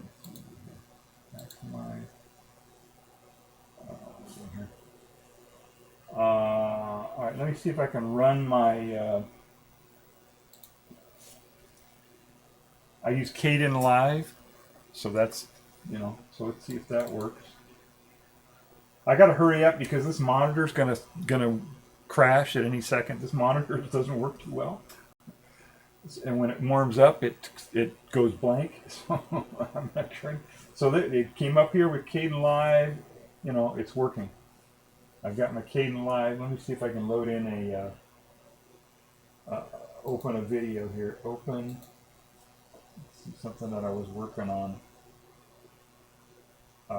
Maximize. Here. All right, let me see if I can run my. I use Kden Live, so that's, so let's see if that works. I got to hurry up because this monitor's gonna crash at any second. This monitor doesn't work too well, and when it warms up, it goes blank. So I'm not sure. So it came up here with Kden Live. It's working. I've got my Kden Live. Let me see if I can load in open a video here. Open. Something that I was working on.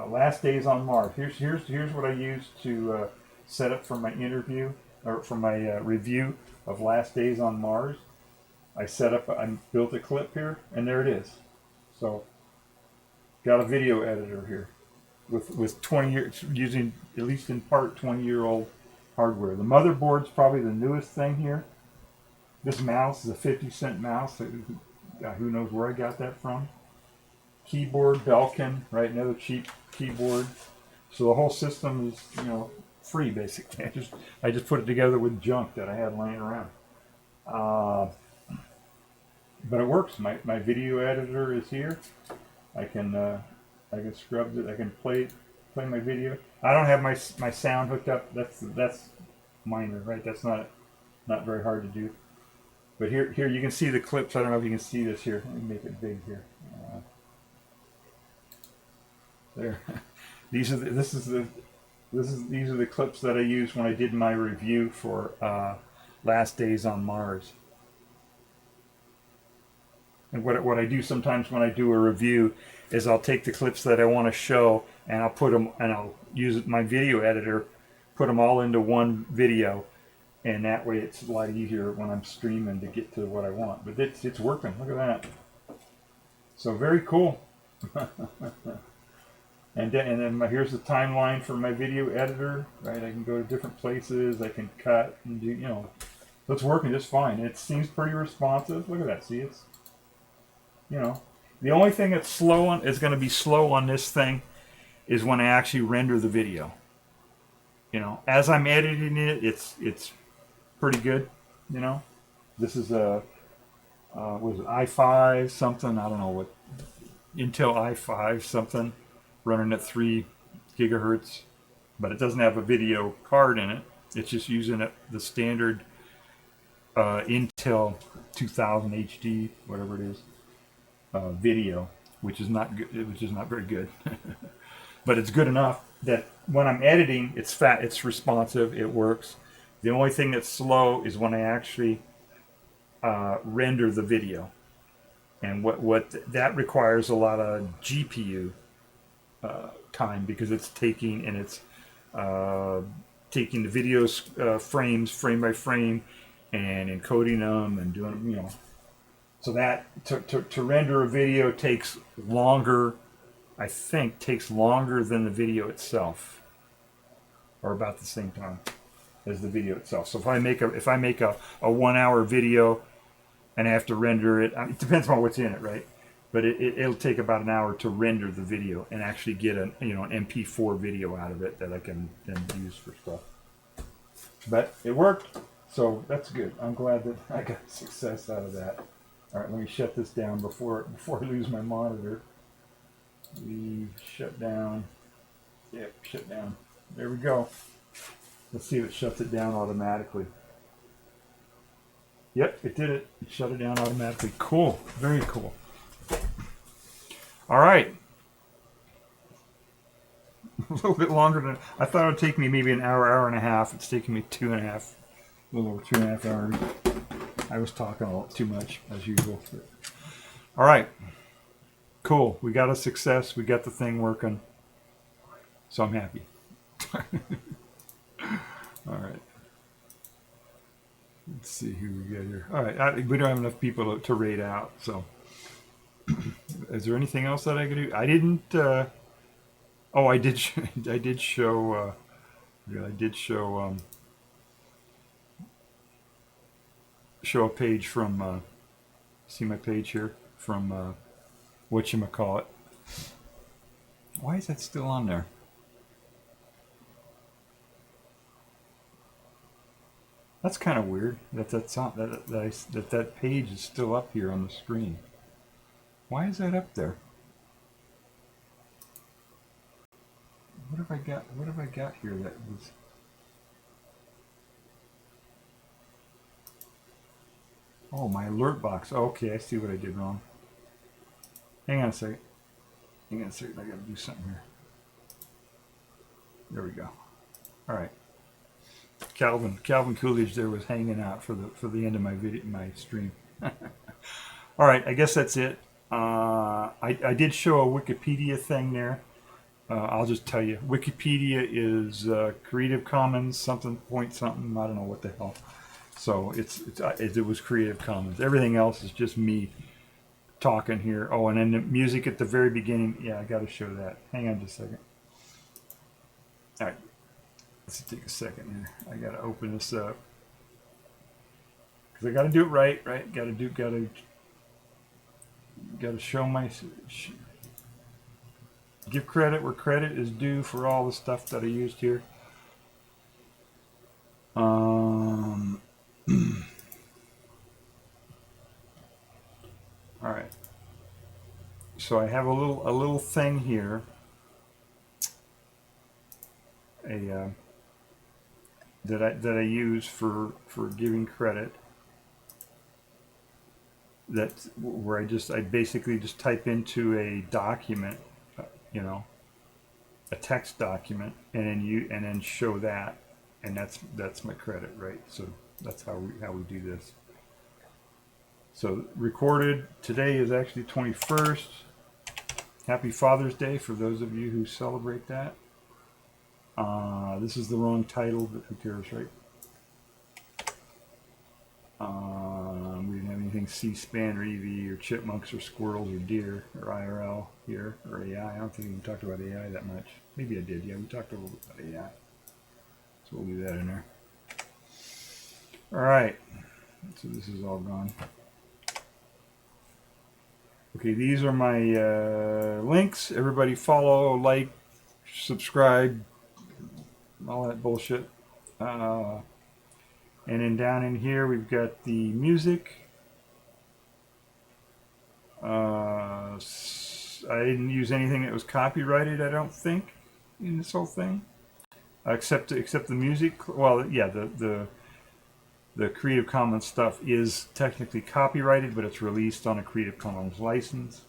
Last Days on Mars. Here's what I used to set up for my interview, or for my review of Last Days on Mars. I built a clip here, and there it is. So, got a video editor here with 20 years, using at least in part 20-year-old hardware. The motherboard's probably the newest thing here. This mouse is a 50-cent mouse. Who knows where I got that from? Keyboard, Belkin, right? Another cheap keyboard. So the whole system is, free basically. I just put it together with junk that I had laying around. But it works. My video editor is here. I can scrub it. I can play my video. I don't have my sound hooked up. That's minor, right? That's not very hard to do. But here you can see the clips. I don't know if you can see this here. Let me make it big here. There. These are the clips that I used when I did my review for Last Days on Mars. And what I do sometimes when I do a review is I'll take the clips that I want to show and I'll put them, and I'll use my video editor, put them all into one video. And that way it's a lot easier when I'm streaming to get to what I want. But it's working. Look at that. So very cool. and then here's the timeline for my video editor. Right, I can go to different places. I can cut and do, so it's working just fine. It seems pretty responsive. Look at that. See, it's, the only thing that's is going to be slow on this thing is when I actually render the video. As I'm editing it, it's pretty good, This is a was it i5 something, I don't know what, Intel i5 something, running at 3 gigahertz, but it doesn't have a video card in it. It's just using the standard Intel 2000 HD, whatever it is, video, which is not good, which is not very good, but it's good enough that when I'm editing, it's responsive, it works. The only thing that's slow is when I actually render the video, and what that requires a lot of GPU time, because it's taking the video's frames frame by frame and encoding them and doing, so that to render a video takes longer. I think takes longer than the video itself, or about the same time as the video itself. So if I make a 1 hour video and I have to render it, it depends on what's in it, right? But it'll take about an hour to render the video and actually get an MP4 video out of it that I can then use for stuff. But it worked, so that's good. I'm glad that I got success out of that. All right, let me shut this down before I lose my monitor. We shut down. Yep, shut down. There we go. Let's see if it shuts it down automatically. Yep, it did it. It shut it down automatically. Cool. Very cool. All right. A little bit longer than I thought it would take me, maybe an hour and a half. It's taking me 2.5, a little over 2.5 hours. I was talking a lot too much, as usual. All right. Cool. We got a success. We got the thing working. So I'm happy. All right. Let's see who we got here. All right, we don't have enough people to rate out. So, is there anything else that I could do? I didn't. Oh, I did. I did show. Yeah, I did show. Show a page from. See my page here from. Whatchamacallit. Why is that still on there? That's kind of weird that page is still up here on the screen. Why is that up there? What have I got? What have I got here that was? Oh, my alert box. Okay, I see what I did wrong. Hang on a second. Hang on a second. I got to do something here. There we go. All right. Calvin Coolidge there was hanging out for the end of my video, my stream. All right, I guess that's it. I did show a Wikipedia thing there. I'll just tell you, Wikipedia is Creative Commons something point something. I don't know what the hell. So it was Creative Commons. Everything else is just me talking here. Oh, and then the music at the very beginning. Yeah, I got to show that. Hang on just a second. All right. Let's take a second here. I gotta open this up because I gotta do it right. Gotta show my give credit where credit is due for all the stuff that I used here. All right. So I have a little thing here. That I use for giving credit. That's where I basically just type into a document, a text document, and then show that, and that's my credit, right? So that's how we do this. So recorded today is actually 21st. Happy Father's Day for those of you who celebrate that. This is the wrong title, but who cares, right? We didn't have anything C-SPAN or EV or chipmunks or squirrels or deer or IRL here or AI. I don't think we even talked about AI that much. Maybe I did. Yeah, we talked a little bit about AI. So we'll leave that in there. All right. So this is all gone. Okay, these are my links. Everybody follow, like, subscribe, all that bullshit. And then down in here we've got the music. I didn't use anything that was copyrighted, I don't think, in this whole thing, except the music. Well, yeah, the Creative Commons stuff is technically copyrighted, but it's released on a Creative Commons license.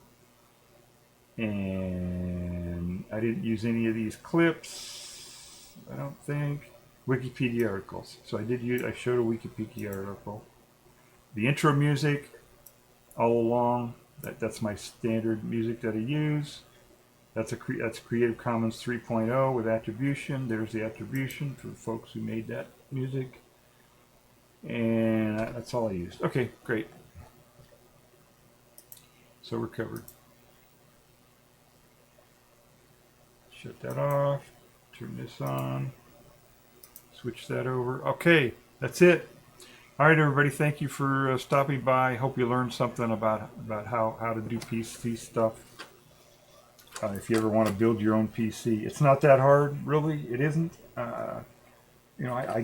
And I didn't use any of these clips, I don't think. Wikipedia articles. So I showed a Wikipedia article. The intro music, all along, that's my standard music that I use. That's Creative Commons 3.0 with attribution. There's the attribution for the folks who made that music. And that's all I used. Okay, great. So we're covered. Shut that off. Turn this on. Switch that over. Okay, that's it. All right, everybody. Thank you for stopping by. Hope you learned something about how to do PC stuff. If you ever want to build your own PC, it's not that hard, really. It isn't. I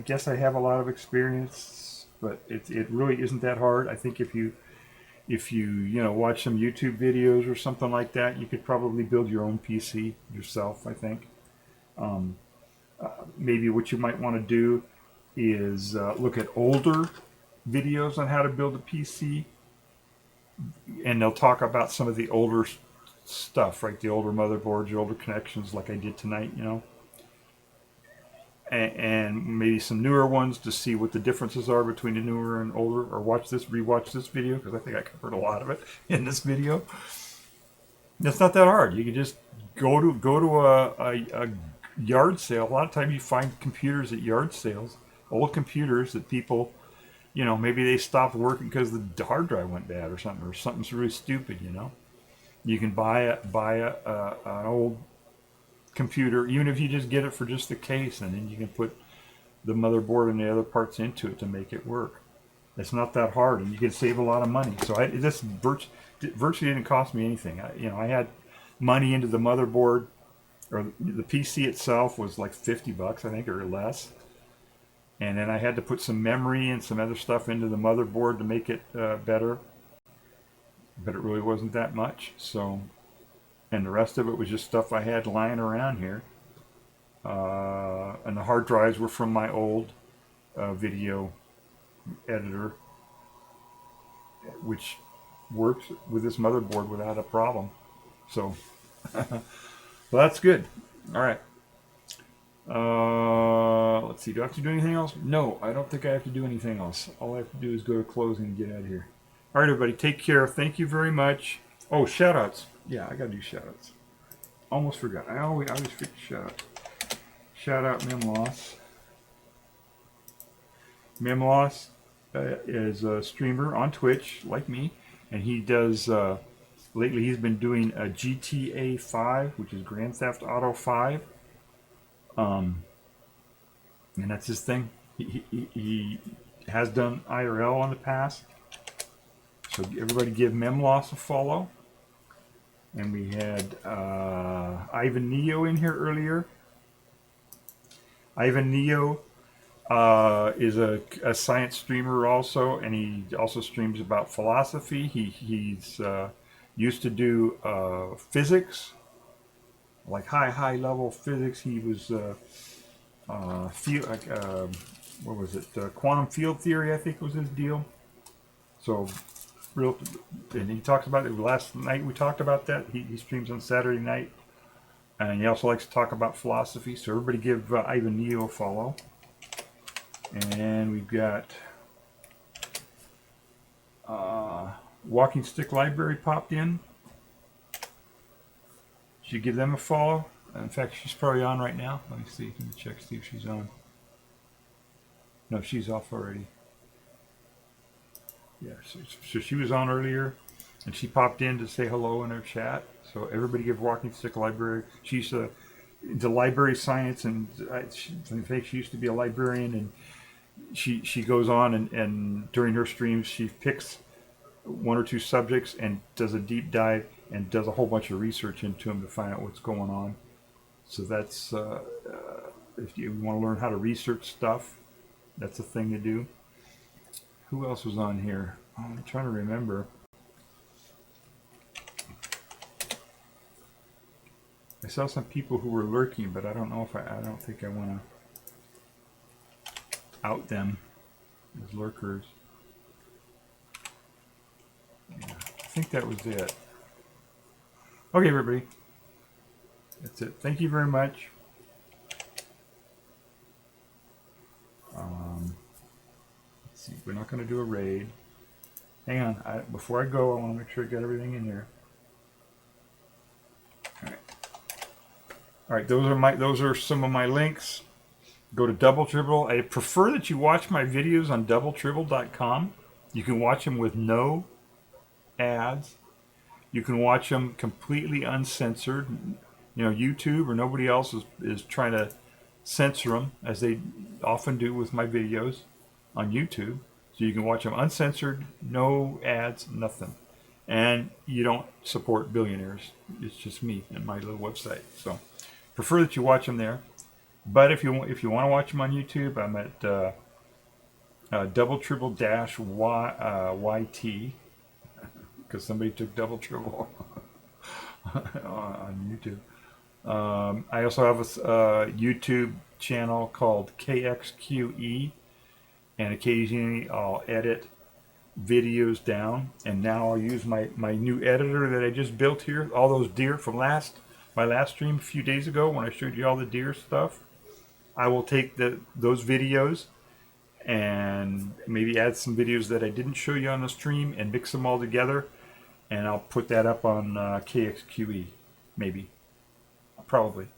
guess I have a lot of experience, but it really isn't that hard. I think if you watch some YouTube videos or something like that, you could probably build your own PC yourself, I think. Maybe what you might want to do is look at older videos on how to build a PC, and they'll talk about some of the older stuff, right? The older motherboards, the older connections, like I did tonight, and maybe some newer ones to see what the differences are between the newer and older, or rewatch this video, because I think I covered a lot of it in this video. It's not that hard. You can just go to yard sale. A lot of times you find computers at yard sales, old computers that people, maybe they stopped working because the hard drive went bad or something's really stupid. You can buy an old computer, even if you just get it for just the case, and then you can put the motherboard and the other parts into it to make it work. It's not that hard, and you can save a lot of money. So this virtually didn't cost me anything. I had money into the motherboard, or the PC itself was like $50, I think, or less. And then I had to put some memory and some other stuff into the motherboard to make it better. But it really wasn't that much. So, and the rest of it was just stuff I had lying around here. And the hard drives were from my old video editor, which works with this motherboard without a problem. So, well, that's good. All right. Let's see. Do I have to do anything else? No, I don't think I have to do anything else. All I have to do is go to closing and get out of here. All right, everybody. Take care. Thank you very much. Oh, shout-outs. Yeah, I got to do shout-outs. Almost forgot. I always forget shout-outs. Shout-out Memloss. Memloss is a streamer on Twitch, like me. And he does... lately, he's been doing a GTA 5, which is Grand Theft Auto 5. And that's his thing. He has done IRL in the past. So everybody give Memloss a follow. And we had Ivan Neo in here earlier. Ivan Neo is a science streamer also, and he also streams about philosophy. He's used to do physics, like high level physics. He was what was it? Quantum field theory, I think, was his deal. So and he talks about it. Last night we talked about that. He streams on Saturday night, and he also likes to talk about philosophy. So everybody give Ivan Neo a follow. And we've got Walking Stick Library popped in. Should give them a follow. In fact, she's probably on right now. Let me see. Let me check, see if she's on. No, she's off already. Yeah, so she was on earlier, and she popped in to say hello in her chat. So everybody give Walking Stick Library. She's into library science, and I think she used to be a librarian, and she goes on and during her streams she picks one or two subjects and does a deep dive and does a whole bunch of research into them to find out what's going on. So that's if you want to learn how to research stuff, that's a thing to do. Who else was on here? Oh, I'm trying to remember. I saw some people who were lurking, but I don't know if I don't think I want to out them as lurkers. Yeah, I think that was it. Okay, everybody. That's it. Thank you very much. Let's see. We're not going to do a raid. Hang on. Before I go, I want to make sure I got everything in here. All right. All right. Those are some of my links. Go to Double Tribble. I prefer that you watch my videos on doubletribble.com. You can watch them with no ads. You can watch them completely uncensored. YouTube or nobody else is trying to censor them, as they often do with my videos on YouTube. So you can watch them uncensored, no ads, nothing. And you don't support billionaires. It's just me and my little website. So prefer that you watch them there. But if you want to watch them on YouTube, I'm at doubletribble-yt, because somebody took double tribble on YouTube. I also have a YouTube channel called KXQE, and occasionally I'll edit videos down. And now I'll use my new editor that I just built here. All those deer from my last stream a few days ago when I showed you all the deer stuff. I will take those videos and maybe add some videos that I didn't show you on the stream and mix them all together, and I'll put that up on KXQE, maybe, probably.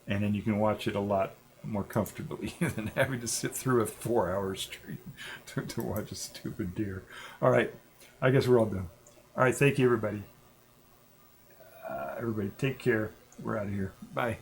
and then you can watch it a lot more comfortably than having to sit through a 4-hour stream to watch a stupid deer. All right, I guess we're all done. All right, thank you, everybody. Everybody, take care. We're out of here. Bye.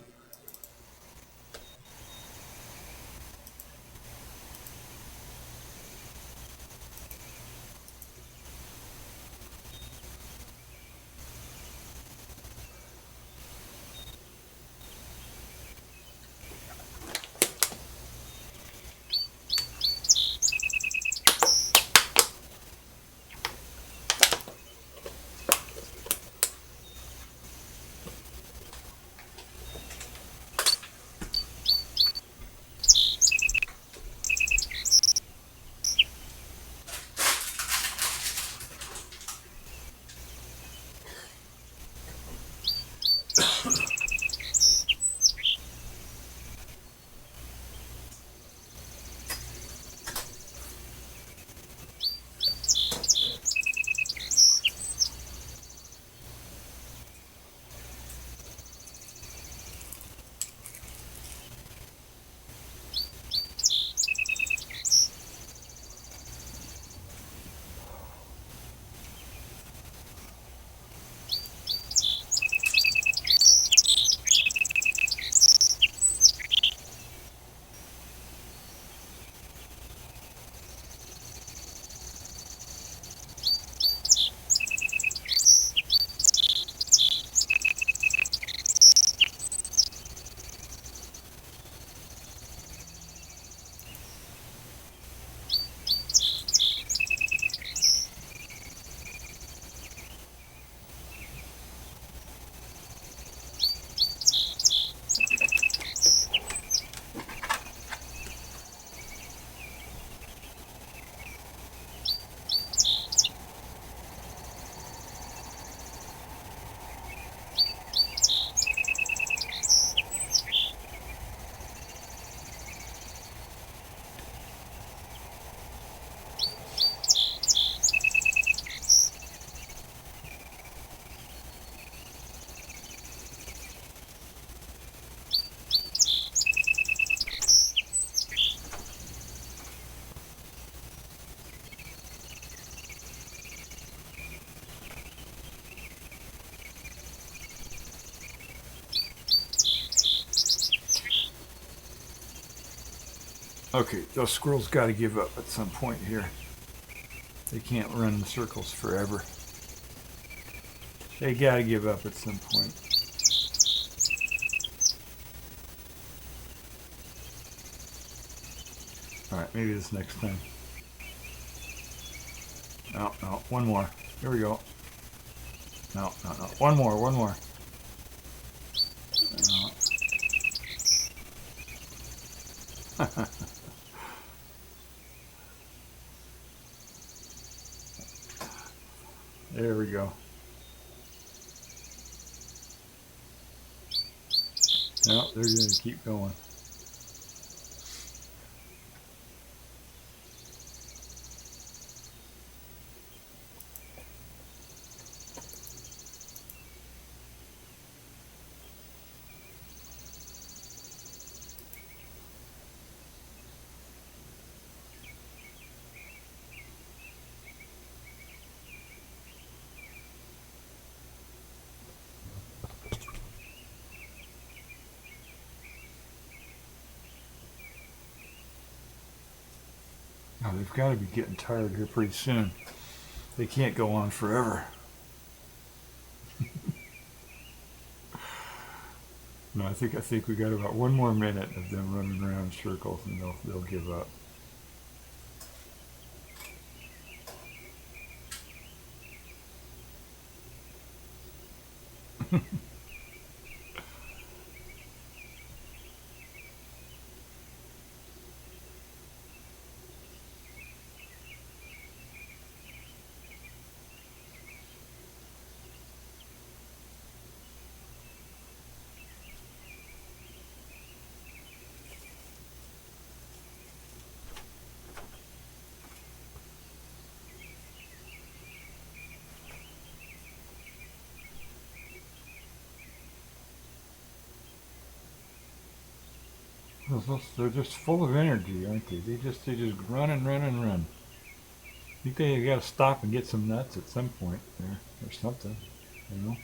Okay, those squirrels got to give up at some point here. They can't run in circles forever. They got to give up at some point. All right, maybe this next time. No, no, one more. Here we go. No, no, no. One more, one more. No. There we go. No, they're going to keep going. Now they've got to be getting tired here pretty soon. They can't go on forever. No, I think we got about one more minute of them running around in circles, and they'll give up. They're just full of energy, aren't they? They just run and run and run. I think they got to stop and get some nuts at some point there or something, you know.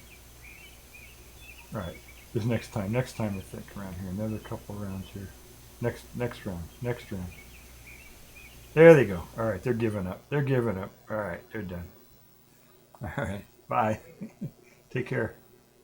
All right, this next time I think around here, another couple rounds here. Next round. There they go. All right, they're giving up. All right, they're done. All right, bye. Take care.